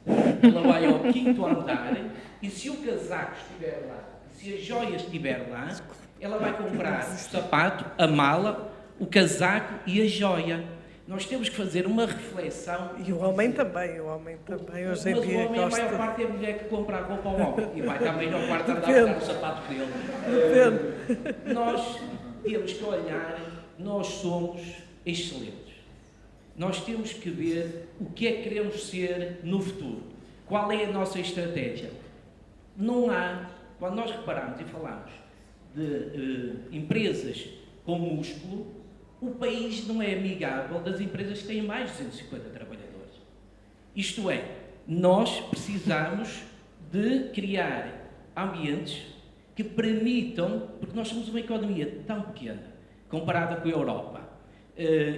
Speaker 11: ela vai ao 5º andar e se o casaco estiver lá, se a joia estiver lá, ela vai comprar o sapato, a mala, o casaco e a joia. Nós temos que fazer uma reflexão.
Speaker 2: E o homem também, hoje em dia
Speaker 11: gosta. Mas a maior parte é a mulher que compra a roupa ao homem e vai também ao quarto andar a buscar o sapato dele.
Speaker 2: Depende.
Speaker 11: Nós temos que olhar, nós somos excelentes. Nós temos que ver o que é que queremos ser no futuro. Qual é a nossa estratégia? Não há, quando nós reparamos e falamos de empresas com músculo, o país não é amigável das empresas que têm mais de 250 trabalhadores. Isto é, nós precisamos de criar ambientes que permitam, porque nós somos uma economia tão pequena, comparada com a Europa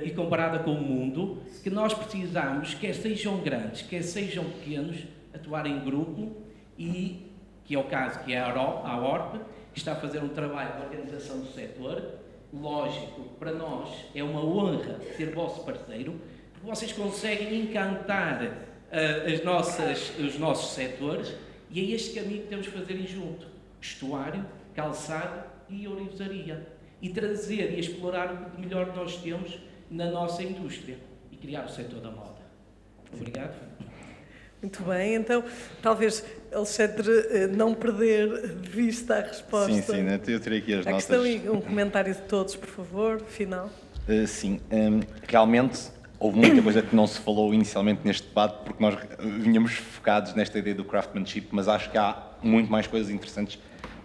Speaker 11: e comparada com o mundo, que nós precisamos, quer sejam grandes, quer sejam pequenos, atuar em grupo e, que é o caso que é a ORP, que está a fazer um trabalho de organização do setor. Lógico, para nós é uma honra ser vosso parceiro, porque vocês conseguem encantar os nossos setores e é este caminho que temos que fazer em junto. Vestuário, calçado e ourivesaria. E trazer e explorar o que melhor nós temos, na nossa indústria e criar o setor da moda. Obrigado.
Speaker 2: Muito bem, então, talvez, Alexandre, não perder de vista a resposta.
Speaker 5: Sim, eu tirei aqui as notas.
Speaker 2: A questão e um comentário de todos, por favor, final.
Speaker 5: Sim, realmente houve muita coisa que não se falou inicialmente neste debate, porque nós vinhamos focados nesta ideia do craftsmanship, mas acho que há muito mais coisas interessantes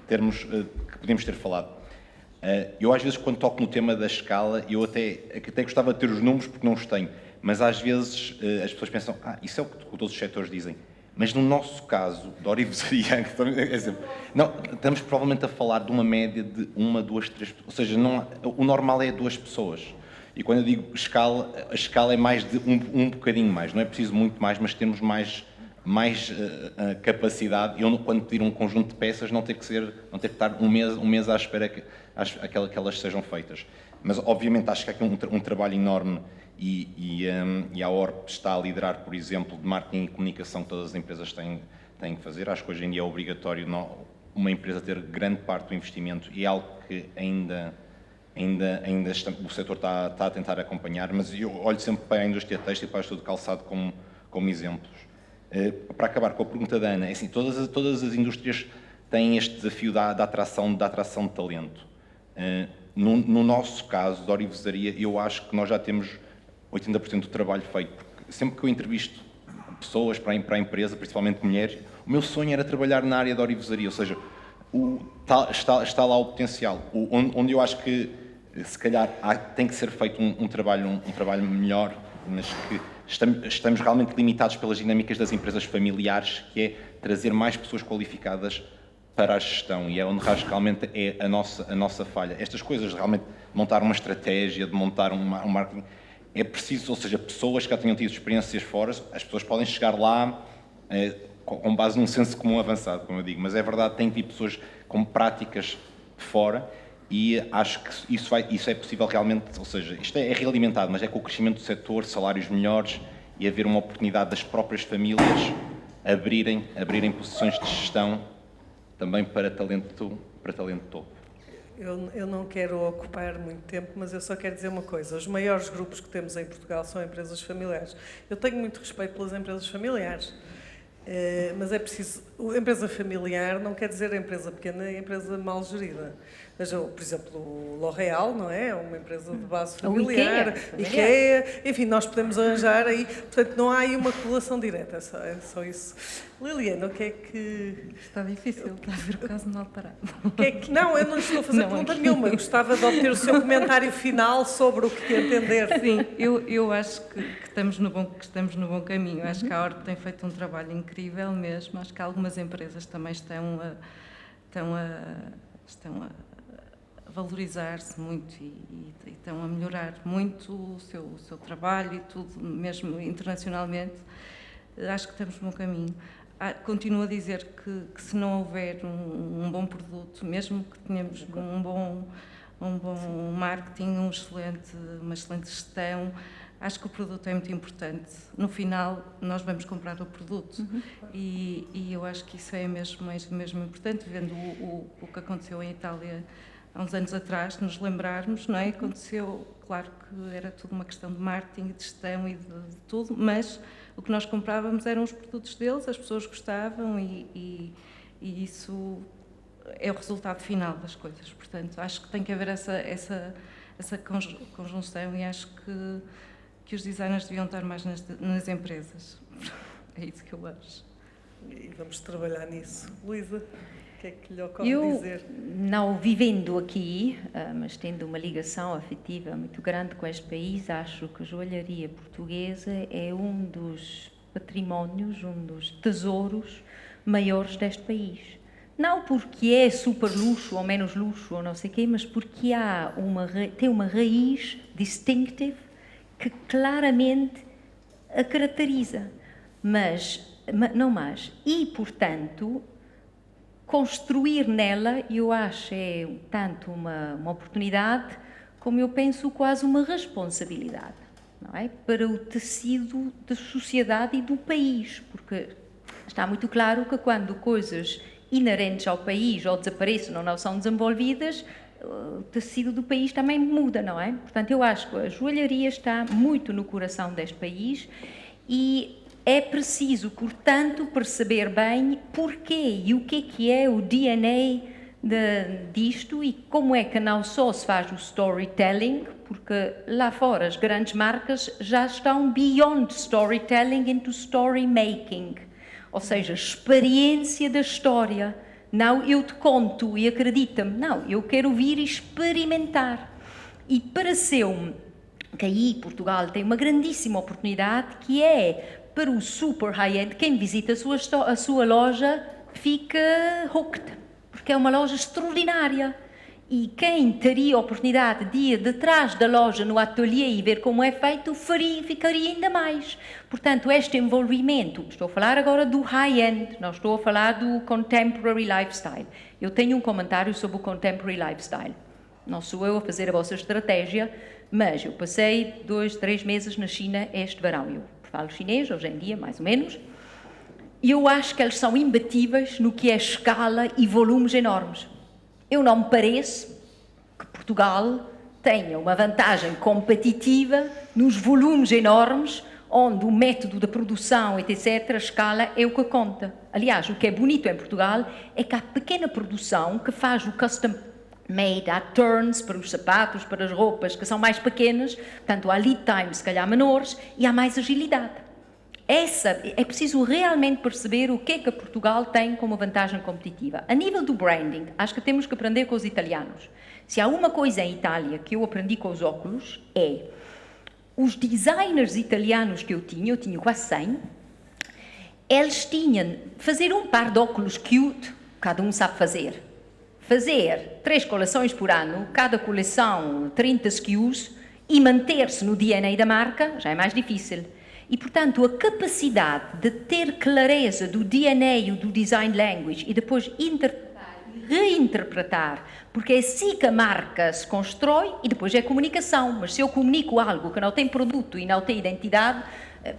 Speaker 5: que podemos ter falado. Eu às vezes, quando toco no tema da escala, eu até gostava de ter os números, porque não os tenho, mas às vezes as pessoas pensam, isso é o que todos os setores dizem. Mas no nosso caso, da orivesaria, não, estamos provavelmente a falar de uma média de 1, 2, 3, ou seja, o normal é 2 pessoas. E quando eu digo escala, a escala é mais de um bocadinho mais, não é preciso muito mais, mas temos mais capacidade. Eu, quando pedir um conjunto de peças, não ter que estar um mês à espera que elas sejam feitas. Mas, obviamente, acho que há aqui um trabalho enorme e a ORP está a liderar, por exemplo, de marketing e comunicação que todas as empresas têm que fazer. Acho que hoje em dia é obrigatório uma empresa ter grande parte do investimento e é algo que ainda o setor está a tentar acompanhar, mas eu olho sempre para a indústria têxtil e para o estudo de calçado como exemplos. Para acabar com a pergunta da Ana, é assim, todas as indústrias têm este desafio da atração de talento. No nosso caso, da orivesaria, eu acho que nós já temos 80% do trabalho feito, porque sempre que eu entrevisto pessoas para a empresa, principalmente mulheres, o meu sonho era trabalhar na área da orivesaria, ou seja, está lá o potencial. Onde eu acho que, se calhar, tem que ser feito um trabalho melhor, mas que estamos realmente limitados pelas dinâmicas das empresas familiares, que é trazer mais pessoas qualificadas para a gestão, e é onde realmente é a nossa falha. Estas coisas, realmente, de montar uma estratégia, de montar um marketing, é preciso, ou seja, pessoas que já tenham tido experiências fora, as pessoas podem chegar lá com base num senso comum avançado, como eu digo, mas é verdade, tem que vir pessoas com práticas de fora, e acho que isso é possível realmente, ou seja, isto é realimentado, mas é com o crescimento do setor, salários melhores e haver uma oportunidade das próprias famílias abrirem posições de gestão também para talento topo.
Speaker 2: Eu não quero ocupar muito tempo, mas eu só quero dizer uma coisa. Os maiores grupos que temos em Portugal são empresas familiares. Eu tenho muito respeito pelas empresas familiares, mas é preciso... A empresa familiar não quer dizer a empresa pequena, é a empresa mal gerida. Veja, por exemplo, o L'Oréal, não é? É uma empresa de base familiar, IKEA, enfim, nós podemos arranjar aí, portanto, não há aí uma correlação direta, é só isso. Liliana, o que é que...
Speaker 4: Está difícil, está a ver o caso mal parado.
Speaker 2: Não, eu não lhe estou a fazer pergunta nenhuma, eu gostava de obter o seu comentário final sobre o que entender.
Speaker 4: Sim, eu acho que estamos no bom caminho, acho que a ORP tem feito um trabalho incrível mesmo, acho que algumas empresas também estão a valorizar-se muito e estão a melhorar muito o seu trabalho e tudo, mesmo internacionalmente. Acho que estamos no bom caminho. Continuo a dizer que se não houver um bom produto, mesmo que tenhamos um bom marketing, uma excelente gestão, acho que o produto é muito importante. No final, nós vamos comprar o produto e eu acho que isso é mesmo importante, vendo o que aconteceu em Itália há uns anos atrás, nos lembrarmos, não é? Aconteceu, claro que era tudo uma questão de marketing, de gestão e de tudo, mas o que nós comprávamos eram os produtos deles, as pessoas gostavam e isso é o resultado final das coisas. Portanto, acho que tem que haver essa conjunção e acho que os designers deviam estar mais nas empresas. É isso que eu acho.
Speaker 2: E vamos trabalhar nisso. Luísa, o que é que lhe ocorre dizer?
Speaker 3: Não vivendo aqui, mas tendo uma ligação afetiva muito grande com este país, acho que a joalharia portuguesa é um dos patrimónios, um dos tesouros maiores deste país. Não porque é super luxo ou menos luxo ou não sei o quê, mas porque tem uma raiz distinctive que claramente a caracteriza. Mas não mais. E, portanto, construir nela, eu acho, é tanto uma oportunidade, como eu penso quase uma responsabilidade, não é? Para o tecido da sociedade e do país, porque está muito claro que quando coisas inerentes ao país ou desaparecem ou não são desenvolvidas, o tecido do país também muda, não é? Portanto, eu acho que a joalharia está muito no coração deste país e é preciso, portanto, perceber bem porquê e o que é o DNA disto e como é que não só se faz o storytelling, porque lá fora as grandes marcas já estão beyond storytelling into story making, ou seja, experiência da história. Não, eu te conto e acredita-me. Não, eu quero vir experimentar. E pareceu-me que aí Portugal tem uma grandíssima oportunidade, que é para o super high-end, quem visita a sua loja fica hooked, porque é uma loja extraordinária. E quem teria a oportunidade de ir detrás da loja, no ateliê e ver como é feito, ficaria ainda mais. Portanto, este envolvimento, estou a falar agora do high-end, não estou a falar do contemporary lifestyle. Eu tenho um comentário sobre o contemporary lifestyle. Não sou eu a fazer a vossa estratégia, mas eu passei 2, 3 meses na China este verão. Eu falo chinês hoje em dia, mais ou menos, e eu acho que eles são imbatíveis no que é escala e volumes enormes. Eu não me parece que Portugal tenha uma vantagem competitiva nos volumes enormes, onde o método da produção, etc., a escala é o que conta. Aliás, o que é bonito em Portugal é que há pequena produção que faz o custom made, há turns para os sapatos, para as roupas, que são mais pequenas, portanto há lead times se calhar menores e há mais agilidade. É preciso realmente perceber o que é que Portugal tem como vantagem competitiva. A nível do branding, acho que temos que aprender com os italianos. Se há uma coisa em Itália que eu aprendi com os óculos, é os designers italianos que eu tinha quase 100, eles tinham, fazer um par de óculos cute, cada um sabe fazer. Fazer 3 coleções por ano, cada coleção 30 SKUs, e manter-se no DNA da marca, já é mais difícil. E, portanto, a capacidade de ter clareza do DNA, do design language, e depois interpretar e reinterpretar, porque é assim que a marca se constrói e depois é comunicação. Mas se eu comunico algo que não tem produto e não tem identidade,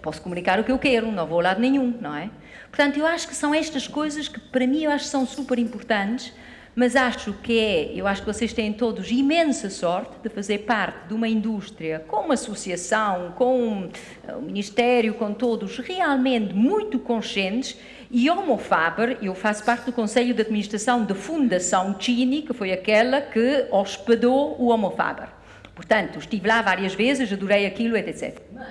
Speaker 3: posso comunicar o que eu quero, não vou a lado nenhum, não é? Portanto, eu acho que são estas coisas que, para mim, eu acho que são super importantes, mas acho que vocês têm todos imensa sorte de fazer parte de uma indústria com uma associação, com o Ministério, com todos realmente muito conscientes. E Homo Faber, eu faço parte do Conselho de Administração da Fundação Cini, que foi aquela que hospedou o Homo Faber. Portanto, estive lá várias vezes, adorei aquilo, etc. Mas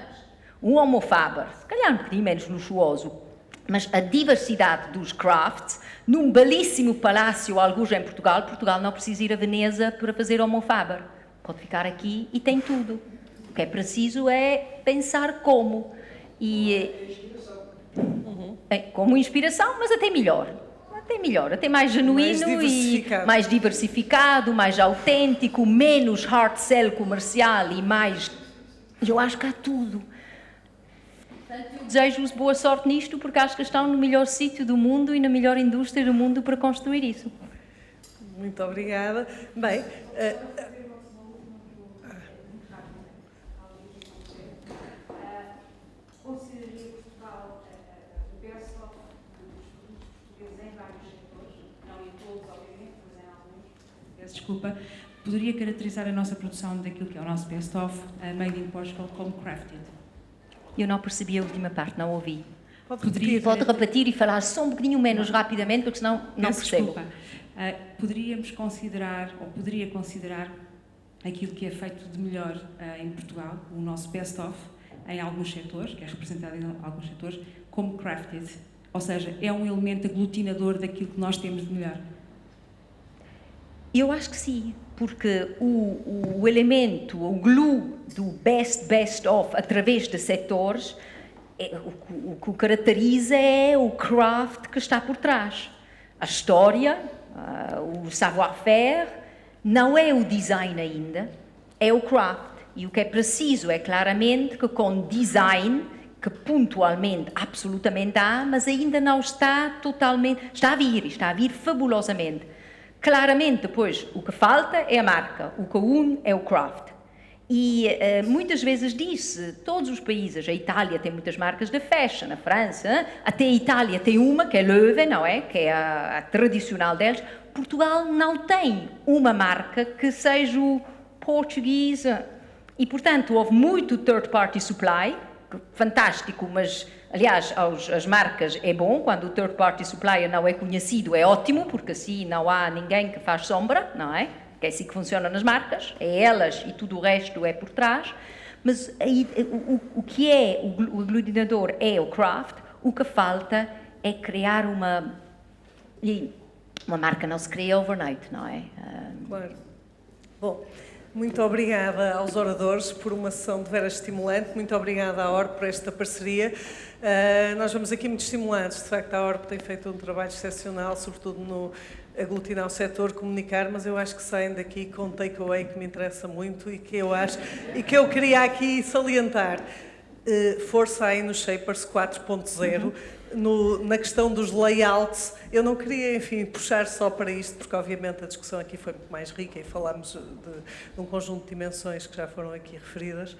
Speaker 3: o Homo Faber, se calhar um bocadinho menos luxuoso, mas a diversidade dos crafts, num belíssimo palácio, alguns em Portugal, Portugal não precisa ir a Veneza para fazer Homo Faber. Pode ficar aqui e tem tudo. O que é preciso é pensar como. Como inspiração, mas até melhor. Até mais genuíno mais diversificado, mais autêntico, menos hard sell comercial e mais... Eu acho que há tudo. Eu desejo-vos boa sorte nisto, porque acho que estão no melhor sítio do mundo e na melhor indústria do mundo para construir isso.
Speaker 2: Muito obrigada. Bem,
Speaker 12: consideraria Portugal o best-of dos produtos portugueses em vários setores, não em todos, obviamente, mas em alguns. Peço desculpa. Poderia caracterizar a nossa produção daquilo que é o nosso best-of, Made in Portugal, como crafted?
Speaker 3: Eu não percebi a última parte, não ouvi. Pode repetir e falar só um bocadinho menos rapidamente, porque senão não percebo.
Speaker 12: Poderíamos considerar, ou poderia considerar, aquilo que é feito de melhor em Portugal, o nosso best-of, em alguns setores, que é representado em alguns setores, como crafted. Ou seja, é um elemento aglutinador daquilo que nós temos de melhor.
Speaker 3: Eu acho que sim, porque o elemento, o glue do best-of através de setores, o que o caracteriza é o craft que está por trás. A história, o savoir-faire, não é o design ainda, é o craft. E o que é preciso é claramente que com design, que pontualmente absolutamente há, mas ainda não está totalmente, está a vir fabulosamente. Claramente, depois, o que falta é a marca, o que une é o craft. E muitas vezes diz-se, todos os países, a Itália tem muitas marcas de fashion, a França, até a Itália tem uma, que é Löwe, não é? Que é a tradicional deles. Portugal não tem uma marca que seja o português. E, portanto, houve muito third-party supply, fantástico, mas, aliás, as marcas é bom, quando o third-party supplier não é conhecido, é ótimo, porque assim não há ninguém que faz sombra, não é? Que é assim que funciona nas marcas, é elas e tudo o resto é por trás. Mas aí, o que é o aglutinador é o craft, o que falta é criar uma marca não se cria overnight, não é?
Speaker 2: Claro. Bom, muito obrigada aos oradores por uma sessão de veras estimulante, muito obrigada à ORP por esta parceria. Nós vamos aqui muito estimulantes, de facto a ORP tem feito um trabalho excepcional, sobretudo no aglutinar o setor, comunicar, mas eu acho que saem daqui com um takeaway que me interessa muito e que eu queria aqui salientar. Força aí nos Shapers 4.0, na questão dos layouts. Eu não queria, enfim, puxar só para isto, porque obviamente a discussão aqui foi muito mais rica e falámos de um conjunto de dimensões que já foram aqui referidas,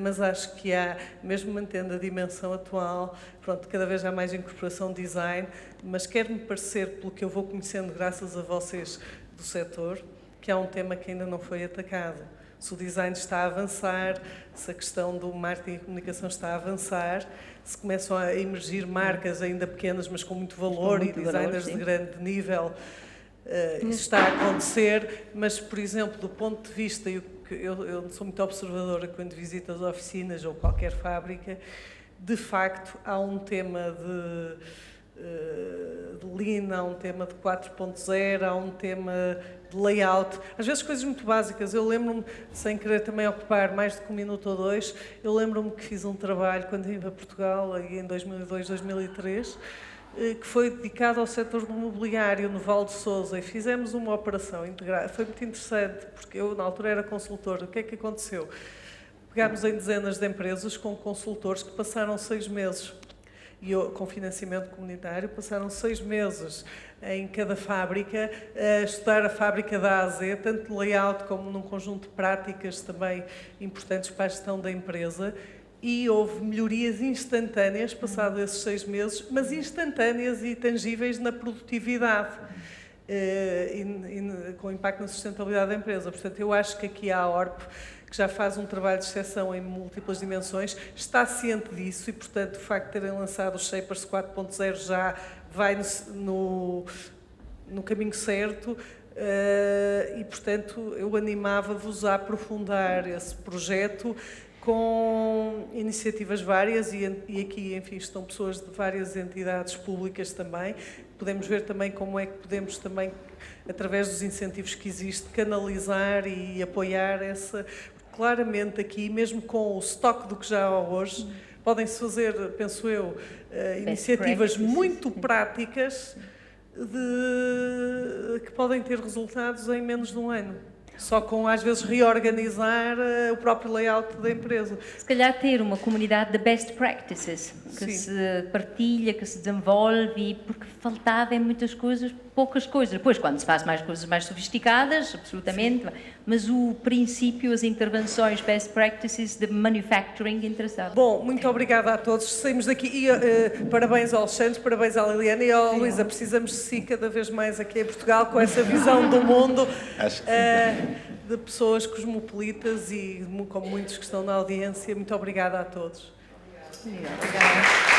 Speaker 2: mas acho que há, mesmo mantendo a dimensão atual, pronto, cada vez há mais incorporação de design, mas quer-me parecer, pelo que eu vou conhecendo graças a vocês do setor, que há um tema que ainda não foi atacado. Se o design está a avançar, se a questão do marketing e comunicação está a avançar, se começam a emergir marcas ainda pequenas, mas com muito valor e designers de grande nível, isso está a acontecer, mas, por exemplo, do ponto de vista, eu sou muito observadora quando visito as oficinas ou qualquer fábrica, de facto há um tema de Lean, há um tema de 4.0, há um tema de layout, às vezes coisas muito básicas. Eu lembro-me, sem querer também ocupar mais do que um minuto ou dois, eu lembro-me que fiz um trabalho quando vim para Portugal, em 2002, 2003, que foi dedicado ao setor do mobiliário no Val de Sousa, e fizemos uma operação integrada. Foi muito interessante, porque eu na altura era consultora. O que é que aconteceu? Pegámos em dezenas de empresas com consultores que passaram 6 meses e com financiamento comunitário, passaram 6 meses em cada fábrica a estudar a fábrica da A a Z, tanto no layout como num conjunto de práticas também importantes para a gestão da empresa, e houve melhorias instantâneas, passado esses 6 meses, mas instantâneas e tangíveis na produtividade. Com impacto na sustentabilidade da empresa. Portanto, eu acho que aqui há a ORP, que já faz um trabalho de exceção em múltiplas dimensões, está ciente disso e, portanto, o facto de terem lançado os Shapers 4.0 já vai no caminho certo e, portanto, eu animava-vos a aprofundar esse projeto com iniciativas várias e aqui, enfim, estão pessoas de várias entidades públicas também. Podemos ver também como é que podemos também, através dos incentivos que existem, canalizar e apoiar essa... Claramente aqui, mesmo com o estoque do que já há hoje, podem-se fazer, penso eu, iniciativas muito práticas que podem ter resultados em menos de um ano. Só com, às vezes, reorganizar o próprio layout da empresa.
Speaker 3: Se calhar ter uma comunidade de best practices, que se partilha, que se desenvolve, porque faltava em muitas coisas, poucas coisas. Depois, quando se faz mais coisas mais sofisticadas, absolutamente, mas o princípio, as intervenções best practices de manufacturing interessava.
Speaker 2: Bom, muito obrigada a todos. Saímos daqui e parabéns ao Alexandre, parabéns à Liliana e ao Luísa. Precisamos de si cada vez mais aqui em Portugal, com essa visão do mundo.
Speaker 5: Acho que sim.
Speaker 2: De pessoas cosmopolitas e como muitos que estão na audiência. Muito obrigada a todos.
Speaker 3: Obrigada.